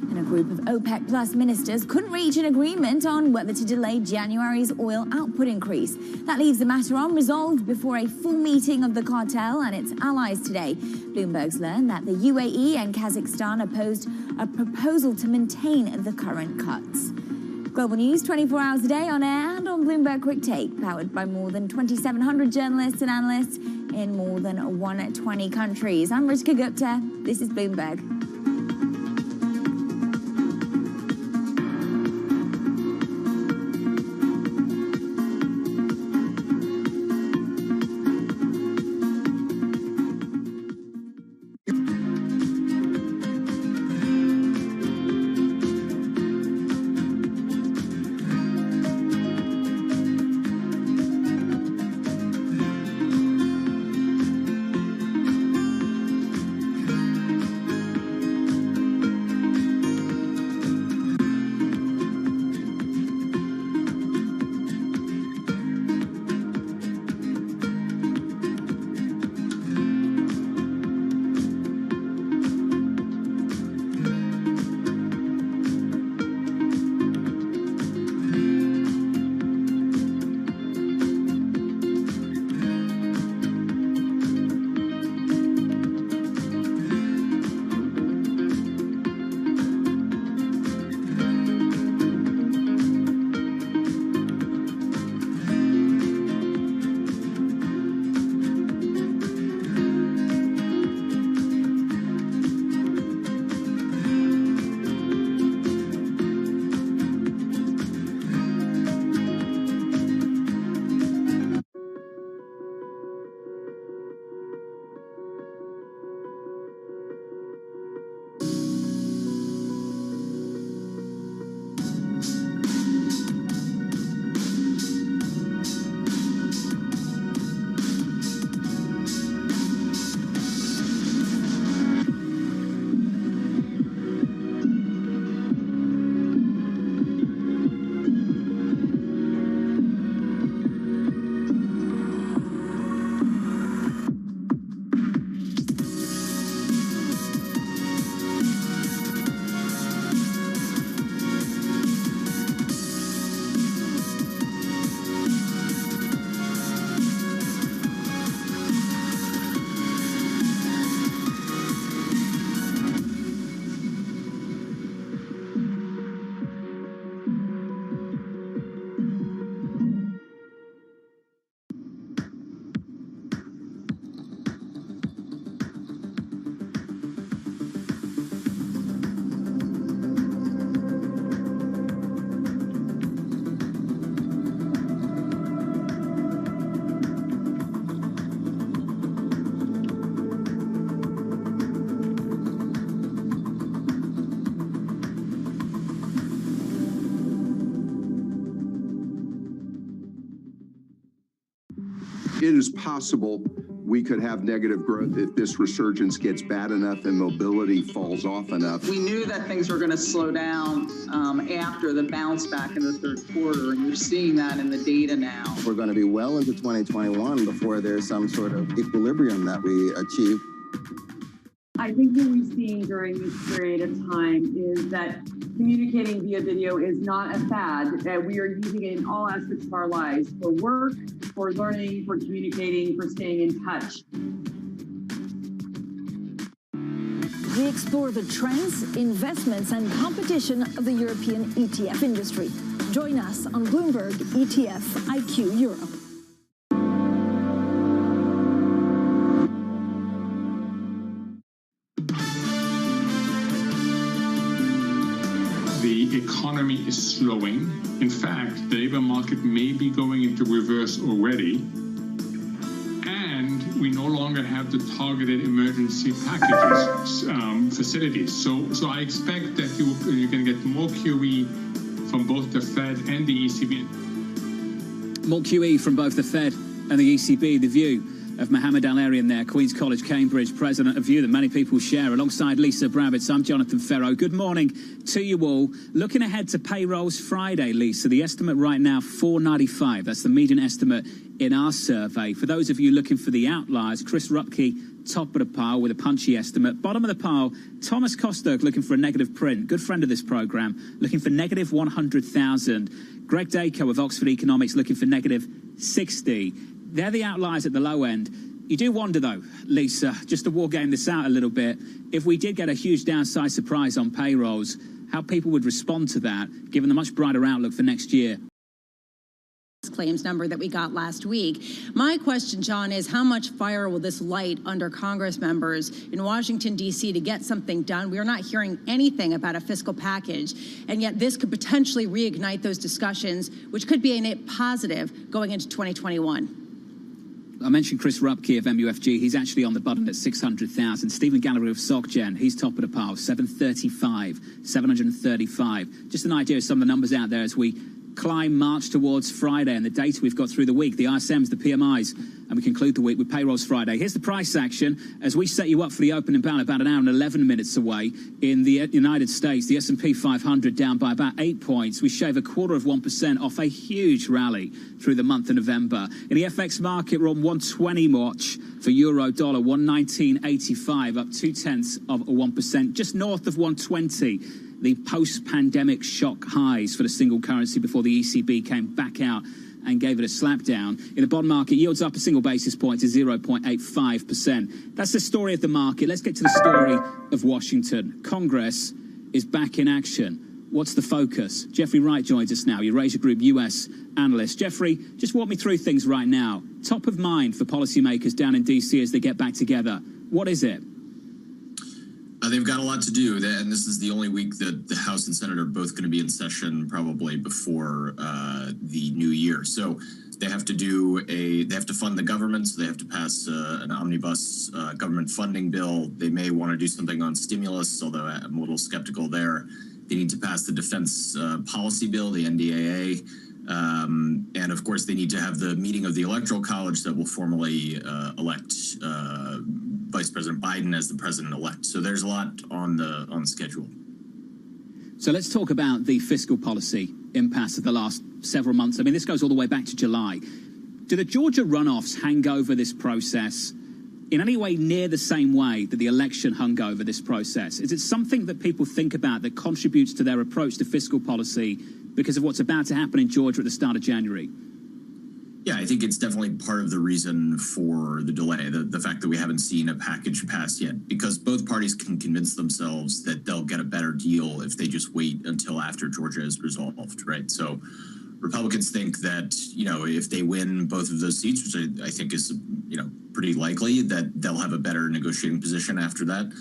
And a group of OPEC Plus ministers couldn't reach an agreement on whether to delay January's oil output increase. That leaves the matter unresolved before a full meeting of the cartel and its allies today. Bloomberg's learned that the UAE and Kazakhstan opposed a proposal to maintain the current cuts. Global news 24 hours a day on air and on Bloomberg Quick Take, powered by more than 2,700 journalists and analysts in more than 120 countries. I'm Rishika Gupta. This is Bloomberg. It is possible we could have negative growth if this resurgence gets bad enough and mobility falls off enough. We knew that things were going to slow down after the bounce back in the third quarter, and you're seeing that in the data now. We're going to be well into 2021 before there's some sort of equilibrium that we achieve. I think what we've seen during this period of time is that communicating via video is not a fad, that we are using it in all aspects of our lives, for work, for learning, for communicating, for staying in touch. We explore the trends, investments, and competition of the European ETF industry. Join us on Bloomberg ETF IQ Europe. The economy is slowing. In fact, the labor market may be going into reverse already. And we no longer have the targeted emergency packages facilities. So I expect that you can get more QE from both the Fed and the ECB. More QE from both the Fed and the ECB. The view of Mohammed Al-Arian there, Queen's College, Cambridge, president, a view that many people share. Alongside Lisa Bravitz, I'm Jonathan Ferro. Good morning to you all. Looking ahead to payrolls Friday, Lisa, the estimate right now, 495. That's the median estimate in our survey. For those of you looking for the outliers, Chris Rupke, top of the pile with a punchy estimate. Bottom of the pile, Thomas Kosterg looking for a negative print. Good friend of this program, looking for negative 100,000. Greg Dacre of Oxford Economics looking for negative 60. They're the outliers at the low end. You do wonder, though, Lisa, just to war game this out a little bit, if we did get a huge downside surprise on payrolls, how people would respond to that, given the much brighter outlook for next year. Claims number that we got last week. My question, John, is how much fire will this light under Congress members in Washington, D.C. to get something done? We are not hearing anything about a fiscal package, and yet this could potentially reignite those discussions, which could be a net positive going into 2021. I mentioned Chris Rupke of MUFG. He's actually on the button at 600,000. Stephen Gallagher of SocGen, he's top of the pile, 735, 735. Just an idea of some of the numbers out there as we climb, march towards Friday and the data we've got through the week, the ISMs, the PMIs, and we conclude the week with payrolls Friday. Here's the price action as we set you up for the opening bell about an hour and 11 minutes away. In the United States, the S&P 500 down by about 8 points. We shave 0.25% off a huge rally through the month of November. In the FX market, we're on 120 watch for euro dollar, 119.85, up 0.2%, just north of 120. The post-pandemic shock highs for the single currency before the ECB came back out and gave it a slap down. In the bond market, yields up a single basis point to 0.85%. That's the story of the market. Let's get to the story of Washington. Congress is back in action. What's the focus? Jeffrey Wright joins us now, Eurasia Group US analyst. Jeffrey, just walk me through things right now. Top of mind for policymakers down in D.C. as they get back together. What is it? They've got a lot to do, and this is the only week that the House and Senate are both going to be in session, probably before the new year. So they have to fund the government, so they have to pass an omnibus government funding bill. They may want to do something on stimulus, although I'm a little skeptical there. They need to pass the defense policy bill, the NDAA. And of course, they need to have the meeting of the Electoral College that will formally elect Vice President Biden as the president-elect. So there's a lot on the schedule. So let's talk about the fiscal policy impasse of the last several months. I mean, this goes all the way back to July. Do the Georgia runoffs hang over this process in any way near the same way that the election hung over this process? Is it something that people think about that contributes to their approach to fiscal policy because of what's about to happen in Georgia at the start of January? Yeah, I think it's definitely part of the reason for the delay, the fact that we haven't seen a package pass yet, because both parties can convince themselves that they'll get a better deal if they just wait until after Georgia is resolved, right? So Republicans think that, if they win both of those seats, which I think is, pretty likely, that they'll have a better negotiating position after that.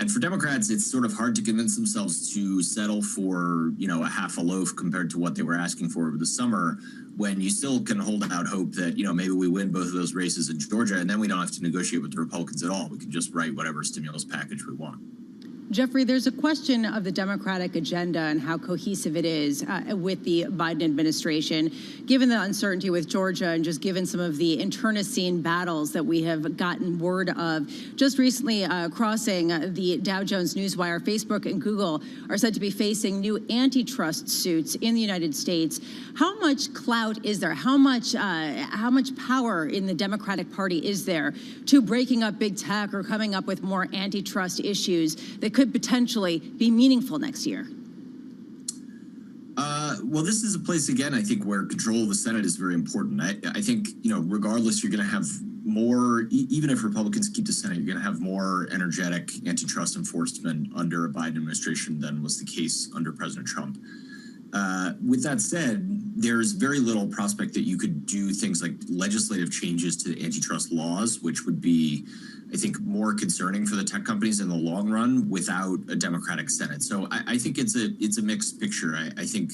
And for Democrats, it's sort of hard to convince themselves to settle for, a half a loaf compared to what they were asking for over the summer, when you still can hold out hope that, maybe we win both of those races in Georgia, and then we don't have to negotiate with the Republicans at all. We can just write whatever stimulus package we want. Jeffrey, there's a question of the Democratic agenda and how cohesive it is with the Biden administration, given the uncertainty with Georgia and just given some of the internecine battles that we have gotten word of. Just recently crossing the Dow Jones Newswire, Facebook and Google are said to be facing new antitrust suits in the United States. How much clout is there? How much power in the Democratic Party is there to breaking up big tech or coming up with more antitrust issues that could potentially be meaningful next year? Well, this is a place, again, I think, where control of the Senate is very important. I think, regardless, you're going to have more, even if Republicans keep the Senate, you're going to have more energetic antitrust enforcement under a Biden administration than was the case under President Trump. With that said, there's very little prospect that you could do things like legislative changes to the antitrust laws, which would be, I think, more concerning for the tech companies in the long run without a Democratic Senate. So I think it's a mixed picture. I think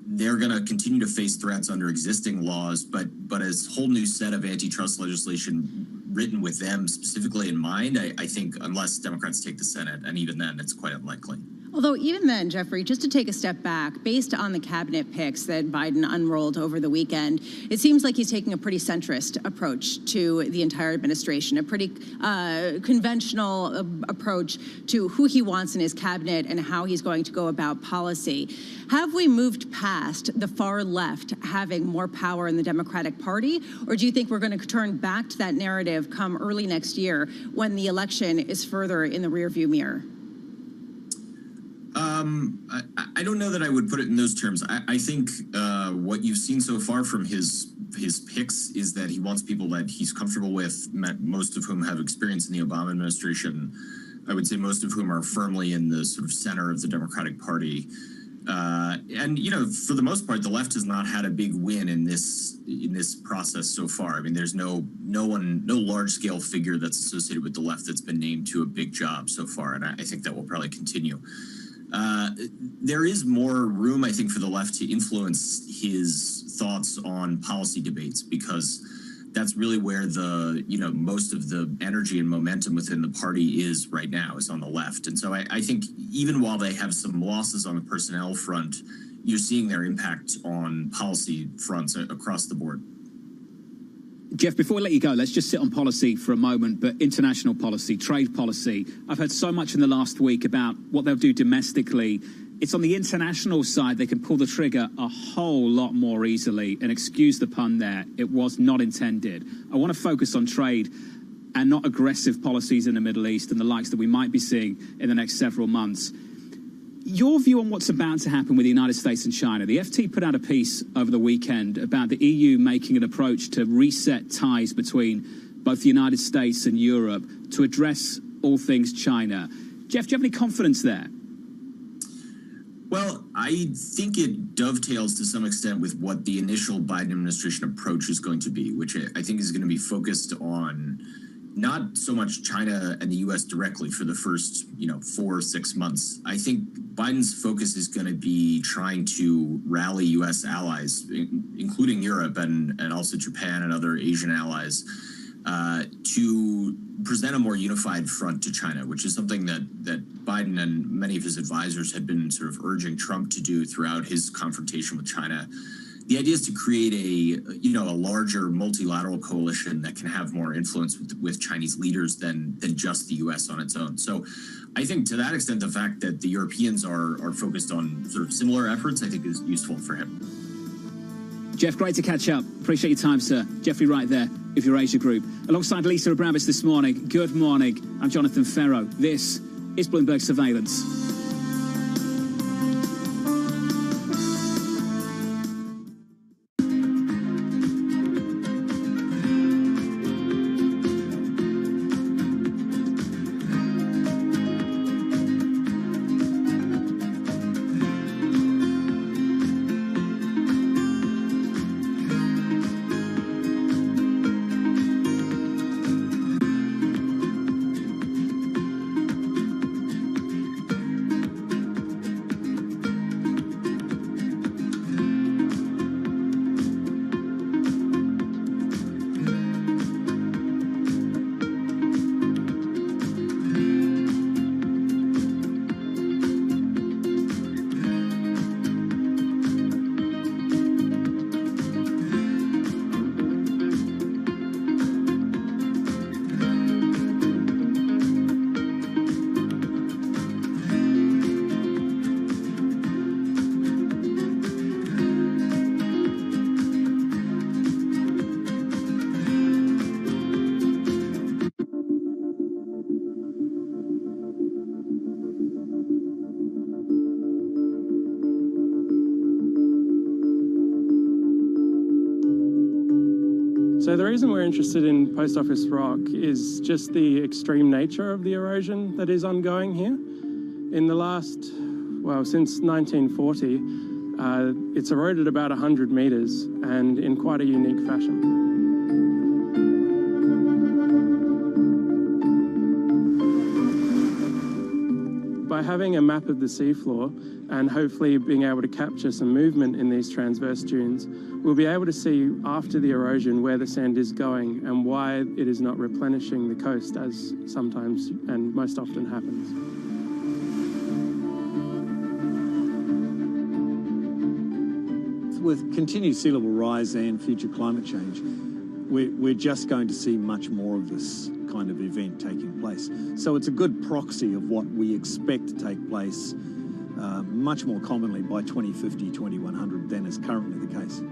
they're going to continue to face threats under existing laws, but as a whole new set of antitrust legislation written with them specifically in mind, I think unless Democrats take the Senate, and even then, it's quite unlikely. Although even then, Jeffrey, just to take a step back, based on the cabinet picks that Biden unrolled over the weekend, it seems like he's taking a pretty centrist approach to the entire administration, a pretty conventional approach to who he wants in his cabinet and how he's going to go about policy. Have we moved past the far left having more power in the Democratic Party, or do you think we're going to turn back to that narrative come early next year when the election is further in the rearview mirror? I don't know that I would put it in those terms. I think what you've seen so far from his picks is that he wants people that he's comfortable with, most of whom have experience in the Obama administration. I would say most of whom are firmly in the sort of center of the Democratic Party. And, for the most part, the left has not had a big win in this process so far. I mean, there's no large-scale figure that's associated with the left that's been named to a big job so far, and I think that will probably continue. There is more room, I think, for the left to influence his thoughts on policy debates, because that's really where the, most of the energy and momentum within the party is right now, is on the left. And so I think even while they have some losses on the personnel front, you're seeing their impact on policy fronts across the board. Jeff, before we let you go, let's just sit on policy for a moment, but international policy, trade policy. I've heard so much in the last week about what they'll do domestically. It's on the international side they can pull the trigger a whole lot more easily, and excuse the pun there, it was not intended. I want to focus on trade and not aggressive policies in the Middle East and the likes that we might be seeing in the next several months. Your view on what's about to happen with the United States and China. The FT put out a piece over the weekend about the EU making an approach to reset ties between both the United States and Europe to address all things China. Jeff, do you have any confidence there? Well, I think it dovetails to some extent with what the initial Biden administration approach is going to be, which I think is going to be focused on not so much China and the U.S. directly for the first, 4 or 6 months. I think Biden's focus is going to be trying to rally U.S. allies, including Europe and also Japan and other Asian allies, to present a more unified front to China, which is something that Biden and many of his advisors had been sort of urging Trump to do throughout his confrontation with China. The idea is to create a larger multilateral coalition that can have more influence with Chinese leaders than just the U.S. on its own. So I think to that extent, the fact that the Europeans are focused on sort of similar efforts, I think is useful for him. Jeff, great to catch up. Appreciate your time, sir. Jeffrey Wright there of Eurasia Group. Alongside Lisa Abramovich this morning. Good morning. I'm Jonathan Ferro. This is Bloomberg Surveillance. So the reason we're interested in Post Office Rock is just the extreme nature of the erosion that is ongoing here. In the last, well, since 1940, it's eroded about 100 metres and in quite a unique fashion. By having a map of the seafloor and hopefully being able to capture some movement in these transverse dunes, we'll be able to see after the erosion where the sand is going and why it is not replenishing the coast as sometimes and most often happens. With continued sea level rise and future climate change, we're just going to see much more of this kind of event taking place. So it's a good proxy of what we expect to take place much more commonly by 2050, 2100 than is currently the case.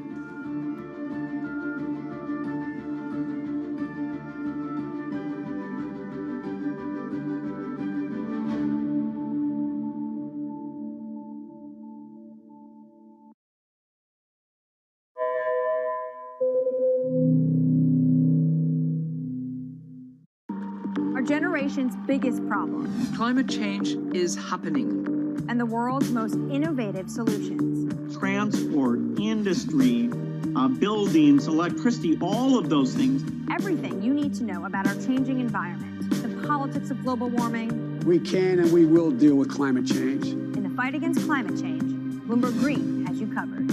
Our generation's biggest problem. Climate change is happening. And the world's most innovative solutions. Transport, industry, buildings, electricity, all of those things. Everything you need to know about our changing environment, the politics of global warming. We can and we will deal with climate change. In the fight against climate change, Bloomberg Green has you covered.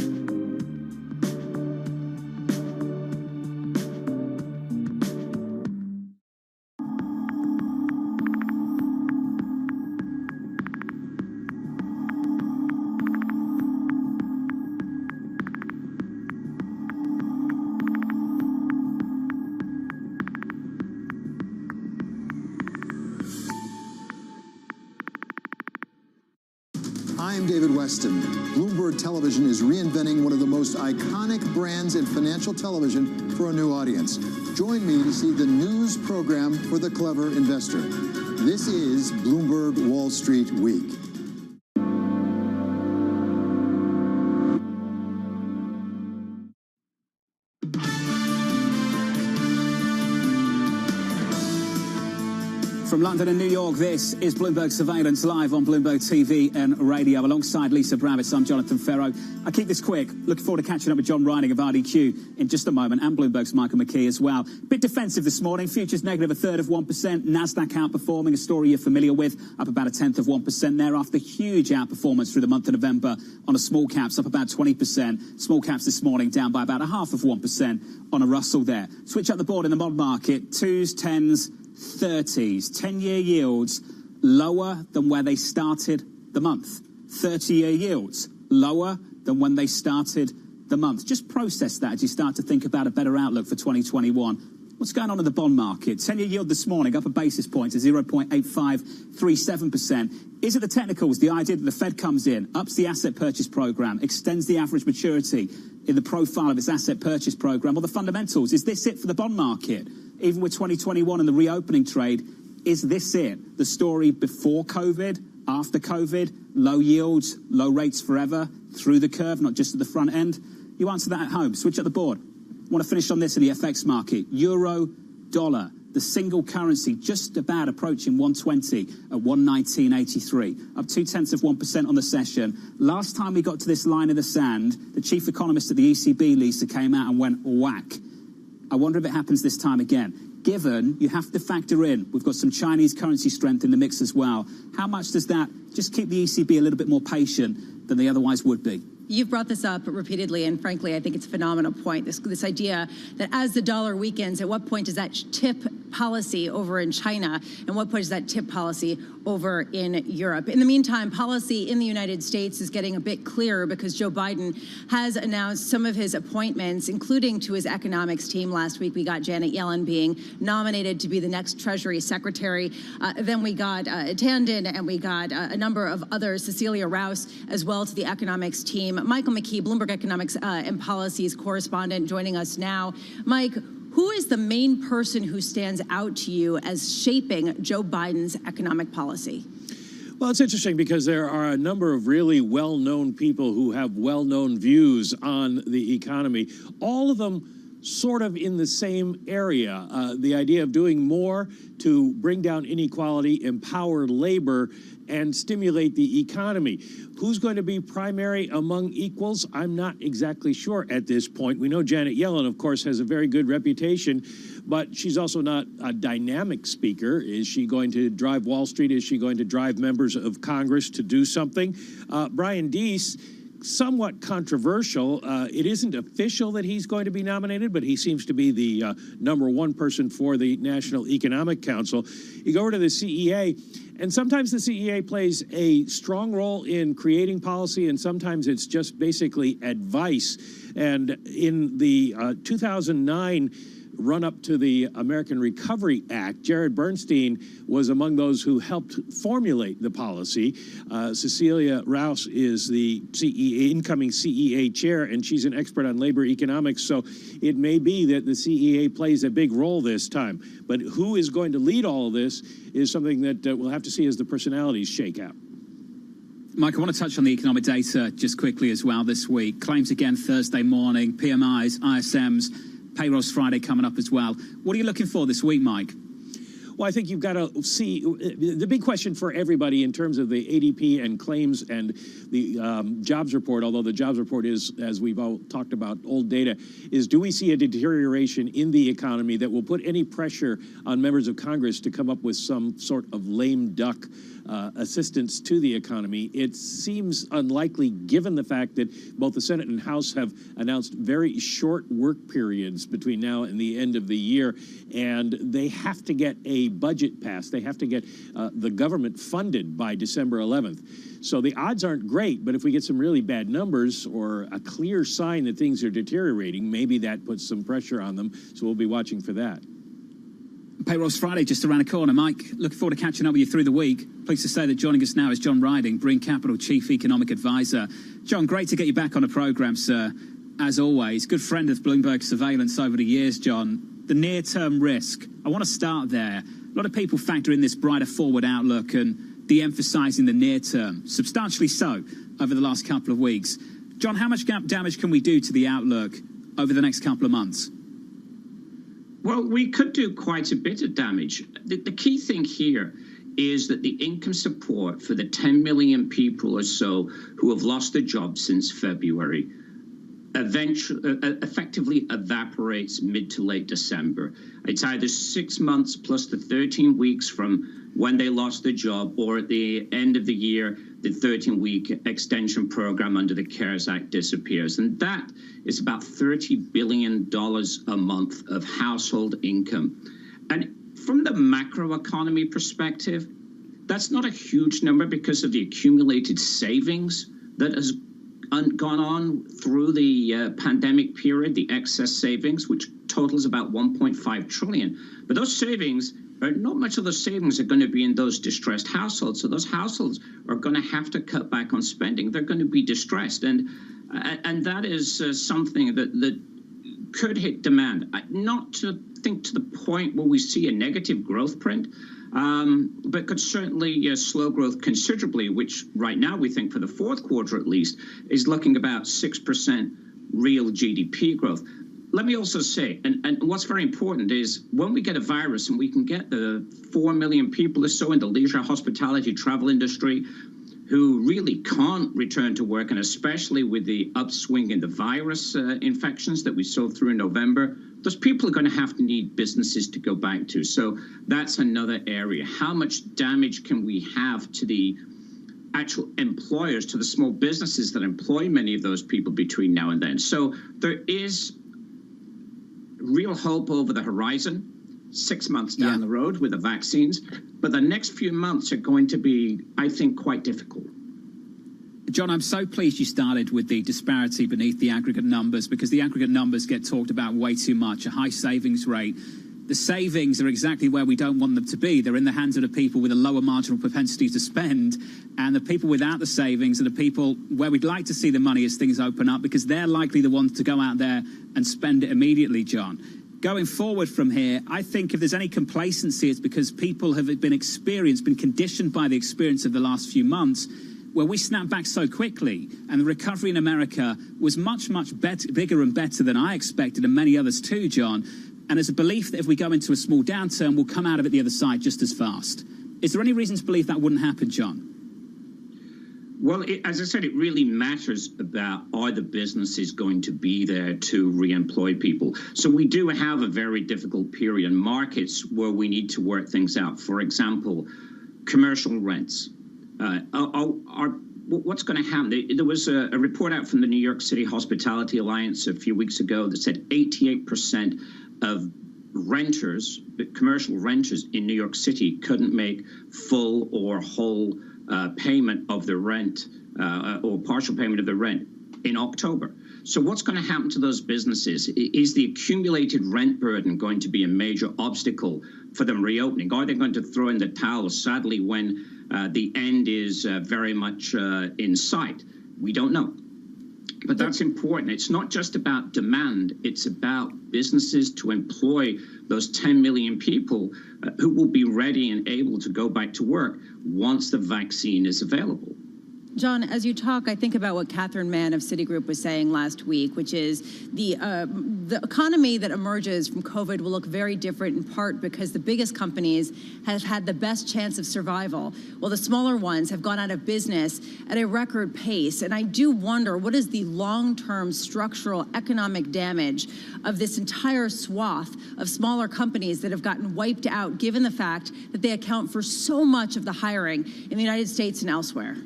I'm David Weston. Bloomberg Television is reinventing one of the most iconic brands in financial television for a new audience. Join me to see the news program for the clever investor. This is Bloomberg Wall Street Week. From London and New York, this is Bloomberg Surveillance live on Bloomberg TV and radio. Alongside Lisa Bravitz, I'm Jonathan Ferro. I'll keep this quick. Looking forward to catching up with John Reining of RDQ in just a moment, and Bloomberg's Michael McKee as well. Bit defensive this morning. Futures negative 1/3%. NASDAQ outperforming, a story you're familiar with, up about 1/10% there after huge outperformance through the month of November on a small caps, up about 20%. Small caps this morning down by about 0.5% on a Russell there. Switch up the board in the mod market. 2s, 10s, 30s, 10-year yields lower than where they started the month. 30-year yields lower than when they started the month. Just process that as you start to think about a better outlook for 2021. What's going on in the bond market? 10-year yield this morning up a basis point to 0.8537%. Is it the technicals, the idea that the Fed comes in, ups the asset purchase program, extends the average maturity in the profile of its asset purchase program, or the fundamentals? Is this it for the bond market? Even with 2021 and the reopening trade, is this it? The story before COVID, after COVID, low yields, low rates forever, through the curve, not just at the front end? You answer that at home. Switch up the board. I want to finish on this in the FX market. Euro, dollar, the single currency just about approaching 120 at 119.83, up 0.2% on the session. Last time we got to this line in the sand, the chief economist at the ECB, Lisa, came out and went whack. I wonder if it happens this time again. Given you have to factor in, we've got some Chinese currency strength in the mix as well. How much does that just keep the ECB a little bit more patient than they otherwise would be? You've brought this up repeatedly, and frankly, I think it's a phenomenal point. This idea that as the dollar weakens, at what point does that tip policy over in China, and what point does that tip policy over in Europe? In the meantime, policy in the United States is getting a bit clearer because Joe Biden has announced some of his appointments, including to his economics team. Last week, we got Janet Yellen being nominated to be the next Treasury Secretary. Then we got Tandon, and we got a number of others, Cecilia Rouse, as well, to the economics team. Michael McKee, Bloomberg Economics and Policies correspondent, joining us now. Mike, who is the main person who stands out to you as shaping Joe Biden's economic policy? Well, it's interesting because there are a number of really well-known people who have well-known views on the economy. All of them sort of in the same area. The idea of doing more to bring down inequality, empower labor, and stimulate the economy. Who's going to be primary among equals? I'm not exactly sure at this point. We know Janet Yellen, of course, has a very good reputation, but she's also not a dynamic speaker. Is she going to drive Wall Street? Is she going to drive members of Congress to do something? Brian Deese, somewhat controversial. It isn't official that he's going to be nominated, but he seems to be the #1 person for the National Economic Council. You go over to the CEA, and sometimes the CEA plays a strong role in creating policy, and sometimes it's just basically advice. And in the 2009 run-up to the American Recovery Act, Jared Bernstein was among those who helped formulate the policy. Cecilia Rouse is the incoming CEA chair, and she's an expert on labor economics, so it may be that the CEA plays a big role this time. But who is going to lead all of this is something that we'll have to see as the personalities shake out. Mike, I want to touch on the economic data just quickly as well this week. Claims again Thursday morning, PMIs, ISMs, payrolls Friday coming up as well. What are you looking for this week, Mike? Well, I think you've got to see the big question for everybody in terms of the ADP and claims and the jobs report, although the jobs report is, as we've all talked about, old data, is do we see a deterioration in the economy that will put any pressure on members of Congress to come up with some sort of lame duck assistance to the economy? It seems unlikely given the fact that both the Senate and House have announced very short work periods between now and the end of the year, and they have to get a budget passed. They have to get the government funded by December 11th. So the odds aren't great, but if we get some really bad numbers or a clear sign that things are deteriorating, maybe that puts some pressure on them. So we'll be watching for that. Payrolls Friday just around the corner. Mike, looking forward to catching up with you through the week. Pleased to say that joining us now is John Riding, Breen Capital Chief Economic Advisor. John, great to get you back on the programme, sir. As always, good friend of Bloomberg Surveillance over the years, John. The near-term risk, I want to start there. A lot of people factor in this brighter forward outlook and de-emphasising the near term, substantially so, over the last couple of weeks. John, how much damage can we do to the outlook over the next couple of months? Well, we could do quite a bit of damage. The key thing here is that the income support for the 10 million people or so who have lost their jobs since February effectively evaporates mid to late December. It's either 6 months plus the 13 weeks from when they lost their job, or at the end of the year, the 13-week extension program under the CARES Act disappears. And that is about $30 billion a month of household income. And from the macroeconomy perspective, that's not a huge number because of the accumulated savings that has gone on through the pandemic period, the excess savings, which totals about 1.5 trillion. But those savings, not much of those savings are going to be in those distressed households. So those households are going to have to cut back on spending. They're going to be distressed. And that is something that could hit demand. Not to think to the point where we see a negative growth print, but could certainly slow growth considerably, which right now we think for the fourth quarter at least is looking about 6% real GDP growth. Let me also say, and what's very important is when we get a virus and we can get the 4 million people or so in the leisure, hospitality, travel industry who really can't return to work, and especially with the upswing in the virus infections that we saw through in November, those people are going to have to need businesses to go back to. So that's another area. How much damage can we have to the actual employers, to the small businesses that employ many of those people between now and then? So there is real hope over the horizon, 6 months down the road with the vaccines, but the next few months are going to be, I think, quite difficult. John, I'm so pleased you started with the disparity beneath the aggregate numbers, because the aggregate numbers get talked about way too much, a high savings rate. The savings are exactly where we don't want them to be. They're in the hands of the people with a lower marginal propensity to spend, and the people without the savings are the people where we'd like to see the money as things open up, because they're likely the ones to go out there and spend it immediately, John. Going forward from here, I think if there's any complacency, it's because people have been conditioned by the experience of the last few months, where we snapped back so quickly, and the recovery in America was much, much bigger and better than I expected, and many others too, John. And there's a belief that if we go into a small downturn, we'll come out of it the other side just as fast. Is there any reason to believe that wouldn't happen, John? Well, as I said, it really matters about are the businesses going to be there to re-employ people. So we do have a very difficult period in markets where we need to work things out. For example, commercial rents. What's going to happen? There was a report out from the New York City Hospitality Alliance a few weeks ago that said 88% of renters, commercial renters in New York City couldn't make full or whole payment of the rent or partial payment of the rent in October. So what's going to happen to those businesses? Is the accumulated rent burden going to be a major obstacle for them reopening? Are they going to throw in the towel, sadly, when the end is very much in sight? We don't know. But that's important. It's not just about demand. It's about businesses to employ those 10 million people who will be ready and able to go back to work once the vaccine is available. John, as you talk, I think about what Catherine Mann of Citigroup was saying last week, which is the economy that emerges from COVID will look very different in part because the biggest companies have had the best chance of survival, while the smaller ones have gone out of business at a record pace. And I do wonder, what is the long-term structural economic damage of this entire swath of smaller companies that have gotten wiped out, given the fact that they account for so much of the hiring in the United States and elsewhere?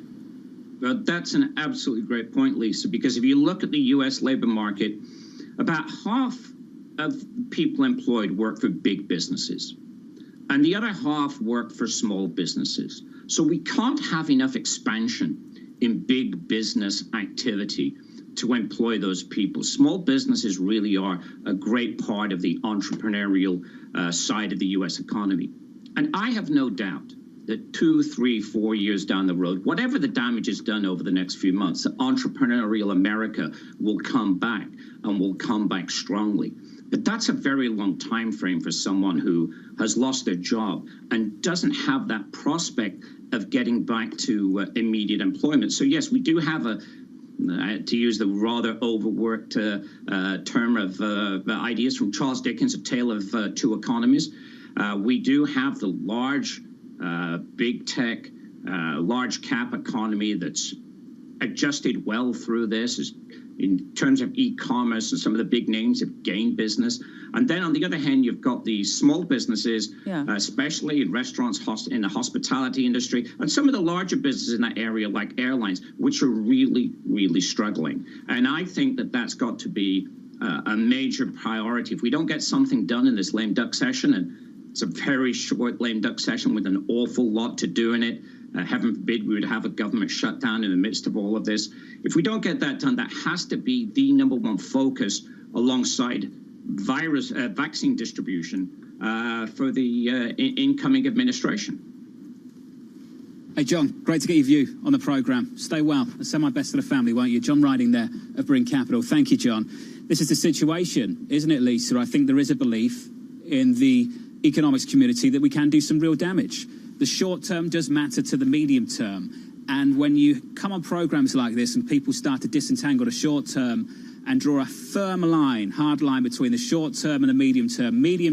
Well, that's an absolutely great point, Lisa, because if you look at the U.S. labor market, about half of people employed work for big businesses, and the other half work for small businesses. So we can't have enough expansion in big business activity to employ those people. Small businesses really are a great part of the entrepreneurial side of the U.S. economy. And I have no doubt that 2, 3, 4 years down the road, whatever the damage is done over the next few months, entrepreneurial America will come back and will come back strongly. But that's a very long time frame for someone who has lost their job and doesn't have that prospect of getting back to immediate employment. So yes, we do have to use the rather overworked term of ideas from Charles Dickens, A Tale of Two Economies. We do have the large big tech, large cap economy that's adjusted well through this in terms of e-commerce, and some of the big names have gained business. And then on the other hand, you've got the small businesses, especially in restaurants, in the hospitality industry, and some of the larger businesses in that area like airlines, which are really, really struggling. And I think that that's got to be a major priority. If we don't get something done in this lame duck session, and it's a very short lame duck session with an awful lot to do in it. Heaven forbid we would have a government shutdown in the midst of all of this. If we don't get that done, that has to be the #1 focus alongside vaccine distribution for the incoming administration. Hey, John, great to get your view on the programme. Stay well and send my best to the family, won't you? John Riding there of Bring Capital. Thank you, John. This is the situation, isn't it, Lisa? I think there is a belief in the economics community that we can do some real damage. The short term does matter to the medium term. And when you come on programs like this and people start to disentangle the short term and draw a firm line, hard line between the short term and the medium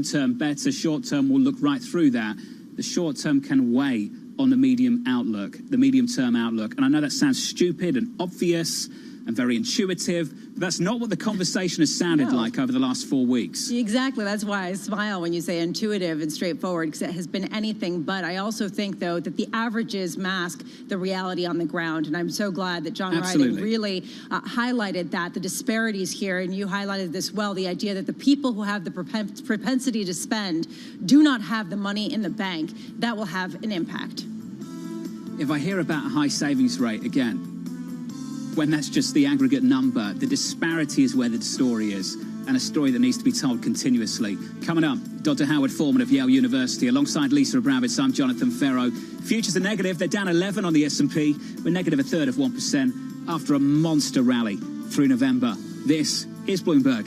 term better, short term will look right through that. The short term can weigh on the medium term outlook. And I know that sounds stupid and obvious and very intuitive, but that's not what the conversation has sounded like over the last 4 weeks. Exactly. That's why I smile when you say intuitive and straightforward, because it has been anything but. I also think, though, that the averages mask the reality on the ground, and I'm so glad that John Riding really highlighted that, the disparities here, and you highlighted this well, the idea that the people who have the propensity to spend do not have the money in the bank. That will have an impact. If I hear about a high savings rate again, when that's just the aggregate number, the disparity is where the story is, and a story that needs to be told continuously. Coming up, Dr. Howard Foreman of Yale University, alongside Lisa Abramowitz, I'm Jonathan Ferro. Futures are negative, they're down 11 on the S&P, we're negative 1/3 of 1% after a monster rally through November. This is Bloomberg.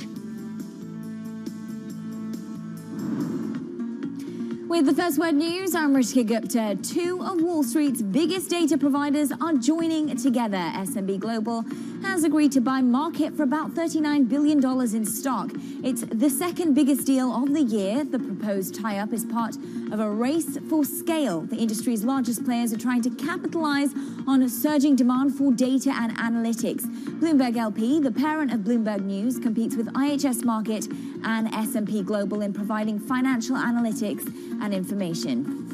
With the First Word News, I'm Rishika Gupta. Two of Wall Street's biggest data providers are joining together. S&P Global has agreed to buy Market for about $39 billion in stock. It's the second biggest deal of the year. The proposed tie-up is part of a race for scale. The industry's largest players are trying to capitalize on a surging demand for data and analytics. Bloomberg LP, the parent of Bloomberg News, competes with IHS Markit and S&P Global in providing financial analytics and information.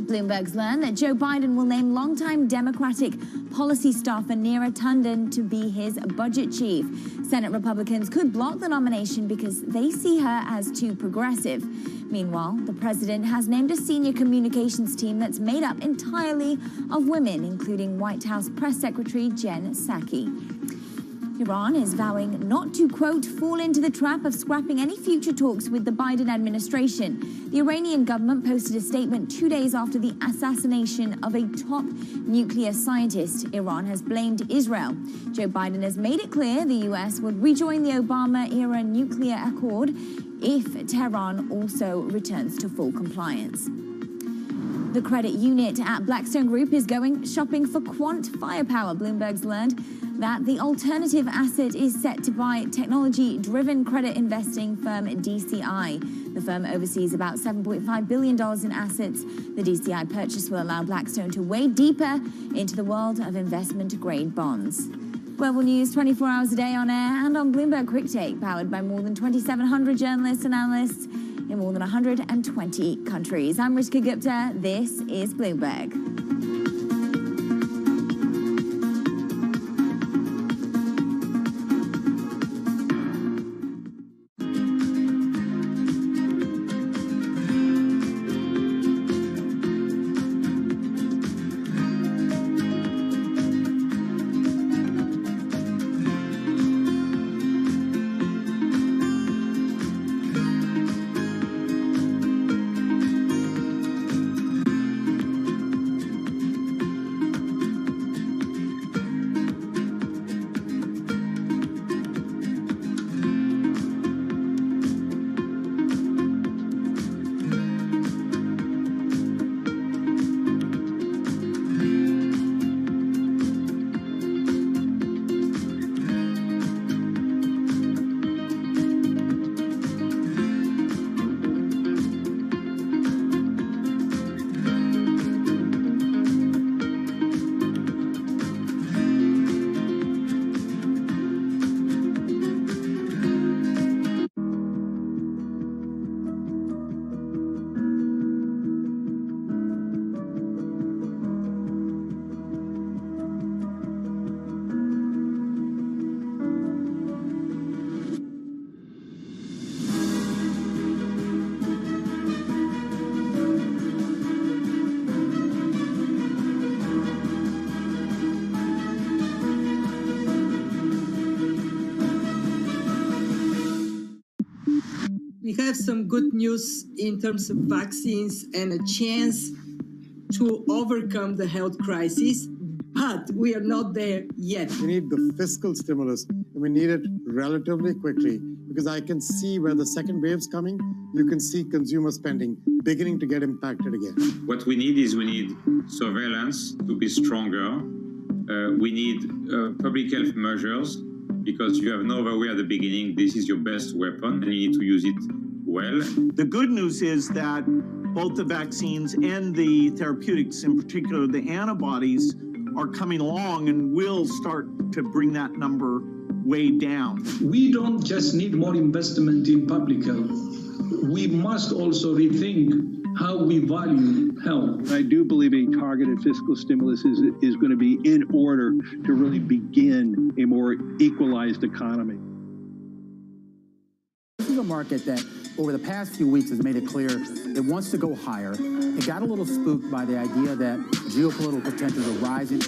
Bloomberg's learned that Joe Biden will name longtime Democratic policy staffer Neera Tanden to be his budget chief. Senate Republicans could block the nomination because they see her as too progressive. Meanwhile, the president has named a senior communications team that's made up entirely of women, including White House Press Secretary Jen Psaki. Iran is vowing not to, quote, fall into the trap of scrapping any future talks with the Biden administration. The Iranian government posted a statement 2 days after the assassination of a top nuclear scientist. Iran has blamed Israel. Joe Biden has made it clear the U.S. would rejoin the Obama-era nuclear accord if Tehran also returns to full compliance. The credit unit at Blackstone Group is going shopping for quant firepower. Bloomberg's learned that the alternative asset is set to buy technology-driven credit investing firm DCI. The firm oversees about $7.5 billion in assets. The DCI purchase will allow Blackstone to wade deeper into the world of investment-grade bonds. Global news 24 hours a day on air and on Bloomberg Quick Take, powered by more than 2,700 journalists and analysts in more than 120 countries. I'm Rishika Gupta. This is Bloomberg. We have some good news in terms of vaccines and a chance to overcome the health crisis, but we are not there yet. We need the fiscal stimulus, and we need it relatively quickly, because I can see where the second wave's coming. You can see consumer spending beginning to get impacted again. What we need surveillance to be stronger. We need public health measures, because you have no other way at the beginning. This is your best weapon, and you need to use it well. The good news is that both the vaccines and the therapeutics, in particular the antibodies, are coming along and will start to bring that number way down. We don't just need more investment in public health. We must also rethink how we value health. I do believe a targeted fiscal stimulus is going to be in order to really begin a more equalized economy. This is a market that over the past few weeks has made it clear it wants to go higher. It got a little spooked by the idea that geopolitical tensions are rising.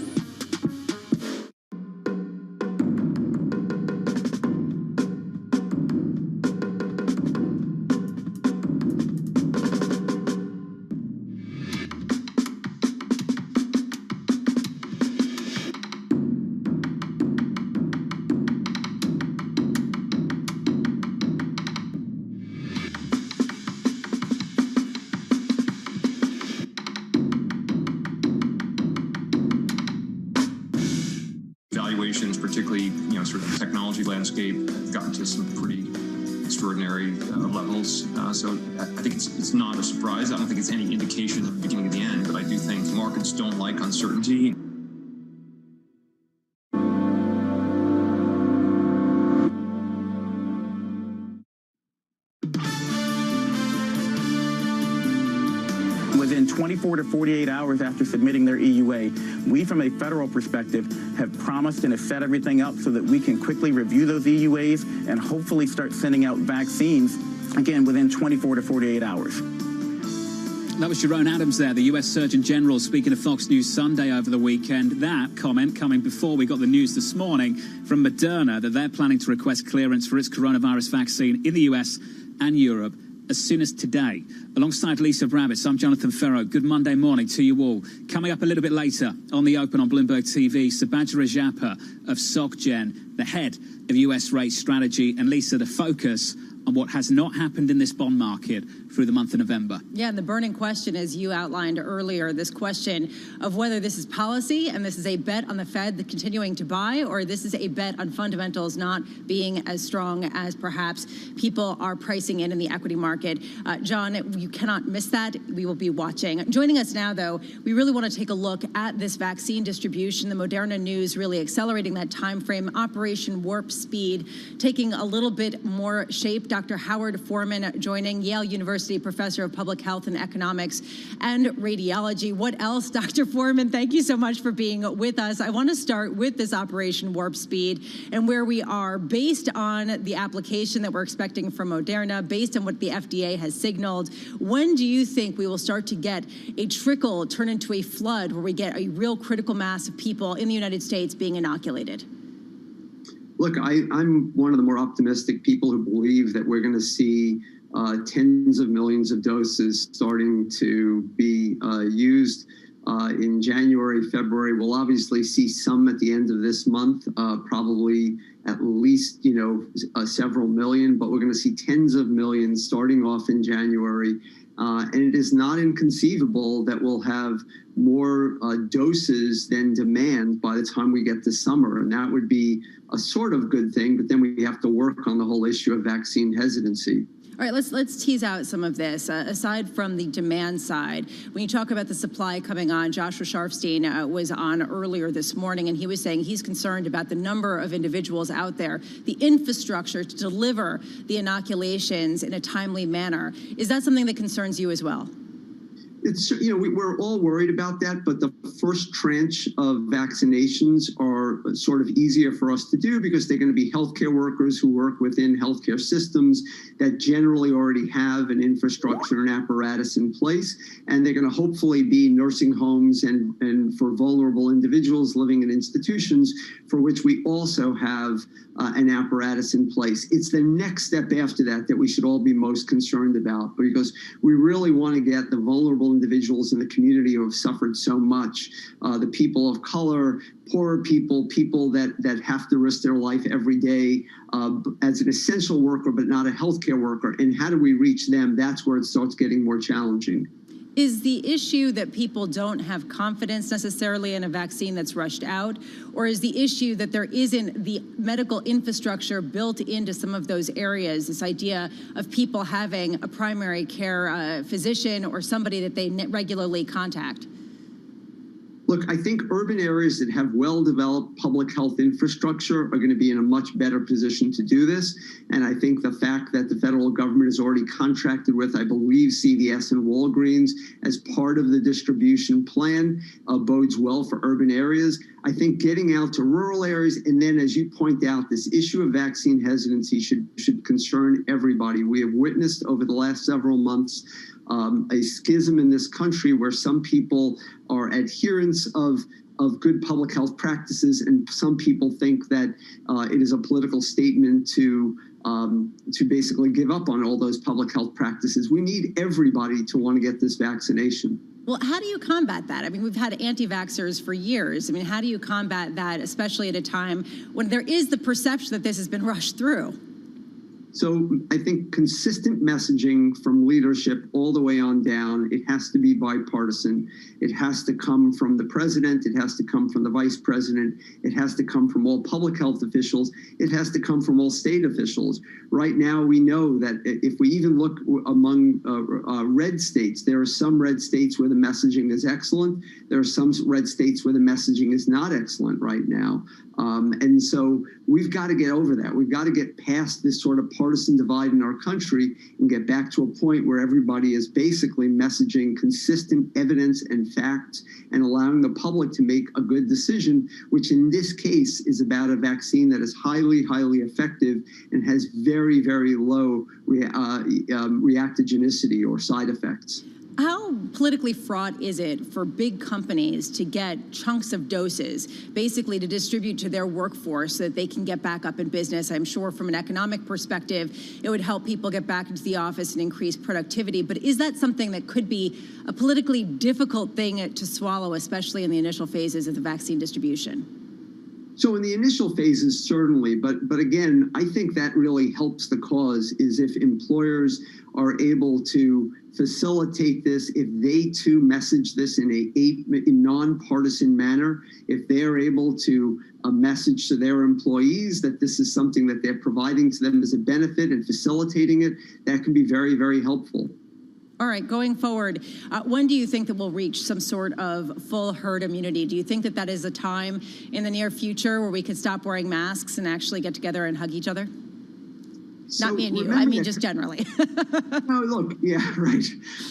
valuations, particularly, sort of the technology landscape, have gotten to some pretty extraordinary levels. So I think it's not a surprise. I don't think it's any indication of the beginning of the end, but I do think markets don't like uncertainty. Within 24 to 48 hours after submitting their EUA, we, from a federal perspective, have promised and have set everything up so that we can quickly review those EUAs and hopefully start sending out vaccines, again, within 24 to 48 hours. That was Jerome Adams there, the US Surgeon General, speaking to Fox News Sunday over the weekend. That comment coming before we got the news this morning from Moderna that they're planning to request clearance for its coronavirus vaccine in the US and Europe as soon as today. Alongside Lisa Bravis, I'm Jonathan Ferro. Good Monday morning to you all. Coming up a little bit later on the Open on Bloomberg TV, Subhadra Rajappa of SocGen, the head of US rate strategy, and Lisa, the focus on what has not happened in this bond market through the month of November. Yeah, and the burning question, as you outlined earlier, this question of whether this is policy and this is a bet on the Fed continuing to buy, or this is a bet on fundamentals not being as strong as perhaps people are pricing in the equity market. John, you cannot miss that. We will be watching. Joining us now, though, we really want to take a look at this vaccine distribution, the Moderna news really accelerating that time frame, Operation Warp Speed, taking a little bit more shape. Dr. Howard Foreman joining, Yale University professor of public health and economics and radiology. What else, Dr. Foreman? Thank you so much for being with us. I want to start with this Operation Warp Speed and where we are based on the application that we're expecting from Moderna, based on what the FDA has signaled. When do you think we will start to get a trickle turn into a flood where we get a real critical mass of people in the United States being inoculated? Look, I'm one of the more optimistic people who believe that we're going to see tens of millions of doses starting to be used in January, February. We'll obviously see some at the end of this month, probably at least, several million, but we're going to see tens of millions starting off in January. And it is not inconceivable that we'll have more doses than demand by the time we get to summer. And that would be a sort of good thing, but then we have to work on the whole issue of vaccine hesitancy. All right, let's tease out some of this. Aside from the demand side, when you talk about the supply coming on, Joshua Sharfstein was on earlier this morning, and he was saying he's concerned about the number of individuals out there, the infrastructure to deliver the inoculations in a timely manner. Is that something that concerns you as well? It's, we're all worried about that, but the first tranche of vaccinations are sort of easier for us to do because they're going to be healthcare workers who work within healthcare systems that generally already have an infrastructure and apparatus in place. And they're going to hopefully be nursing homes and for vulnerable individuals living in institutions for which we also have an apparatus in place. It's the next step after that that we should all be most concerned about, because we really want to get the vulnerable individuals in the community who have suffered so much, the people of color, poorer people, people that have to risk their life every day as an essential worker but not a healthcare worker. And how do we reach them? That's where it starts getting more challenging. Is the issue that people don't have confidence necessarily in a vaccine that's rushed out, or is the issue that there isn't the medical infrastructure built into some of those areas, this idea of people having a primary care physician or somebody that they regularly contact? Look, I think urban areas that have well-developed public health infrastructure are going to be in a much better position to do this. And I think the fact that the federal government has already contracted with, I believe, CVS and Walgreens as part of the distribution plan bodes well for urban areas. I think getting out to rural areas, and then, as you point out, this issue of vaccine hesitancy should concern everybody. We have witnessed over the last several months a schism in this country where some people are adherents of good public health practices, and some people think that it is a political statement to basically give up on all those public health practices. We need everybody to want to get this vaccination. Well, how do you combat that? I mean, we've had anti-vaxxers for years. I mean, how do you combat that, especially at a time when there is the perception that this has been rushed through? So I think consistent messaging from leadership all the way on down. It has to be bipartisan. It has to come from the president. It has to come from the vice president. It has to come from all public health officials. It has to come from all state officials. Right now, we know that if we even look among red states, there are some red states where the messaging is excellent. There are some red states where the messaging is not excellent right now. And so we've got to get over that. We've got to get past this sort of partisan divide in our country and get back to a point where everybody is basically messaging consistent evidence and facts and allowing the public to make a good decision, which in this case is about a vaccine that is highly, highly effective and has very, very low reactogenicity or side effects. How politically fraught is it for big companies to get chunks of doses, basically to distribute to their workforce so that they can get back up in business? I'm sure from an economic perspective, it would help people get back into the office and increase productivity. But is that something that could be a politically difficult thing to swallow, especially in the initial phases of the vaccine distribution? So in the initial phases, certainly, but again, I think that really helps the cause is if employers are able to facilitate this, if they too message this in a nonpartisan manner, if they're able to message to their employees that this is something that they're providing to them as a benefit and facilitating it, that can be very, very helpful. All right, going forward, when do you think that we'll reach some sort of full herd immunity? Do you think that that is a time in the near future where we could stop wearing masks and actually get together and hug each other? So not me and you, I mean just generally. No, look, yeah, right.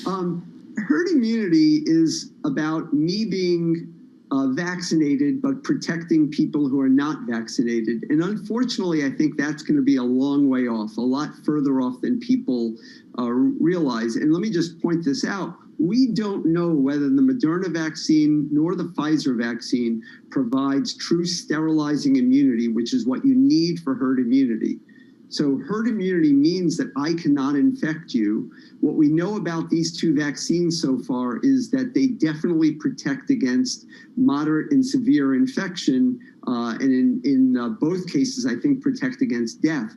Herd immunity is about me being vaccinated, but protecting people who are not vaccinated. And unfortunately, I think that's going to be a long way off, a lot further off than people realize. And let me just point this out. We don't know whether the Moderna vaccine nor the Pfizer vaccine provides true sterilizing immunity, which is what you need for herd immunity. So herd immunity means that I cannot infect you. What we know about these two vaccines so far is that they definitely protect against moderate and severe infection, and in both cases, I think protect against death.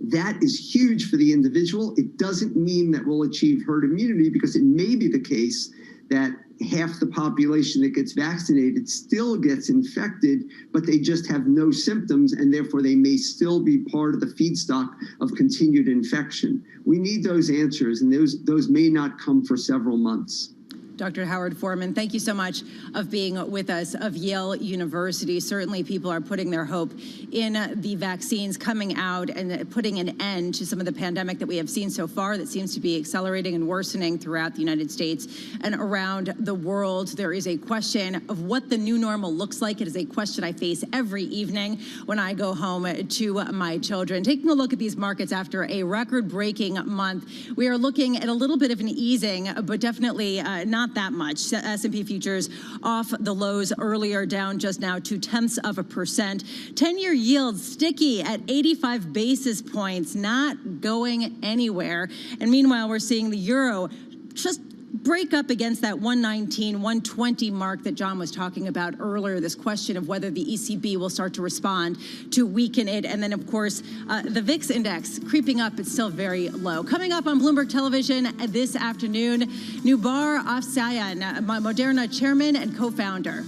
That is huge for the individual. It doesn't mean that we'll achieve herd immunity because it may be the case that half the population that gets vaccinated still gets infected, but they just have no symptoms, and therefore they may still be part of the feedstock of continued infection. We need those answers, and those may not come for several months. Dr. Howard Foreman, thank you so much of being with us of Yale University. Certainly people are putting their hope in the vaccines coming out and putting an end to some of the pandemic that we have seen so far that seems to be accelerating and worsening throughout the United States and around the world. There is a question of what the new normal looks like. It is a question I face every evening when I go home to my children. Taking a look at these markets after a record-breaking month, we are looking at a little bit of an easing, but definitely not that much. S&P futures off the lows earlier, down just now 0.2%. 10-year yield sticky at 85 basis points, not going anywhere. And meanwhile, we're seeing the euro just break up against that 119, 120 mark that John was talking about earlier, this question of whether the ECB will start to respond to weaken it. And then, of course, the VIX index creeping up. It's still very low. Coming up on Bloomberg Television this afternoon, Noubar Afsayan, Moderna chairman and co-founder.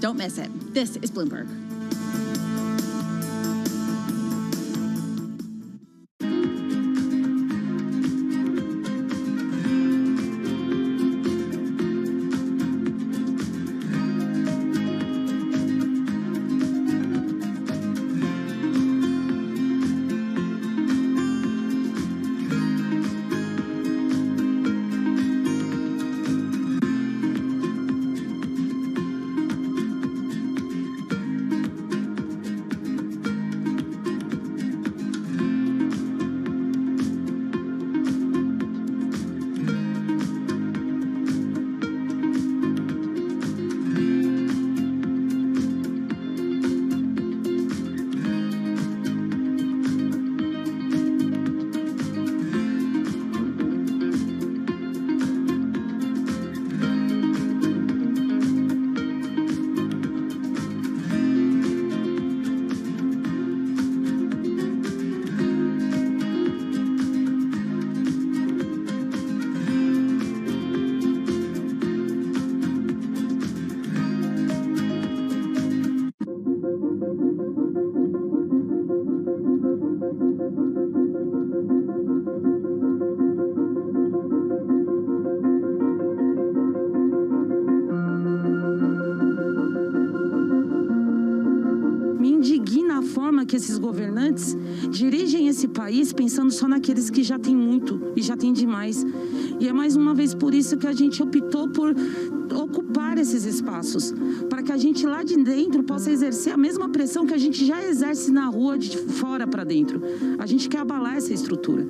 Don't miss it. This is Bloomberg. indigna a forma que esses governantes dirigem esse país pensando só naqueles que já têm muito e já têm demais. E é mais uma vez por isso que a gente optou por ocupar esses espaços, para que a gente lá de dentro possa exercer a mesma pressão que a gente já exerce na rua, de fora para dentro. A gente quer abalar essa estrutura.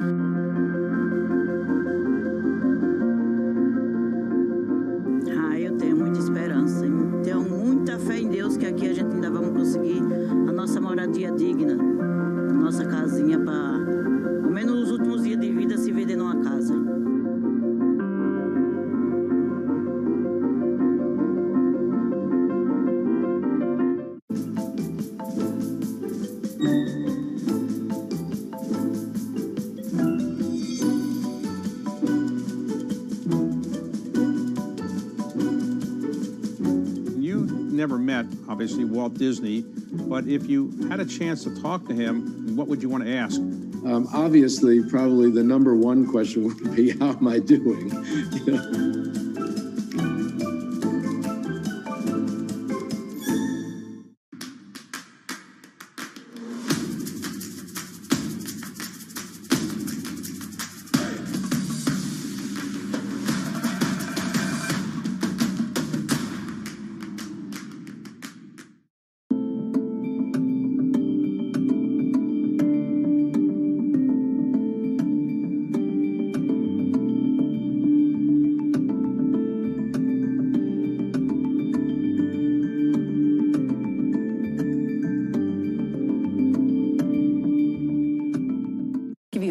Eu tenho muita esperança, tenho muita fé em Deus que aqui a gente ainda vamos conseguir a nossa moradia digna, a nossa casinha para, ao menos nos últimos dias de vida, se vender numa casa. Never met, obviously, Walt Disney, but if you had a chance to talk to him, what would you want to ask? Obviously, probably the number one question would be, how am I doing? You know?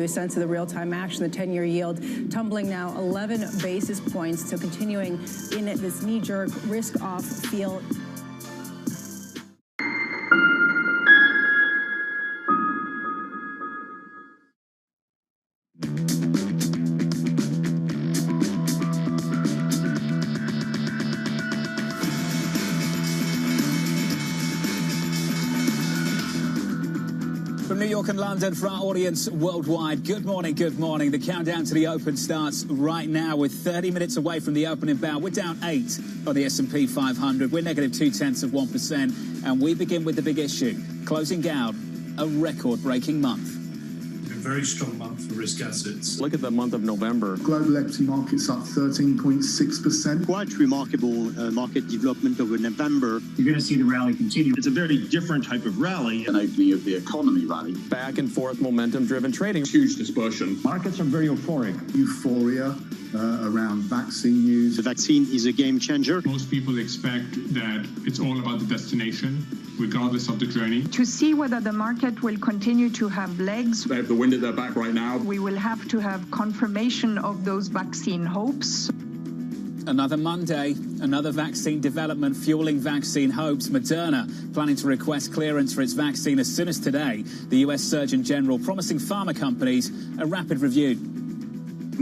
A sense of the real-time action, the 10-year yield tumbling now 11 basis points, so continuing in this knee-jerk risk-off feel. From New York and London, for our audience worldwide, good morning, good morning. The countdown to the open starts right now. We're 30 minutes away from the opening bell. We're down 8 on the S&P 500. We're negative 0.2%. And we begin with the big issue, closing out a record-breaking month. A very strong month for risk assets. Look at the month of November. Global equity markets up 13.6%. Quite remarkable market development over November. You're going to see the rally continue. It's a very different type of rally. An opening of the economy rally. Back and forth momentum-driven trading. Huge dispersion. Markets are very euphoric. Euphoria around vaccine news. The vaccine is a game changer. Most people expect that it's all about the destination, regardless of the journey. To see whether the market will continue to have legs. They have the wind at their back right now. We will have to have confirmation of those vaccine hopes. Another Monday, another vaccine development fueling vaccine hopes. Moderna planning to request clearance for its vaccine as soon as today. The US Surgeon General promising pharma companies a rapid review.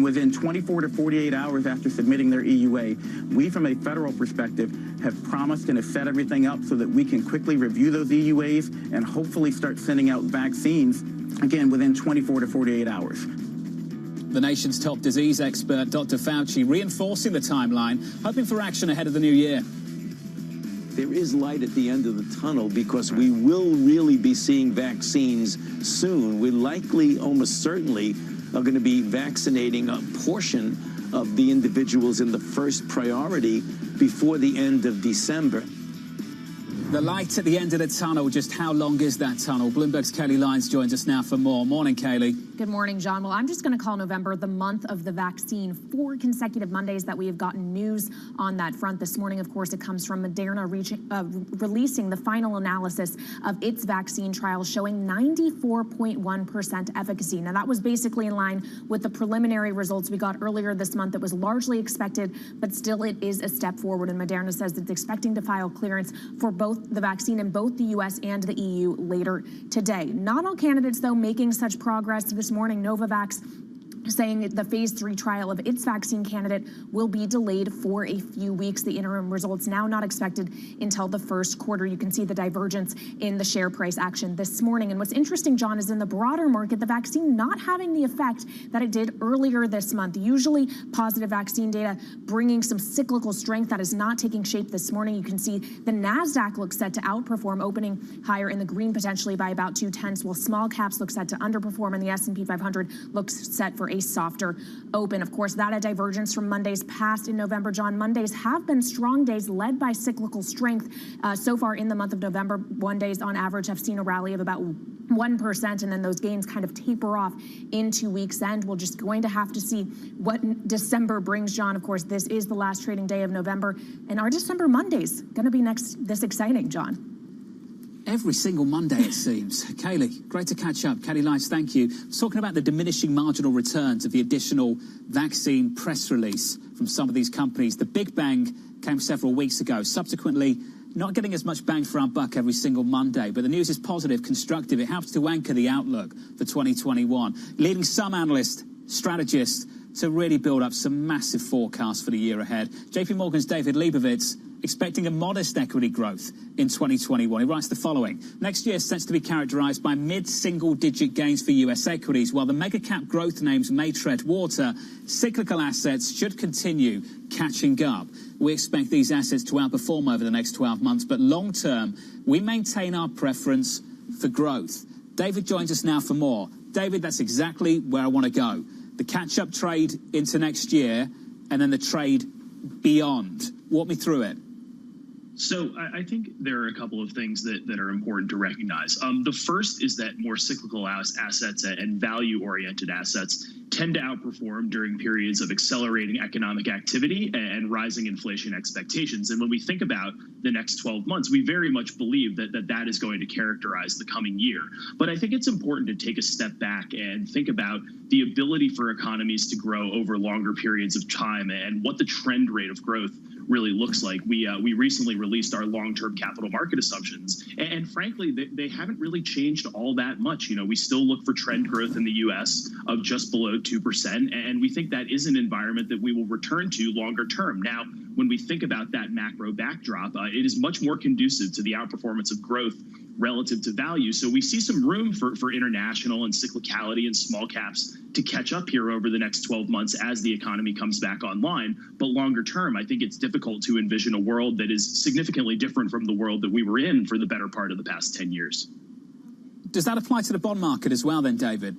Within 24 to 48 hours after submitting their EUA, we, from a federal perspective, have promised and have set everything up so that we can quickly review those EUAs and hopefully start sending out vaccines, again, within 24 to 48 hours. The nation's top disease expert, Dr. Fauci, reinforcing the timeline, hoping for action ahead of the new year. There is light at the end of the tunnel because we will really be seeing vaccines soon. We likely, almost certainly, are going to be vaccinating a portion of the individuals in the first priority before the end of December. The light at the end of the tunnel, just how long is that tunnel? Bloomberg's Kaylee Lyons joins us now for more. Morning, Kaylee. Good morning, John. Well, I'm just going to call November the month of the vaccine. 4 consecutive Mondays that we have gotten news on that front. This morning, of course, it comes from Moderna releasing the final analysis of its vaccine trial showing 94.1% efficacy. Now, that was basically in line with the preliminary results we got earlier this month. It was largely expected, but still it is a step forward. And Moderna says it's expecting to file clearance for both the vaccine in both the U.S. and the EU later today. Not all candidates, though, making such progress. This morning, Novavax saying the phase 3 trial of its vaccine candidate will be delayed for a few weeks. The interim results now not expected until the first quarter. You can see the divergence in the share price action this morning. And what's interesting, John, is in the broader market, the vaccine not having the effect that it did earlier this month. Usually positive vaccine data bringing some cyclical strength that is not taking shape this morning. You can see the NASDAQ looks set to outperform, opening higher in the green potentially by about 0.2, while small caps look set to underperform, and the S&P 500 looks set for a softer open. Of course, that a divergence from Mondays past in November. John, Mondays have been strong days led by cyclical strength. So far in the month of November, 1 days on average have seen a rally of about 1%, and then those gains kind of taper off into week's end. We're just going to have to see what December brings, John. Of course, this is the last trading day of November, and our December Monday's going to be this exciting, John. Every single Monday, it seems. Kaylee, great to catch up. Kaylee Lights, thank you. Talking about the diminishing marginal returns of the additional vaccine press release from some of these companies. The big bang came several weeks ago. Subsequently, not getting as much bang for our buck every single Monday, but the news is positive, constructive. It helps to anchor the outlook for 2021, leading some analysts, strategists, to really build up some massive forecasts for the year ahead. JP Morgan's David Leibovitz expecting a modest equity growth in 2021. He writes the following: next year is set to be characterized by mid-single-digit gains for U.S. equities. While the mega-cap growth names may tread water, cyclical assets should continue catching up. We expect these assets to outperform over the next 12 months, but long-term, we maintain our preference for growth. David joins us now for more. David, that's exactly where I want to go. The catch-up trade into next year, and then the trade beyond. Walk me through it. So I think there are a couple of things that are important to recognize. The first is that more cyclical assets and value-oriented assets tend to outperform during periods of accelerating economic activity and rising inflation expectations. And when we think about the next 12 months, we very much believe that is going to characterize the coming year. But I think it's important to take a step back and think about the ability for economies to grow over longer periods of time and what the trend rate of growth really looks like. We recently released our long-term capital market assumptions, and frankly, they haven't really changed all that much. You know, we still look for trend growth in the U.S. of just below 2%, and we think that is an environment that we will return to longer term. Now, when we think about that macro backdrop, it is much more conducive to the outperformance of growth relative to value. So we see some room for international and cyclicality and small caps to catch up here over the next 12 months as the economy comes back online. But longer term, I think it's difficult to envision a world that is significantly different from the world that we were in for the better part of the past 10 years. Does that apply to the bond market as well then, David?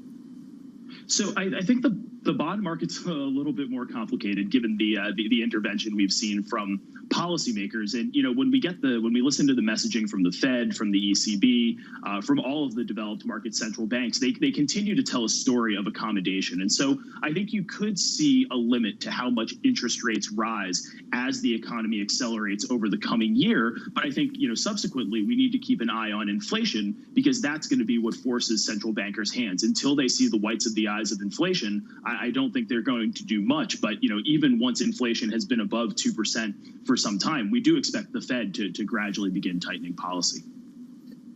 So I think the bond market's a little bit more complicated given the intervention we've seen from policymakers. And, you know, when we listen to the messaging from the Fed, from the ECB, from all of the developed market central banks, they continue to tell a story of accommodation. And so I think you could see a limit to how much interest rates rise as the economy accelerates over the coming year. But I think, you know, subsequently, we need to keep an eye on inflation because that's going to be what forces central bankers' hands. Until they see the whites of the eyes of inflation, I don't think they're going to do much. But, you know, even once inflation has been above 2% for some time, we do expect the Fed to gradually begin tightening policy.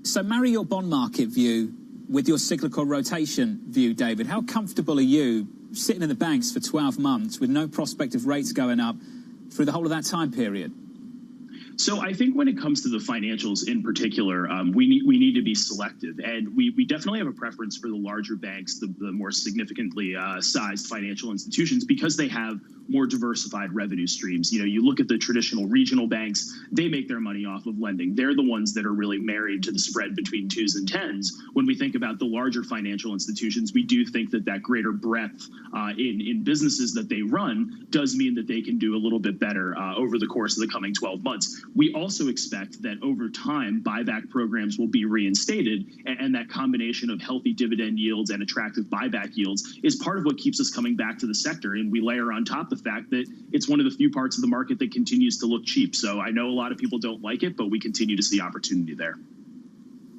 So marry your bond market view with your cyclical rotation view, David. How comfortable are you sitting in the banks for 12 months with no prospect of rates going up through the whole of that time period? So I think when it comes to the financials in particular, we need to be selective, and we definitely have a preference for the larger banks, the more significantly sized financial institutions, because they have more diversified revenue streams. You know, you look at the traditional regional banks, they make their money off of lending. They're the ones that are really married to the spread between 2s and 10s. When we think about the larger financial institutions, we do think that greater breadth in businesses that they run does mean that they can do a little bit better over the course of the coming 12 months. We also expect that over time, buyback programs will be reinstated, and that combination of healthy dividend yields and attractive buyback yields is part of what keeps us coming back to the sector. And we layer on top the fact that it's one of the few parts of the market that continues to look cheap. So I know a lot of people don't like it, but we continue to see opportunity there.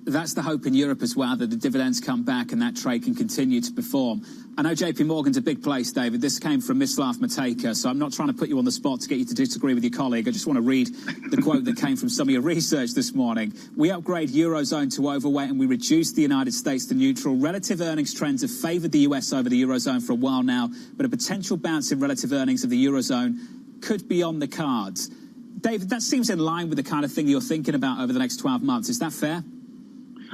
That's the hope in Europe as well, that the dividends come back and that trade can continue to perform. I know JP Morgan's a big place, David. This came from Mislav Matejka, so I'm not trying to put you on the spot to get you to disagree with your colleague. I just want to read the quote that came from some of your research this morning. We upgrade Eurozone to overweight and we reduce the United States to neutral. Relative earnings trends have favoured the US over the Eurozone for a while now, but a potential bounce in relative earnings of the Eurozone could be on the cards. David, that seems in line with the kind of thing you're thinking about over the next 12 months. Is that fair?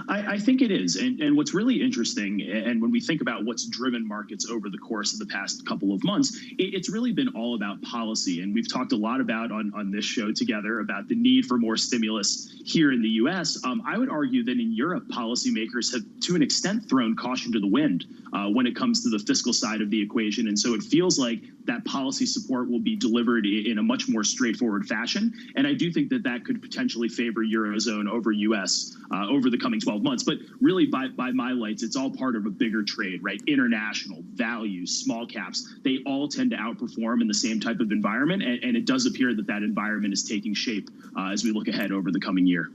I think it is. And what's really interesting, and when we think about what's driven markets over the course of the past couple of months, it's really been all about policy. And we've talked a lot about on this show together about the need for more stimulus here in the U.S. I would argue that in Europe, policymakers have, to an extent, thrown caution to the wind when it comes to the fiscal side of the equation. And so it feels like that policy support will be delivered in a much more straightforward fashion. And I do think that that could potentially favor Eurozone over U.S. Over the coming 12 months. But really, by my lights, it's all part of a bigger trade, right? International, value, small caps, they all tend to outperform in the same type of environment. And it does appear that that environment is taking shape as we look ahead over the coming year.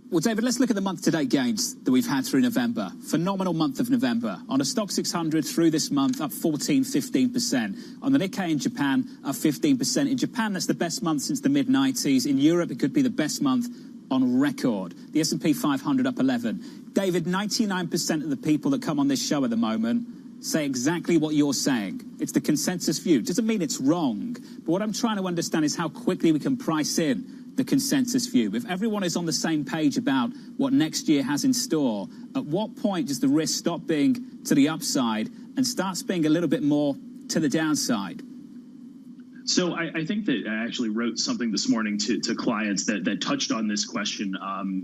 Well, David, let's look at the month-to-date gains that we've had through November. Phenomenal month of November. On a Stock 600 through this month, up 15%. On the Nikkei in Japan, up 15%. In Japan, that's the best month since the mid-90s. In Europe, it could be the best month on record. The S&P 500 up 11. David, 99% of the people that come on this show at the moment say exactly what you're saying. It's the consensus view. Doesn't mean it's wrong. But what I'm trying to understand is how quickly we can price in the consensus view. If everyone is on the same page about what next year has in store, at what point does the risk stop being to the upside and starts being a little bit more to the downside? So I think that I actually wrote something this morning to clients that touched on this question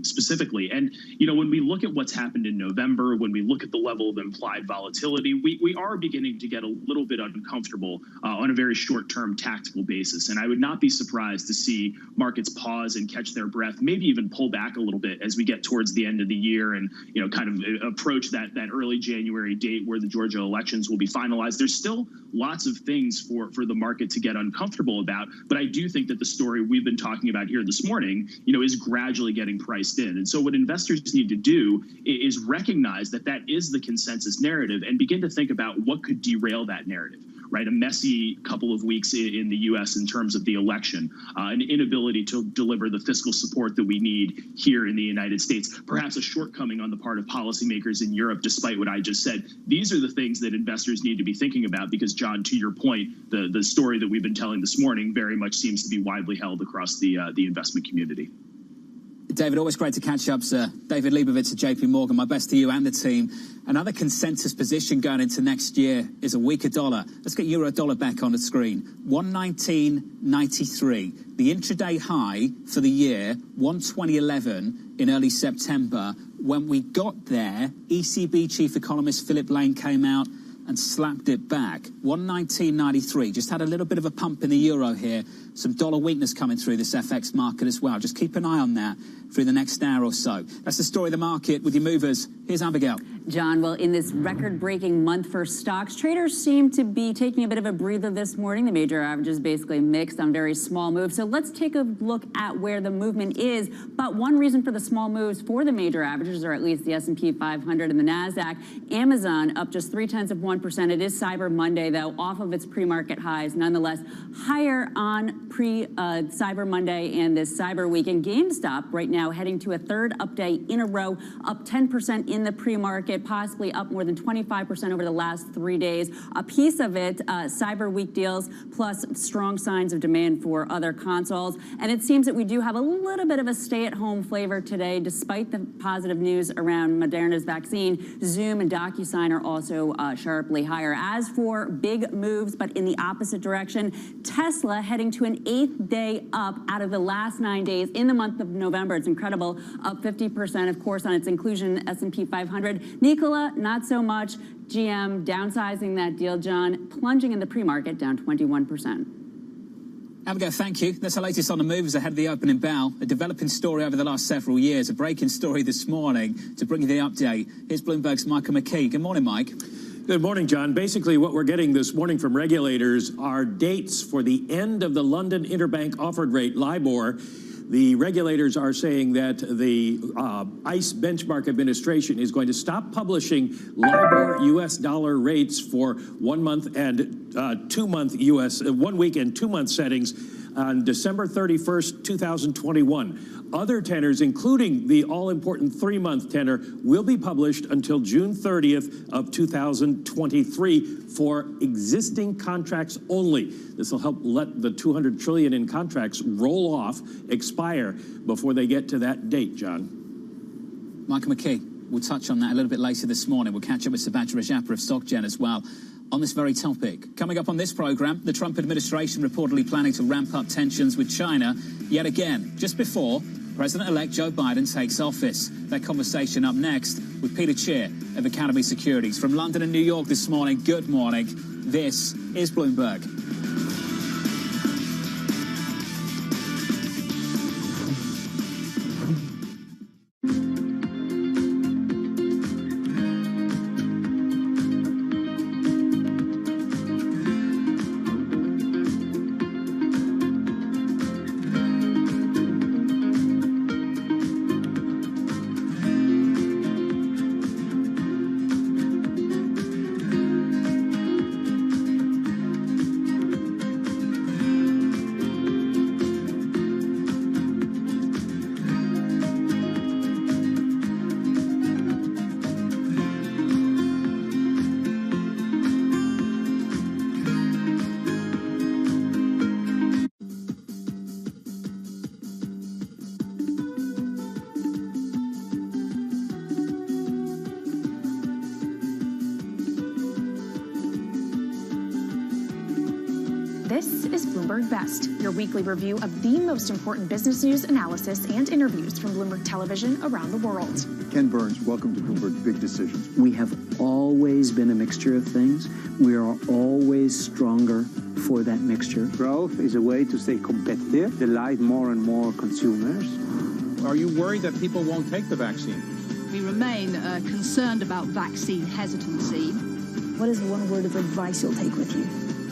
specifically. And, you know, when we look at what's happened in November, when we look at the level of implied volatility, we are beginning to get a little bit uncomfortable on a very short-term tactical basis. And I would not be surprised to see markets pause and catch their breath, maybe even pull back a little bit as we get towards the end of the year and, you know, kind of approach that early January date where the Georgia elections will be finalized. There's still lots of things for the market to get uncomfortable about, but I do think that the story we've been talking about here this morning, you know, is gradually getting priced in. And so what investors need to do is recognize that that is the consensus narrative and begin to think about what could derail that narrative. Right, a messy couple of weeks in the U.S. in terms of the election, an inability to deliver the fiscal support that we need here in the United States, perhaps a shortcoming on the part of policymakers in Europe, despite what I just said. These are the things that investors need to be thinking about because, John, to your point, the story that we've been telling this morning very much seems to be widely held across the investment community. David, always great to catch up, sir. David Leibovitz at JP Morgan, my best to you and the team. Another consensus position going into next year is a weaker dollar. Let's get euro dollar back on the screen. 119.93. The intraday high for the year, 120.11 in early September. When we got there, ECB chief economist Philip Lane came out and slapped it back. 119.93. Just had a little bit of a pump in the euro here. Some dollar weakness coming through this FX market as well. Just keep an eye on that through the next hour or so. That's the story of the market with your movers. Here's Abigail. John, well, in this record-breaking month for stocks, traders seem to be taking a bit of a breather this morning. The major averages basically mixed on very small moves. So let's take a look at where the movement is. But one reason for the small moves for the major averages, or at least the S&P 500 and the NASDAQ, Amazon up just 0.3%. It is Cyber Monday, though, off of its pre-market highs. Nonetheless, higher on Cyber Monday and this Cyber Week. And GameStop right now heading to a third up day in a row, up 10% in the pre-market, possibly up more than 25% over the last 3 days. A piece of it, Cyber Week deals, plus strong signs of demand for other consoles. And it seems that we do have a little bit of a stay-at-home flavor today, despite the positive news around Moderna's vaccine. Zoom and DocuSign are also sharply higher. As for big moves, but in the opposite direction, Tesla heading to an 8th day up out of the last 9 days in the month of November. It's incredible, up 50%, of course, on its inclusion in S&P 500. Nikola, not so much. GM downsizing that deal, John, plunging in the pre-market, down 21%. Abigail, thank you. That's the latest on the moves ahead of the opening bell. A developing story over the last several years, a breaking story this morning. To bring you the update, here's Bloomberg's Michael McKee. Good morning, Mike. Good morning, John. Basically, what we're getting this morning from regulators are dates for the end of the London Interbank Offered Rate, LIBOR. The regulators are saying that the ICE Benchmark Administration is going to stop publishing LIBOR U.S. dollar rates for 1 month and 2 month U.S. 1 week and 2 month settings on December 31st, 2021. Other tenors, including the all-important 3-month tenor, will be published until June 30th of 2023 for existing contracts only. This will help let the $200 trillion in contracts roll off, expire before they get to that date, John. Michael McKee, we'll touch on that a little bit later this morning. We'll catch up with Subhadra Rajappa of SocGen as well on this very topic. Coming up on this program, the Trump administration reportedly planning to ramp up tensions with China yet again, just before President-elect Joe Biden takes office. That conversation up next with Peter Cheer of Academy Securities. From London and New York this morning, good morning. This is Bloomberg. This is Bloomberg Best, your weekly review of the most important business news, analysis, and interviews from Bloomberg Television around the world. Ken Burns, welcome to Bloomberg Big Decisions. We have always been a mixture of things. We are always stronger for that mixture. Growth is a way to stay competitive, delight more and more consumers. Are you worried that people won't take the vaccine? We remain concerned about vaccine hesitancy. What is one word of advice you'll take with you?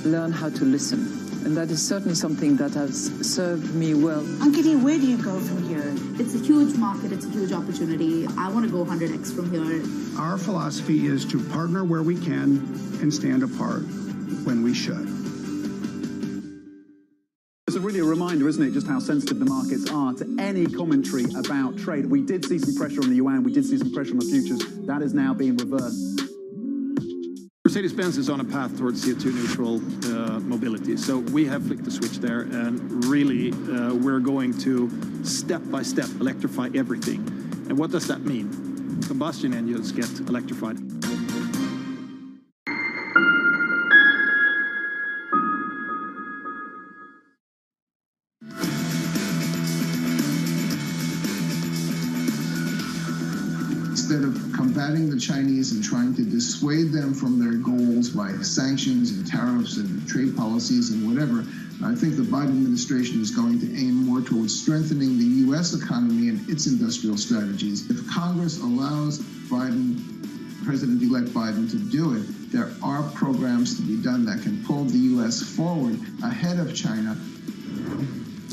Learn how to listen. And that is certainly something that has served me well. Ankiti, where do you go from here? It's a huge market. It's a huge opportunity. I want to go 100x from here. Our philosophy is to partner where we can and stand apart when we should. It's really a reminder, isn't it, just how sensitive the markets are to any commentary about trade. We did see some pressure on the yuan. We did see some pressure on the futures. That is now being reversed. Mercedes-Benz is on a path towards CO2 neutral mobility. So we have flicked the switch there, and really we're going to step by step electrify everything. And what does that mean? Combustion engines get electrified. Instead of combating the Chinese and trying to dissuade them from their goals by sanctions and tariffs and trade policies and whatever, I think the Biden administration is going to aim more towards strengthening the U.S. economy and its industrial strategies. If Congress allows President-elect Biden to do it, there are programs to be done that can pull the U.S. forward ahead of China.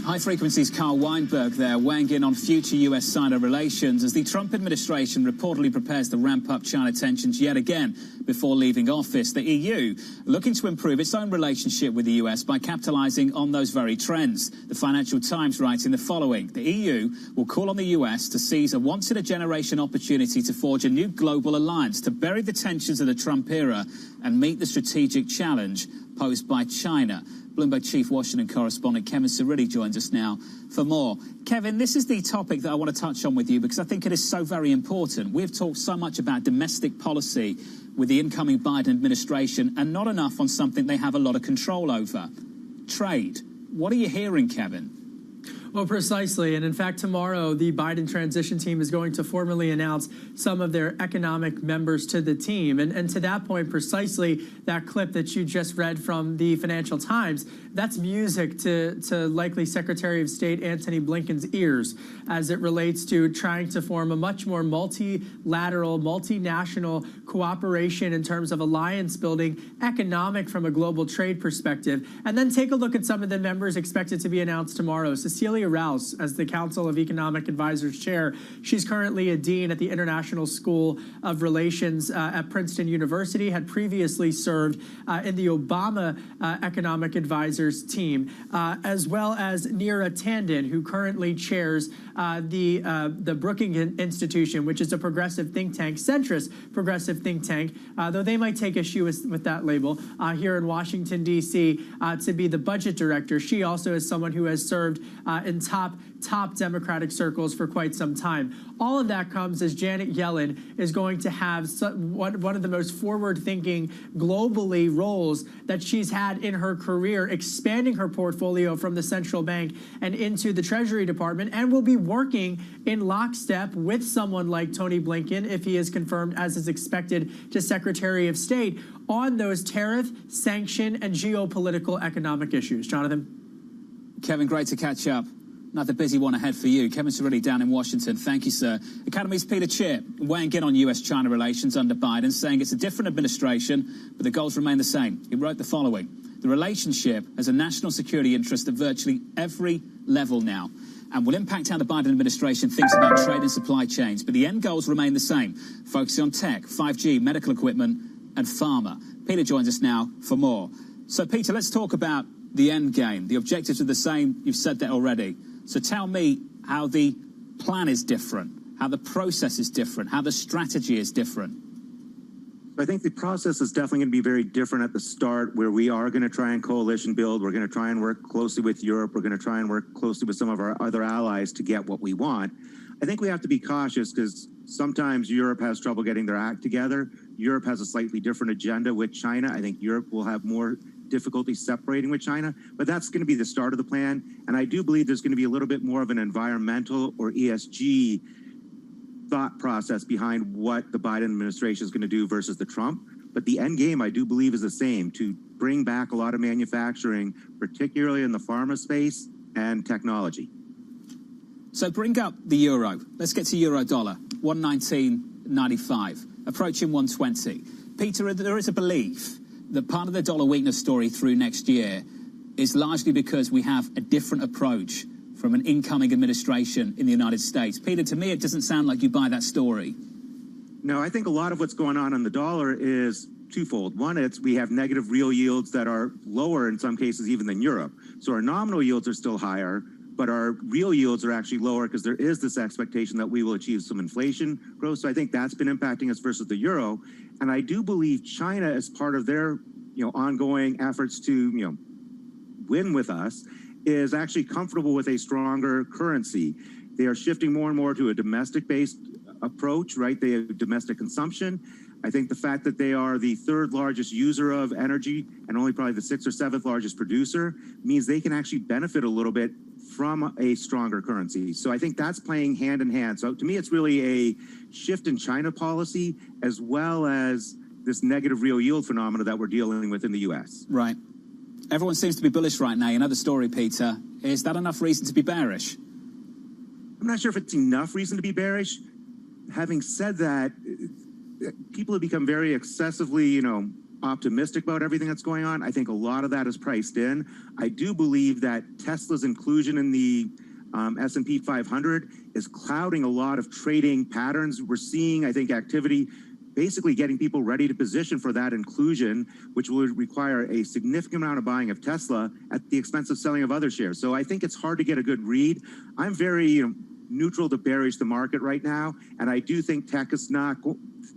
High Frequency's Carl Weinberg there, weighing in on future U.S.-China relations as the Trump administration reportedly prepares to ramp up China tensions yet again before leaving office. The EU looking to improve its own relationship with the U.S. by capitalizing on those very trends. The Financial Times writing the following: the EU will call on the U.S. to seize a once-in-a-generation opportunity to forge a new global alliance to bury the tensions of the Trump era and meet the strategic challenge posed by China. Bloomberg Chief Washington correspondent Kevin Cirilli joins us now for more. Kevin, this is the topic that I want to touch on with you because I think it is so very important. We've talked so much about domestic policy with the incoming Biden administration and not enough on something they have a lot of control over: trade. What are you hearing, Kevin? Well, precisely. And in fact, tomorrow, the Biden transition team is going to formally announce some of their economic members to the team. And to that point, precisely that clip that you just read from the Financial Times, that's music to likely Secretary of State Antony Blinken's ears as it relates to trying to form a much more multilateral, multinational cooperation in terms of alliance building, economic from a global trade perspective. And then take a look at some of the members expected to be announced tomorrow. Cecilia Cecilia Rouse as the Council of Economic Advisors chair. She's currently a dean at the International School of Relations at Princeton University, had previously served in the Obama Economic Advisors team, as well as Neera Tandon, who currently chairs the Brookings Institution, which is a progressive think tank, centrist progressive think tank, though they might take issue with that label, here in Washington, D.C., to be the budget director. She also is someone who has served in top Democratic circles for quite some time. All of that comes as Janet Yellen is going to have one of the most forward-thinking globally roles that she's had in her career, expanding her portfolio from the central bank and into the Treasury Department, and will be working in lockstep with someone like Tony Blinken, if he is confirmed as is expected to Secretary of State, on those tariff, sanction, and geopolitical economic issues. Jonathan? Kevin, great to catch up. Another busy one ahead for you. Kevin Cirilli down in Washington. Thank you, sir. Academy's Peter Chip weighing in on US-China relations under Biden, saying it's a different administration, but the goals remain the same. He wrote the following: the relationship has a national security interest at virtually every level now and will impact how the Biden administration thinks about trade and supply chains, but the end goals remain the same, focusing on tech, 5G, medical equipment, and pharma. Peter joins us now for more. So, Peter, let's talk about the end game. The objectives are the same. You've said that already. So tell me how the plan is different, how the process is different, how the strategy is different. I think the process is definitely going to be very different at the start, where we are going to try and coalition build. We're going to try and work closely with Europe. We're going to try and work closely with some of our other allies to get what we want. I think we have to be cautious because sometimes Europe has trouble getting their act together. Europe has a slightly different agenda with China. I think Europe will have more difficulty separating with China, but that's going to be the start of the plan. And I do believe there's going to be a little bit more of an environmental or ESG thought process behind what the Biden administration is going to do versus the Trump. But the end game, I do believe, is the same: to bring back a lot of manufacturing, particularly in the pharma space and technology. So bring up the euro. Let's get to euro dollar, 119.95, approaching 120. Peter, there is a belief that part of the dollar weakness story through next year is largely because we have a different approach from an incoming administration in the United States. Peter, to me, it doesn't sound like you buy that story. No, I think a lot of what's going on the dollar is twofold. One, it's we have negative real yields that are lower in some cases even than Europe. So our nominal yields are still higher, but our real yields are actually lower because there is this expectation that we will achieve some inflation growth. So I think that's been impacting us versus the euro. And I do believe China, as part of their ongoing efforts to win with us, is actually comfortable with a stronger currency. They are shifting more and more to a domestic-based approach, right? They have domestic consumption. I think the fact that they are the third largest user of energy and only probably the sixth or seventh largest producer means they can actually benefit a little bit from a stronger currency. So I think that's playing hand in hand. So to me, it's really a shift in China policy as well as this negative real yield phenomena that we're dealing with in the U.S. Right. Everyone seems to be bullish right now. Another story, Peter. Is that enough reason to be bearish? I'm not sure if it's enough reason to be bearish. Having said that, people have become very excessively, optimistic about everything that's going on. I think a lot of that is priced in. I do believe that Tesla's inclusion in the S&P 500 is clouding a lot of trading patterns. We're seeing, I think, activity basically getting people ready to position for that inclusion, which will require a significant amount of buying of Tesla at the expense of selling of other shares. So I think it's hard to get a good read. I'm very neutral to bearish the market right now, and I do think tech is not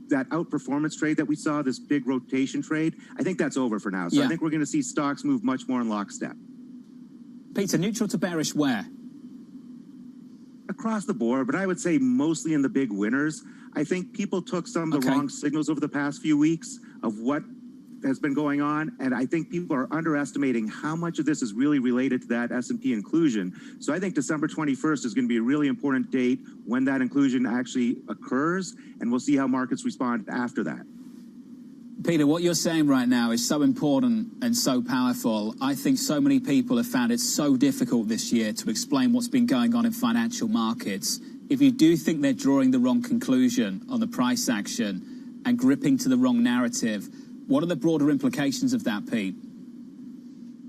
that outperformance trade that we saw, this big rotation trade. I think that's over for now. So I think we're going to see stocks move much more in lockstep. Peter, neutral to bearish where? Across the board, but I would say mostly in the big winners. I think people took some of the wrong signals over the past few weeks of what has been going on, and I think people are underestimating how much of this is really related to that S&P inclusion. So I think December 21st is going to be a really important date when that inclusion actually occurs, and we'll see how markets respond after that. Peter, what you're saying right now is so important and so powerful. I think so many people have found it so difficult this year to explain what's been going on in financial markets. If you do think they're drawing the wrong conclusion on the price action and gripping to the wrong narrative, what are the broader implications of that, Pete?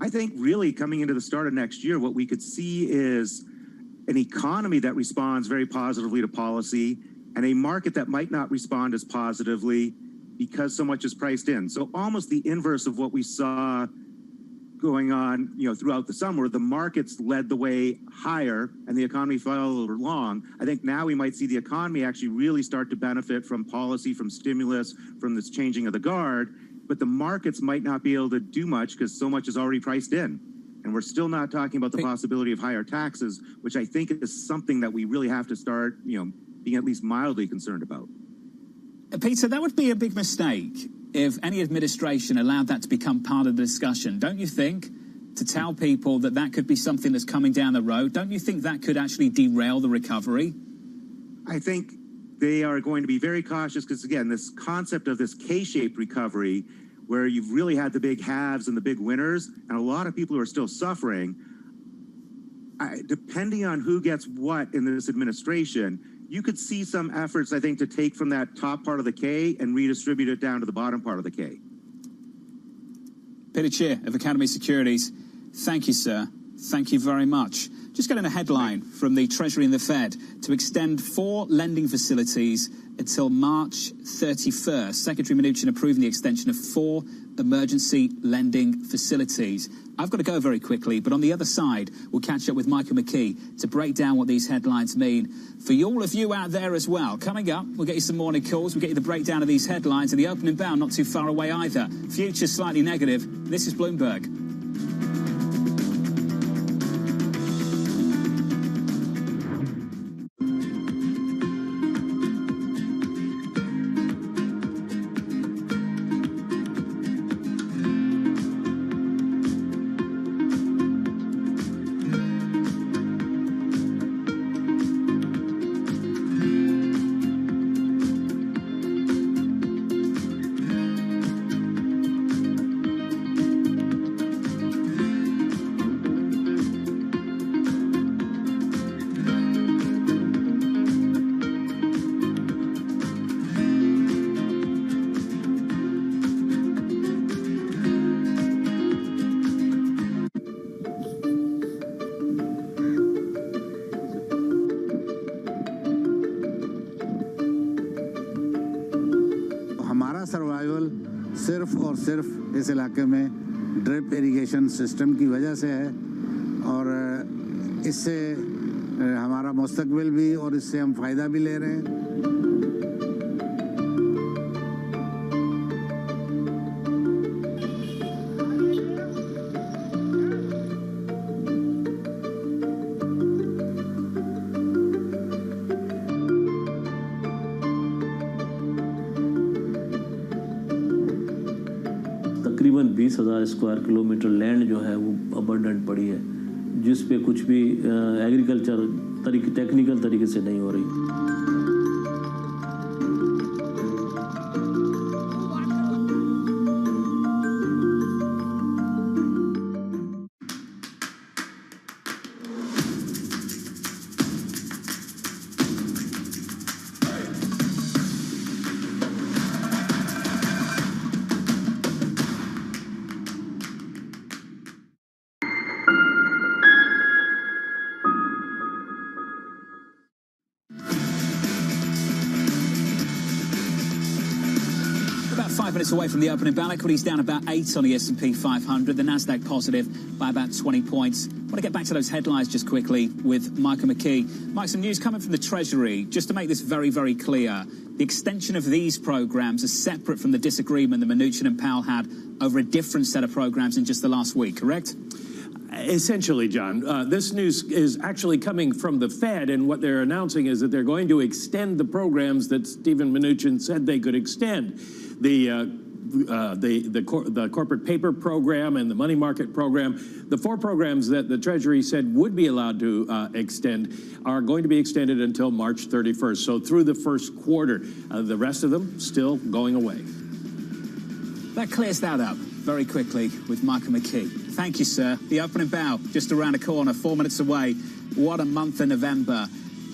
I think really coming into the start of next year, what we could see is an economy that responds very positively to policy, and a market that might not respond as positively because so much is priced in. So almost the inverse of what we saw going on, throughout the summer. The markets led the way higher and the economy followed along. I think now we might see the economy actually really start to benefit from policy, from stimulus, from this changing of the guard, but the markets might not be able to do much because so much is already priced in. And we're still not talking about the possibility of higher taxes, which I think is something that we really have to start, being at least mildly concerned about. Peter, that would be a big mistake if any administration allowed that to become part of the discussion. Don't you think, to tell people that that could be something that's coming down the road, don't you think that could actually derail the recovery? I think they are going to be very cautious because, again, this concept of this K-shaped recovery, where you've really had the big haves and the big winners, and a lot of people who are still suffering, depending on who gets what in this administration, you could see some efforts, I think, to take from that top part of the K and redistribute it down to the bottom part of the K. Peter Cheer of Academy Securities, thank you, sir. Thank you very much. Just getting a headline from the Treasury and the Fed to extend 4 lending facilities until March 31st. Secretary Mnuchin approving the extension of 4 emergency lending facilities. I've got to go very quickly, but on the other side, we'll catch up with Michael McKee to break down what these headlines mean for all of you out there as well. Coming up, we'll get you some morning calls. We'll get you the breakdown of these headlines, and the opening bound not too far away either. Futures slightly negative. This is Bloomberg. सिर्फ और सिर्फ इस इलाके में drip irrigation system की वजह से है और इससे हमारा मुस्तकबिल भी और इससे हम फ़ायदा भी ले रहे हैं। तकरीबन 20,000 स्क्वायर किलोमीटर लैंड जो है वो अबंडेंट पड़ी है, जिस पे कुछ भी एग्रीकल्चर टेक्निकल तरीके से नहीं हो रही। About 5 minutes away from the opening bell, equities down about 8 on the S&P 500, the Nasdaq positive by about 20 points. I want to get back to those headlines just quickly with Michael McKee. Mike, some news coming from the Treasury, just to make this very, very clear. The extension of these programs is separate from the disagreement that Mnuchin and Powell had over a different set of programs in just the last week, correct? Essentially, John, this news is actually coming from the Fed, and what they're announcing is that they're going to extend the programs that Stephen Mnuchin said they could extend. The corporate paper program and the money market program, the 4 programs that the Treasury said would be allowed to extend are going to be extended until March 31st, so through the first quarter. The rest of them still going away. That clears that up very quickly with Michael McKee. Thank you, sir. The opening bow just around the corner, 4 minutes away. What a month in November.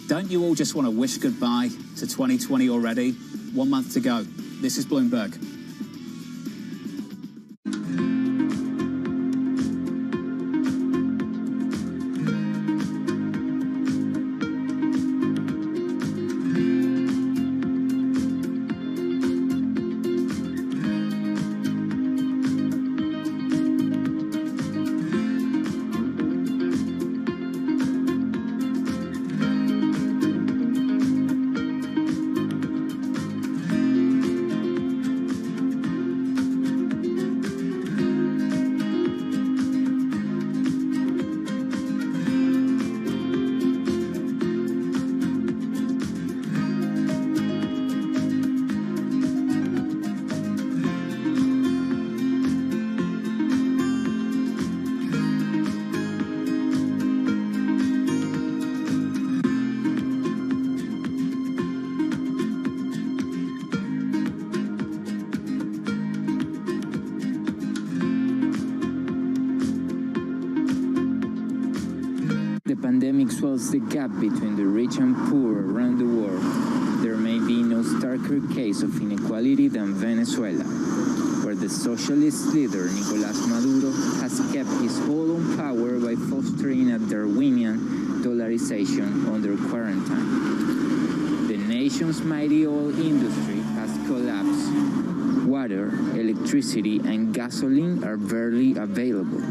Don't you all just want to wish goodbye to 2020 already? 1 month to go. This is Bloomberg. This is Bloomberg. close the gap between the rich and poor around the world, there may be no starker case of inequality than Venezuela, where the socialist leader Nicolás Maduro has kept his hold on power by fostering a Darwinian dollarization under quarantine. The nation's mighty oil industry has collapsed. Water, electricity, and gasoline are barely available,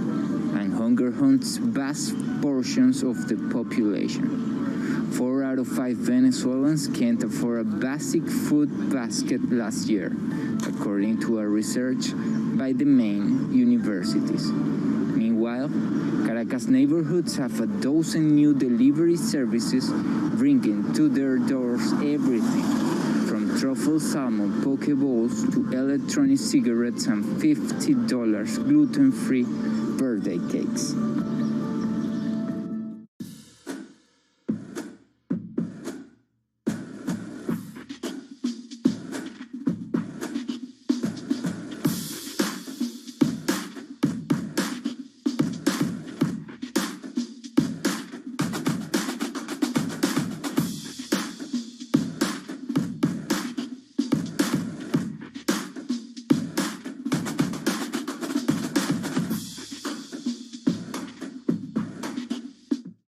and hunger hunts vast portions of the population. 4 out of 5 Venezuelans can't afford a basic food basket last year, according to a research by the main universities. Meanwhile, Caracas neighborhoods have a dozen new delivery services bringing to their doors everything from truffle salmon poke bowls to electronic cigarettes and $50 gluten-free birthday cakes.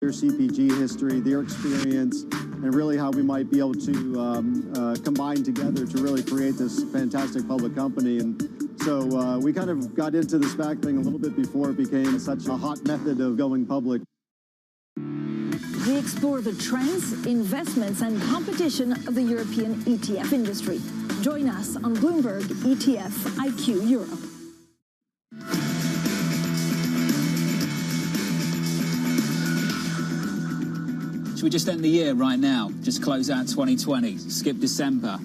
Their CPG history, their experience, and really how we might be able to combine together to really create this fantastic public company. And so we kind of got into the SPAC thing a little bit before it became such a hot method of going public. We explore the trends, investments, and competition of the European ETF industry. Join us on Bloomberg ETF IQ Europe. Should we just end the year right now? Just close out 2020, skip December.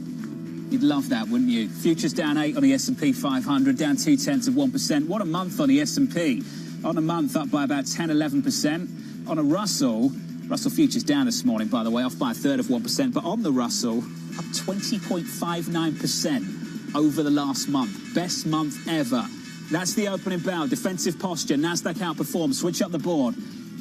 You'd love that, wouldn't you? Futures down 8 on the S&P 500, down 0.2%. What a month on the S&P. On a month, up by about 10, 11%. On a Russell futures down this morning, by the way, off by 1/3 of 1%. But on the Russell, up 20.59% over the last month. Best month ever. That's the opening bell. Defensive posture. Nasdaq outperformed. Switch up the board.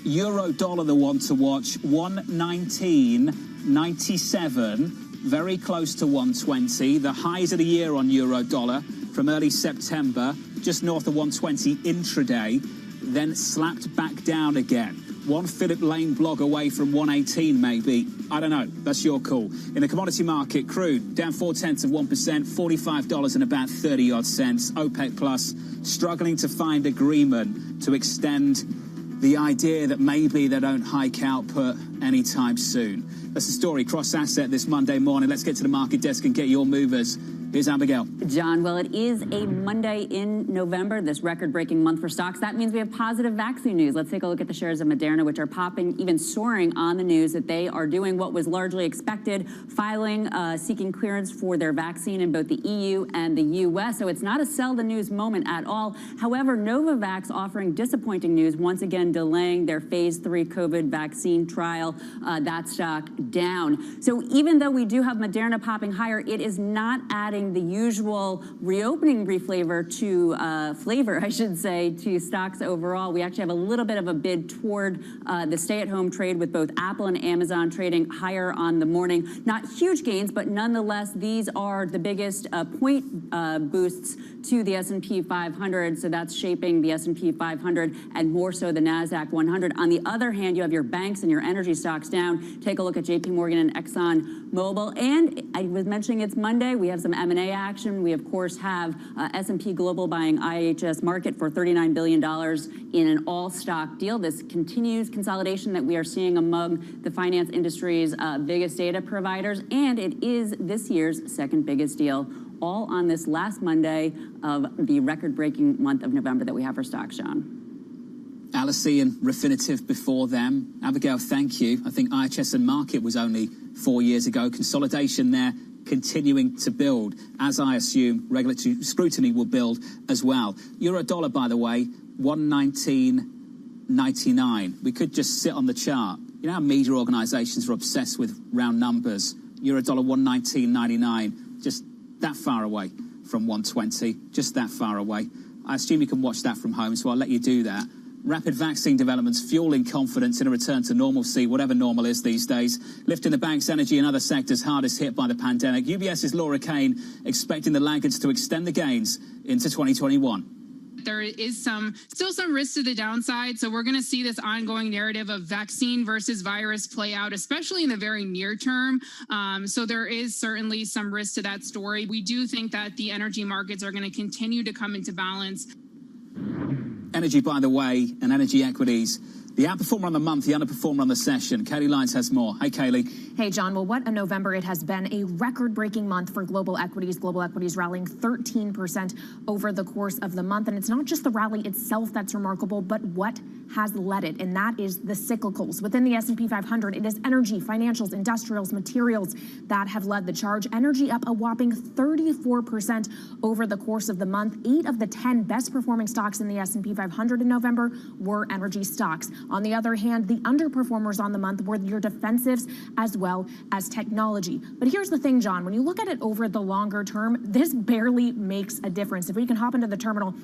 Euro dollar, the one to watch, 119.97, very close to 120. The highs of the year on euro dollar from early September, just north of 120 intraday, then slapped back down again. One Philip Lane blog away from 118 maybe. I don't know. That's your call. In the commodity market, crude down 0.4%, $45 and about 30 odd cents. OPEC Plus struggling to find agreement to extend the idea that maybe they don't hike output anytime soon. That's the story. Cross asset this Monday morning. Let's get to the market desk and get your movers. Here's Abigail. John, well, it is a Monday in November, this record-breaking month for stocks. That means we have positive vaccine news. Let's take a look at the shares of Moderna, which are popping, even soaring on the news that they are doing what was largely expected, seeking clearance for their vaccine in both the EU and the U.S. So it's not a sell the news moment at all. However, Novavax offering disappointing news, once again delaying their phase 3 COVID vaccine trial. That stock down. So even though we do have Moderna popping higher, it is not adding the usual reopening flavor to stocks overall. We actually have a little bit of a bid toward the stay-at-home trade, with both Apple and Amazon trading higher on the morning. Not huge gains, but nonetheless, these are the biggest point boosts to the S&P 500. So that's shaping the S&P 500 and more so the NASDAQ 100. On the other hand, you have your banks and your energy stocks down. Take a look at JP Morgan and Exxon Mobil. And I was mentioning it's Monday. We have some M&A action. We, of course, have S&P Global buying IHS Markit for $39 billion in an all-stock deal. This continues consolidation that we are seeing among the finance industry's biggest data providers, and it is this year's second biggest deal, all on this last Monday of the record-breaking month of November that we have for stocks, John. Alice and Refinitiv before them. Abigail, thank you. I think IHS and Markit was only 4 years ago. Consolidation there continuing to build, as I assume regulatory scrutiny will build as well. Euro dollar, by the way, 119.99. We could just sit on the chart. You know how media organizations are obsessed with round numbers. Euro dollar 119.99, just that far away from 120, just that far away. I assume you can watch that from home, so I'll let you do that. Rapid vaccine developments fueling confidence in a return to normalcy, whatever normal is these days, lifting the banks, energy and other sectors hardest hit by the pandemic. UBS's Laura Kane expecting the laggards to extend the gains into 2021. There is still some risk to the downside. So we're going to see this ongoing narrative of vaccine versus virus play out, especially in the very near term. So there is certainly some risk to that story. We do think that the energy markets are going to continue to come into balance. Energy, by the way, and energy equities, the outperformer on the month, the underperformer on the session. Kaylee Lyons has more. Hey, Kaylee. Hey, John. Well, what a November it has been. A record-breaking month for global equities. Global equities rallying 13% over the course of the month. And it's not just the rally itself that's remarkable, but what has led it, and that is the cyclicals. Within the S&P 500, it is energy, financials, industrials, materials that have led the charge. Energy up a whopping 34% over the course of the month. 8 of the 10 best-performing stocks in the S&P 500 in November were energy stocks. On the other hand, the underperformers on the month were your defensives as well as technology. But here's the thing, John. When you look at it over the longer term, this barely makes a difference. If we can hop into the terminal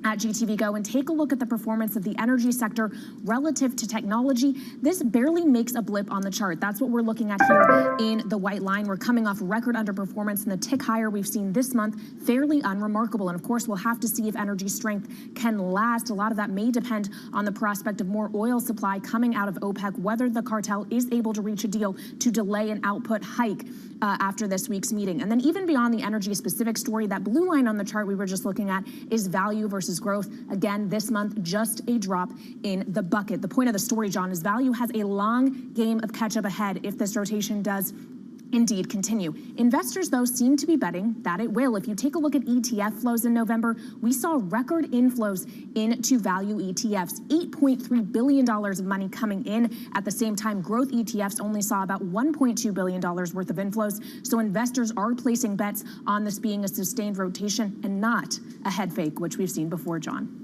at GTV Go and take a look at the performance of the energy sector relative to technology, this barely makes a blip on the chart. That's what we're looking at here in the white line. We're coming off record underperformance, and the tick higher we've seen this month, fairly unremarkable. And of course, we'll have to see if energy strength can last. A lot of that may depend on the prospect of more oil supply coming out of OPEC, whether the cartel is able to reach a deal to delay an output hike after this week's meeting. And then even beyond the energy specific story, that blue line on the chart we were just looking at is value versus growth. Again, this month, just a drop in the bucket. The point of the story, John, is value has a long game of catch up ahead if this rotation does indeed continue. Investors, though, seem to be betting that it will. If you take a look at ETF flows in November, we saw record inflows into value ETFs, $8.3 billion of money coming in. At the same time, growth ETFs only saw about $1.2 billion worth of inflows. So investors are placing bets on this being a sustained rotation and not a head fake, which we've seen before, John.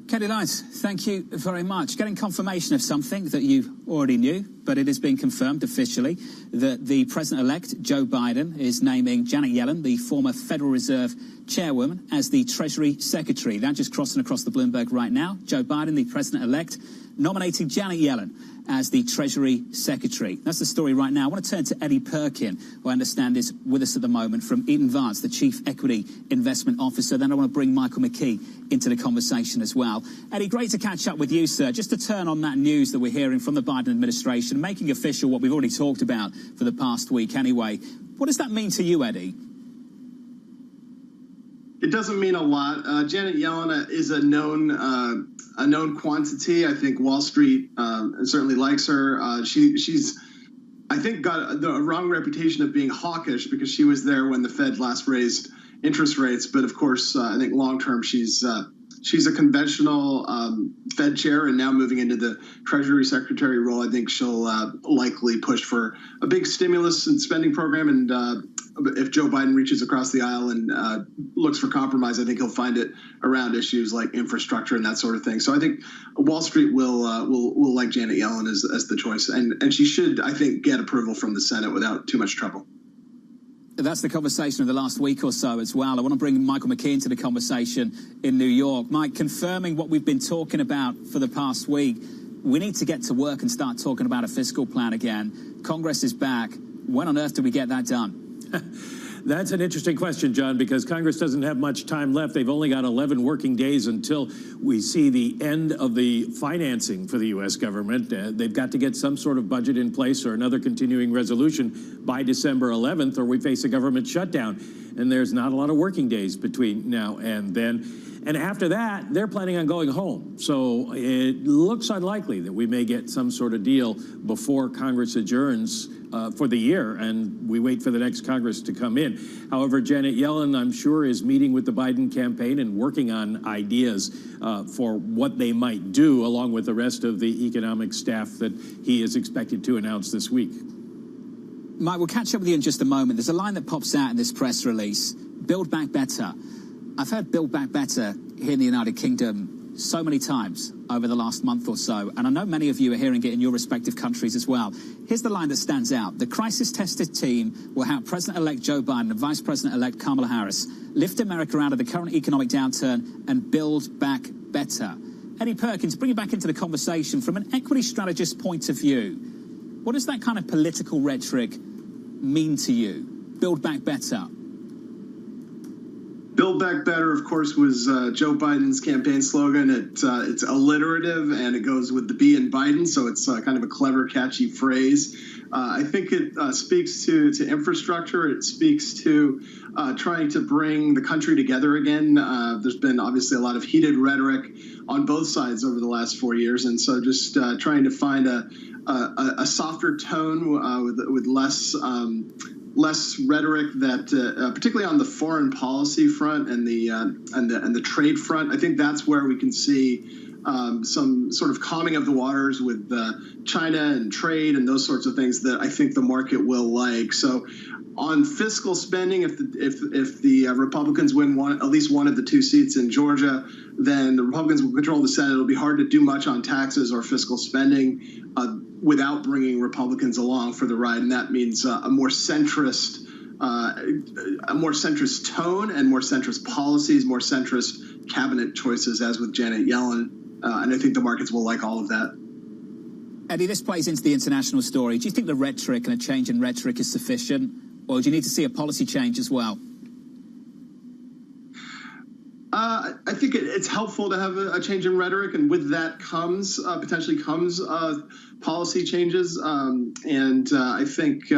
Kaylee Lyons, thank you very much. Getting confirmation of something that you already knew, but it has been confirmed officially that the President-elect, Joe Biden, is naming Janet Yellen, the former Federal Reserve chairwoman, as the Treasury Secretary. That just crossing across the Bloomberg right now. Joe Biden, the President-elect, nominating Janet Yellen as the Treasury Secretary. That's the story right now. I want to turn to Eddie Perkin, who I understand is with us at the moment, from Eaton Vance, the Chief Equity Investment Officer. Then I want to bring Michael McKee into the conversation as well. Eddie, great to catch up with you, sir. Just to turn on that news that we're hearing from the Biden administration, making official what we've already talked about for the past week anyway. What does that mean to you, Eddie? It doesn't mean a lot. Janet Yellen is a known quantity. I think Wall Street certainly likes her. She's, I think, got the wrong reputation of being hawkish because she was there when the Fed last raised interest rates. But of course, I think long term she's a conventional Fed chair, and now moving into the Treasury Secretary role, I think she'll likely push for a big stimulus and spending program. And if Joe Biden reaches across the aisle and looks for compromise, I think he'll find it around issues like infrastructure and that sort of thing. So I think Wall Street will like Janet Yellen as the choice, and she should, I think, get approval from the Senate without too much trouble. That's the conversation of the last week or so as well. I want to bring Michael McKee into the conversation in New York. Mike, confirming what we've been talking about for the past week, we need to get to work and start talking about a fiscal plan again. Congress is back. When on earth do we get that done? That's an interesting question, John, because Congress doesn't have much time left. They've only got 11 working days until we see the end of the financing for the U.S. government. They've got to get some sort of budget in place or another continuing resolution by December 11th, or we face a government shutdown. And there's not a lot of working days between now and then. And after that, they're planning on going home. So it looks unlikely that we may get some sort of deal before Congress adjourns for the year, and we wait for the next Congress to come in. However, Janet Yellen, I'm sure, is meeting with the Biden campaign and working on ideas for what they might do, along with the rest of the economic staff that he is expected to announce this week. Mike, we'll catch up with you in just a moment. There's a line that pops out in this press release, Build Back Better. I've heard Build Back Better here in the United Kingdom so many times over the last month or so, and I know many of you are hearing it in your respective countries as well. Here's the line that stands out. The crisis-tested team will help President-elect Joe Biden and Vice President-elect Kamala Harris lift America out of the current economic downturn and build back better. Eddie Perkins, bring it back into the conversation from an equity strategist point of view. What does that kind of political rhetoric mean to you? Build back better. Build Back Better, of course, was Joe Biden's campaign slogan. It's alliterative, and it goes with the B in Biden, so it's kind of a clever, catchy phrase. I think it speaks to infrastructure. It speaks to trying to bring the country together again. There's been obviously a lot of heated rhetoric on both sides over the last 4 years, and so just trying to find a softer tone with less rhetoric that, particularly on the foreign policy front and the trade front. I think that's where we can see some sort of calming of the waters with China and trade and those sorts of things that I think the market will like. So on fiscal spending, if the Republicans win at least one of the 2 seats in Georgia, then the Republicans will control the Senate. It'll be hard to do much on taxes or fiscal spending without bringing Republicans along for the ride, and that means a more centrist tone and more centrist policies, more centrist cabinet choices, as with Janet Yellen, and I think the markets will like all of that. Eddie, this plays into the international story. Do you think the rhetoric and a change in rhetoric is sufficient, or do you need to see a policy change as well? I think it's helpful to have a change in rhetoric, and with that potentially comes policy changes. And I think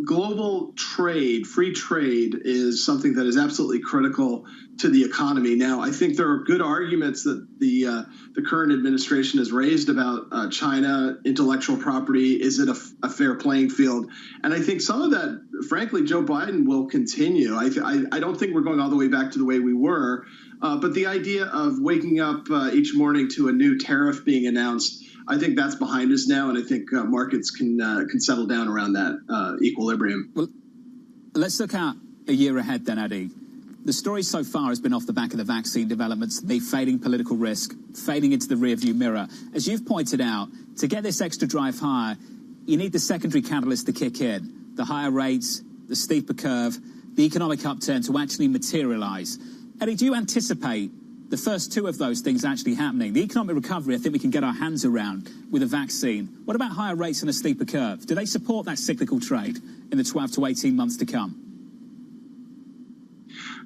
global trade, free trade, is something that is absolutely critical to the economy. Now, I think there are good arguments that the current administration has raised about China, intellectual property. Is it a fair playing field? And I think some of that, frankly, Joe Biden will continue. I don't think we're going all the way back to the way we were, but the idea of waking up each morning to a new tariff being announced, I think that's behind us now, and I think markets can settle down around that equilibrium. Well, let's look at a year ahead then, Eddie. The story so far has been off the back of the vaccine developments, the fading political risk, fading into the rearview mirror. As you've pointed out, to get this extra drive higher, you need the secondary catalyst to kick in. The higher rates, the steeper curve, the economic upturn to actually materialize. Eddie, do you anticipate the first 2 of those things actually happening? The economic recovery, I think we can get our hands around with a vaccine. What about higher rates and a steeper curve? Do they support that cyclical trade in the 12 to 18 months to come?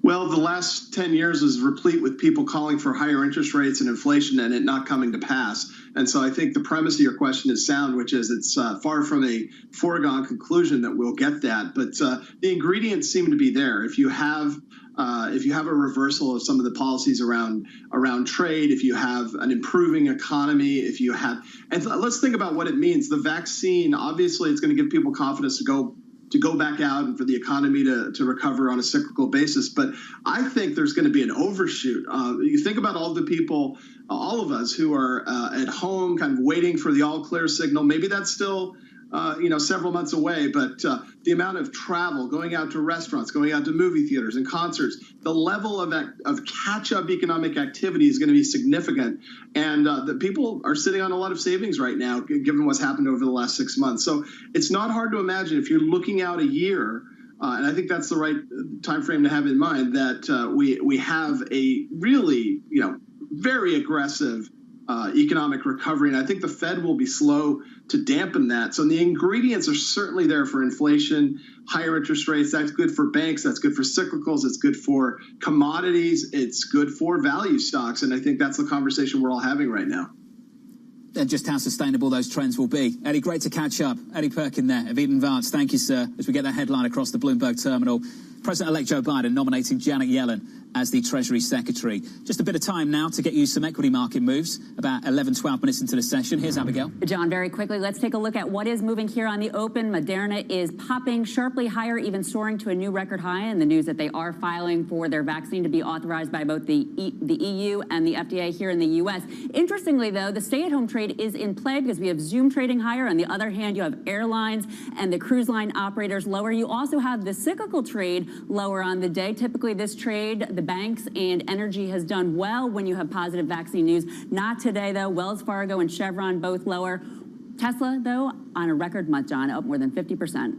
Well, the last 10 years is replete with people calling for higher interest rates and inflation and it not coming to pass. And so I think the premise of your question is sound, which is it's far from a foregone conclusion that we'll get that. But the ingredients seem to be there. If you have a reversal of some of the policies around trade, if you have an improving economy, and let's think about what it means. The vaccine, obviously, it's going to give people confidence to go back out and for the economy to recover on a cyclical basis. But I think there's going to be an overshoot. You think about all the people, all of us who are at home kind of waiting for the all clear signal. Maybe that's still several months away, but the amount of travel, going out to restaurants, going out to movie theaters and concerts, the level of catch-up economic activity is going to be significant. And the people are sitting on a lot of savings right now, given what's happened over the last 6 months. So it's not hard to imagine if you're looking out a year, and I think that's the right time frame to have in mind, that we have a really, very aggressive economic recovery. And I think the Fed will be slow to dampen that. So the ingredients are certainly there for inflation, higher interest rates. That's good for banks. That's good for cyclicals. It's good for commodities. It's good for value stocks. And I think that's the conversation we're all having right now. And just how sustainable those trends will be. Eddie, great to catch up. Eddie Perkin there of Eaton Vance. Thank you, sir. As we get that headline across the Bloomberg terminal, President-elect Joe Biden nominating Janet Yellen as the Treasury Secretary. Just a bit of time now to get you some equity market moves. About 11, 12 minutes into the session. Here's Abigail. John, very quickly, let's take a look at what is moving here on the open. Moderna is popping sharply higher, even soaring to a new record high. And the news that they are filing for their vaccine to be authorized by both the EU and the FDA here in the U.S. Interestingly, though, the stay-at-home trade is in play because we have Zoom trading higher. On the other hand, you have airlines and the cruise line operators lower. You also have the cyclical trade lower on the day. Typically, this trade, the banks and energy has done well when you have positive vaccine news. Not today, though. Wells Fargo and Chevron both lower. Tesla, though, on a record month, John, up more than 50%.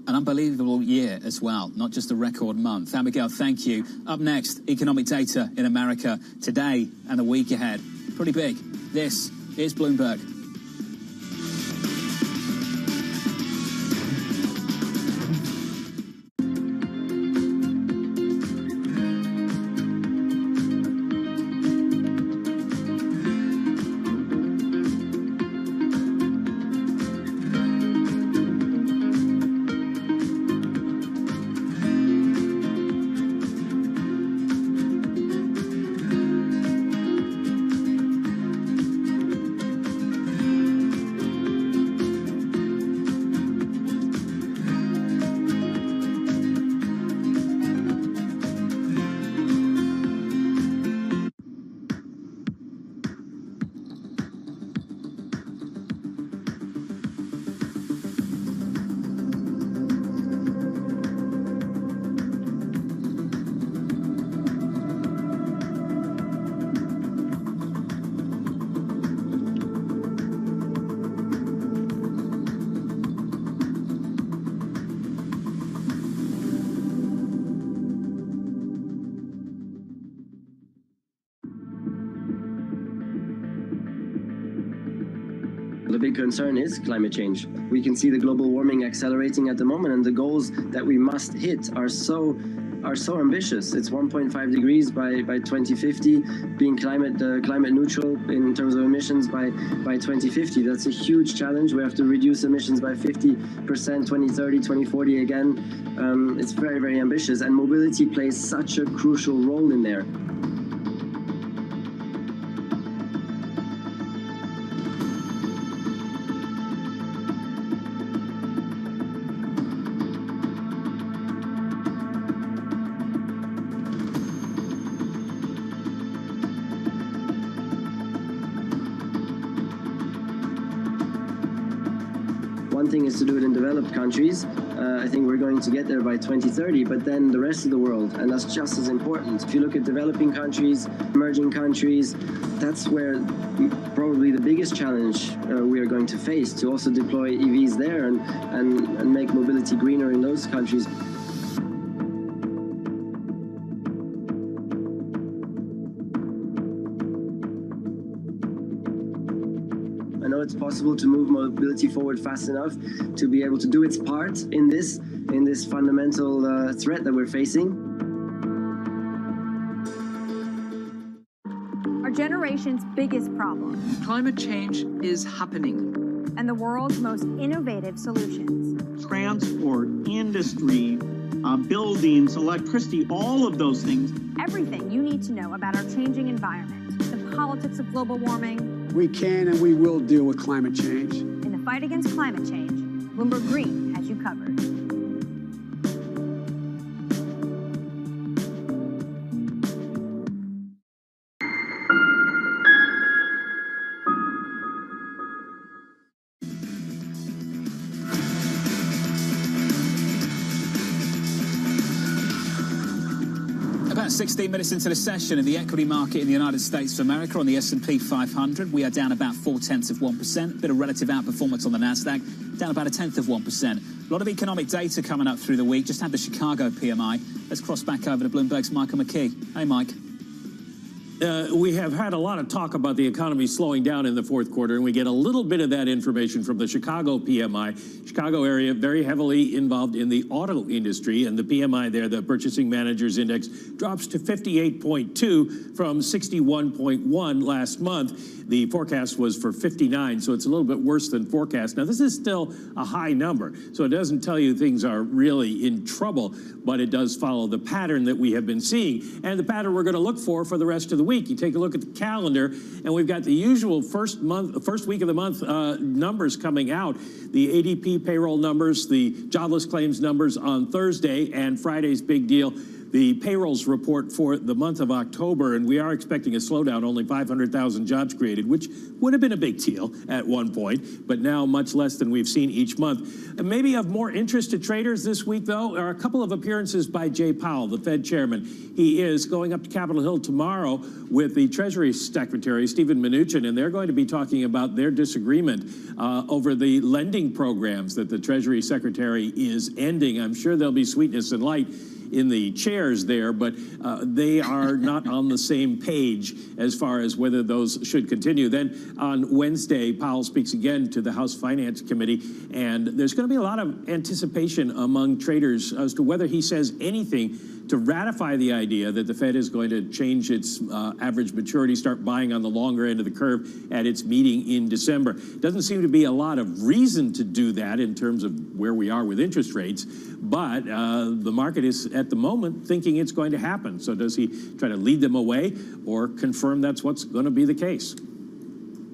An unbelievable year as well, not just a record month. Abigail, thank you. Up next, economic data in America today and the week ahead. Pretty big. This is Bloomberg. The big concern is climate change. We can see the global warming accelerating at the moment, and the goals that we must hit are so ambitious. It's 1.5 degrees by 2050, being climate neutral in terms of emissions by 2050. That's a huge challenge. We have to reduce emissions by 50%, 2030, 2040 again. It's very, very ambitious, and mobility plays such a crucial role in there. One thing is to do it in developed countries. I think we're going to get there by 2030, but then the rest of the world, and that's just as important. If you look at developing countries, emerging countries, that's where probably the biggest challenge we are going to face, to also deploy EVs there and make mobility greener in those countries. I know it's possible to move mobility forward fast enough to be able to do its part in this fundamental threat that we're facing. Our generation's biggest problem. Climate change is happening. And the world's most innovative solutions. Transport, industry, buildings, electricity, all of those things. Everything you need to know about our changing environment, the politics of global warming. We can and we will deal with climate change. In the fight against climate change, Bloomberg Green has you covered. About 16 minutes into the session in the equity market in the United States of America on the S&P 500, we are down about 0.4%. Bit of relative outperformance on the Nasdaq, down about 0.1%. A lot of economic data coming up through the week. Just had the Chicago PMI. Let's cross back over to Bloomberg's Michael McKee. Hey, Mike. We have had a lot of talk about the economy slowing down in the fourth quarter, and we get a little bit of that information from the Chicago PMI. Chicago area very heavily involved in the auto industry, and the PMI there, the Purchasing Managers Index, drops to 58.2 from 61.1 last month. The forecast was for 59, so it's a little bit worse than forecast. Now, this is still a high number, so it doesn't tell you things are really in trouble, but it does follow the pattern that we have been seeing, and the pattern we're going to look for the rest of the week. You take a look at the calendar, and we've got the usual first week of the month numbers coming out. The ADP payroll numbers, the jobless claims numbers on Thursday, and Friday's big deal, the payrolls report for the month of October, and we are expecting a slowdown, only 500,000 jobs created, which would have been a big deal at one point, but now much less than we've seen each month. And maybe of more interest to traders this week, though, are a couple of appearances by Jay Powell, the Fed chairman. He is going up to Capitol Hill tomorrow with the Treasury Secretary, Steven Mnuchin, and they're going to be talking about their disagreement over the lending programs that the Treasury Secretary is ending. I'm sure there'll be sweetness and light in the chairs there, but they are not on the same page as far as whether those should continue. Then on Wednesday, Powell speaks again to the House Finance Committee, and there's going to be a lot of anticipation among traders as to whether he says anything to ratify the idea that the Fed is going to change its average maturity, start buying on the longer end of the curve at its meeting in December. Doesn't seem to be a lot of reason to do that in terms of where we are with interest rates, but the market is at the moment thinking it's going to happen. So does he try to lead them away or confirm that's what's going to be the case?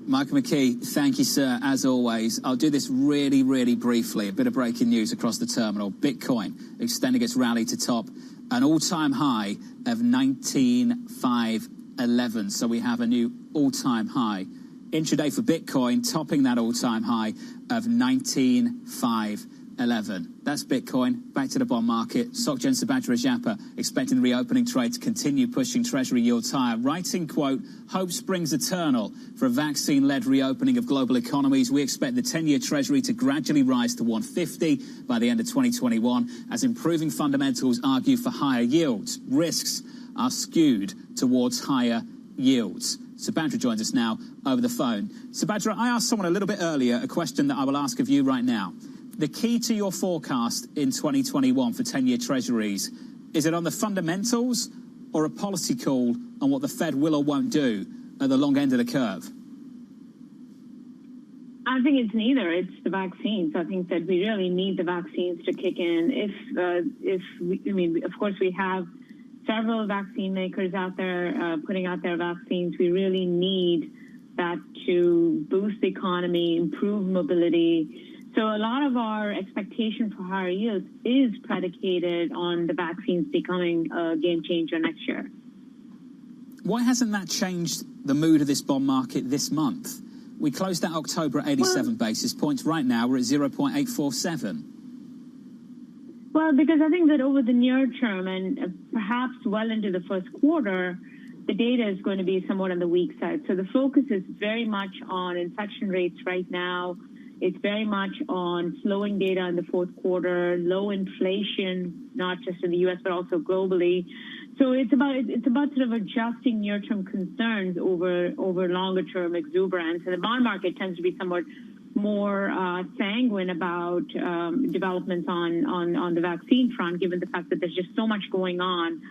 Michael McKee, thank you, sir, as always. I'll do this really, really briefly. A bit of breaking news across the terminal. Bitcoin extending its rally to top an all-time high of 19,511. So we have a new all-time high. Intraday for Bitcoin topping that all-time high of 19,511. That's Bitcoin. Back to the bond market. SocGen Subhadra Rajappa expecting the reopening trade to continue pushing Treasury yields higher. Writing, quote, hope springs eternal for a vaccine-led reopening of global economies. We expect the 10-year Treasury to gradually rise to 150 by the end of 2021 as improving fundamentals argue for higher yields. Risks are skewed towards higher yields. Subhadra joins us now over the phone. Subhadra, I asked someone a little bit earlier a question that I will ask of you right now. The key to your forecast in 2021 for 10-year treasuries, is it on the fundamentals or a policy call on what the Fed will or won't do at the long end of the curve? I think it's neither. It's the vaccines. I think that we really need the vaccines to kick in. Of course, we have several vaccine makers out there putting out their vaccines. We really need that to boost the economy, improve mobility. So a lot of our expectation for higher yields is predicated on the vaccines becoming a game changer next year. Why hasn't that changed the mood of this bond market this month? We closed out October at 87 basis points. Right now, we're at 0.847. Well, because I think that over the near term and perhaps well into the first quarter, the data is going to be somewhat on the weak side. So the focus is very much on infection rates right now. It's very much on slowing data in the fourth quarter, low inflation, not just in the U.S., but also globally. So it's about sort of adjusting near-term concerns over longer-term exuberance. And the bond market tends to be somewhat more sanguine about developments on the vaccine front, given the fact that there's just so much going on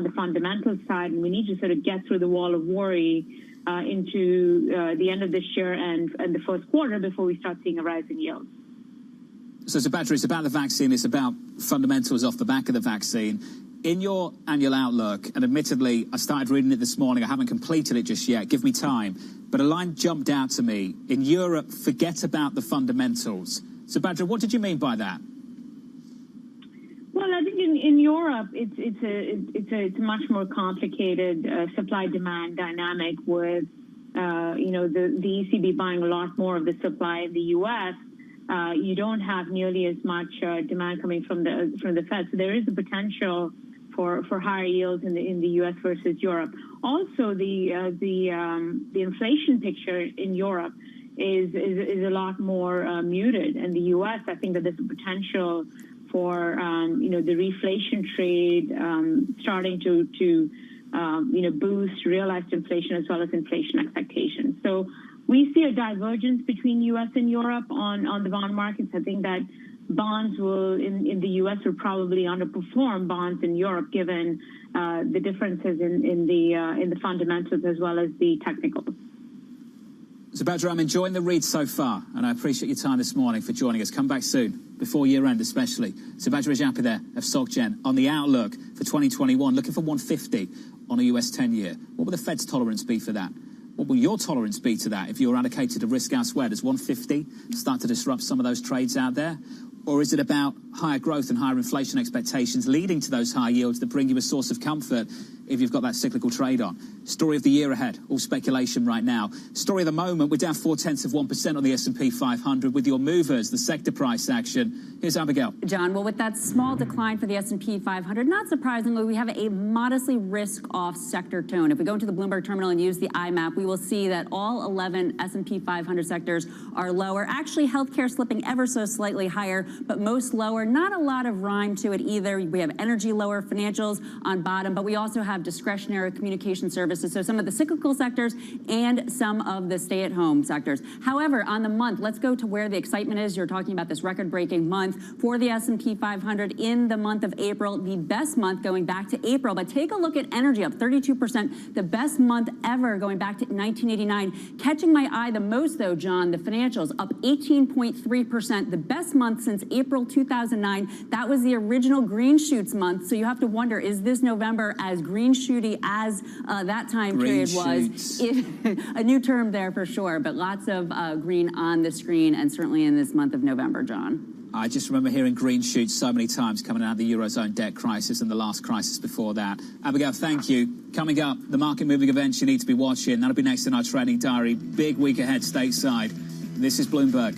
the fundamental side, and we need to sort of get through the wall of worry into the end of this year and the first quarter before we start seeing a rise in yields. So, Subhadra, it's about the vaccine. It's about fundamentals off the back of the vaccine. In your annual outlook, and admittedly, I started reading it this morning. I haven't completed it just yet. Give me time. But a line jumped out to me. In Europe, forget about the fundamentals. Subhadra, what did you mean by that? Well, I think in Europe, it's a much more complicated supply-demand dynamic with the ECB buying a lot more of the supply in the U.S. You don't have nearly as much demand coming from the Fed, so there is a potential for higher yields in the U.S. versus Europe. Also, the inflation picture in Europe is a lot more muted. In the U.S., I think that there's a potential for the reflation trade starting to boost realized inflation as well as inflation expectations. So we see a divergence between U.S. and Europe on the bond markets. I think that bonds will in the U.S. will probably underperform bonds in Europe given the differences in the fundamentals as well as the technicals. Subhadra, I'm enjoying the read so far, and I appreciate your time this morning for joining us. Come back soon, before year-end especially. Subhadra Rajappa there of SocGen on the outlook for 2021, looking for 150 on a US 10-year. What will the Fed's tolerance be for that? What will your tolerance be to that if you're allocated to risk elsewhere? Does 150 start to disrupt some of those trades out there? Or is it about higher growth and higher inflation expectations leading to those high yields that bring you a source of comfort if you've got that cyclical trade on? Story of the year ahead, all speculation right now. Story of the moment, we're down 0.4% on the S&P 500 with your movers, the sector price action. Here's Abigail. John, well, with that small decline for the S&P 500, not surprisingly, we have a modestly risk-off sector tone. If we go into the Bloomberg terminal and use the IMAP, we will see that all 11 S&P 500 sectors are lower. Actually, healthcare slipping ever so slightly higher, but most lower. Not a lot of rhyme to it either. We have energy lower, financials on bottom, but we also have discretionary communication services, so some of the cyclical sectors and some of the stay-at-home sectors. However, on the month, let's go to where the excitement is. You're talking about this record-breaking month for the S&P 500 in the month of April, the best month going back to April. But take a look at energy, up 32%, the best month ever going back to 1989. Catching my eye the most, though, John, the financials, up 18.3%, the best month since April 2009. That was the original green shoots month, so you have to wonder, is this November as green shooty as that time period was? A new term there for sure, but lots of green on the screen, and certainly in this month of November, John. I just remember hearing green shoots so many times coming out of the Eurozone debt crisis and the last crisis before that. Abigail, thank you. Coming up, the market-moving events you need to be watching. That'll be next in our trading diary. Big week ahead stateside. This is Bloomberg.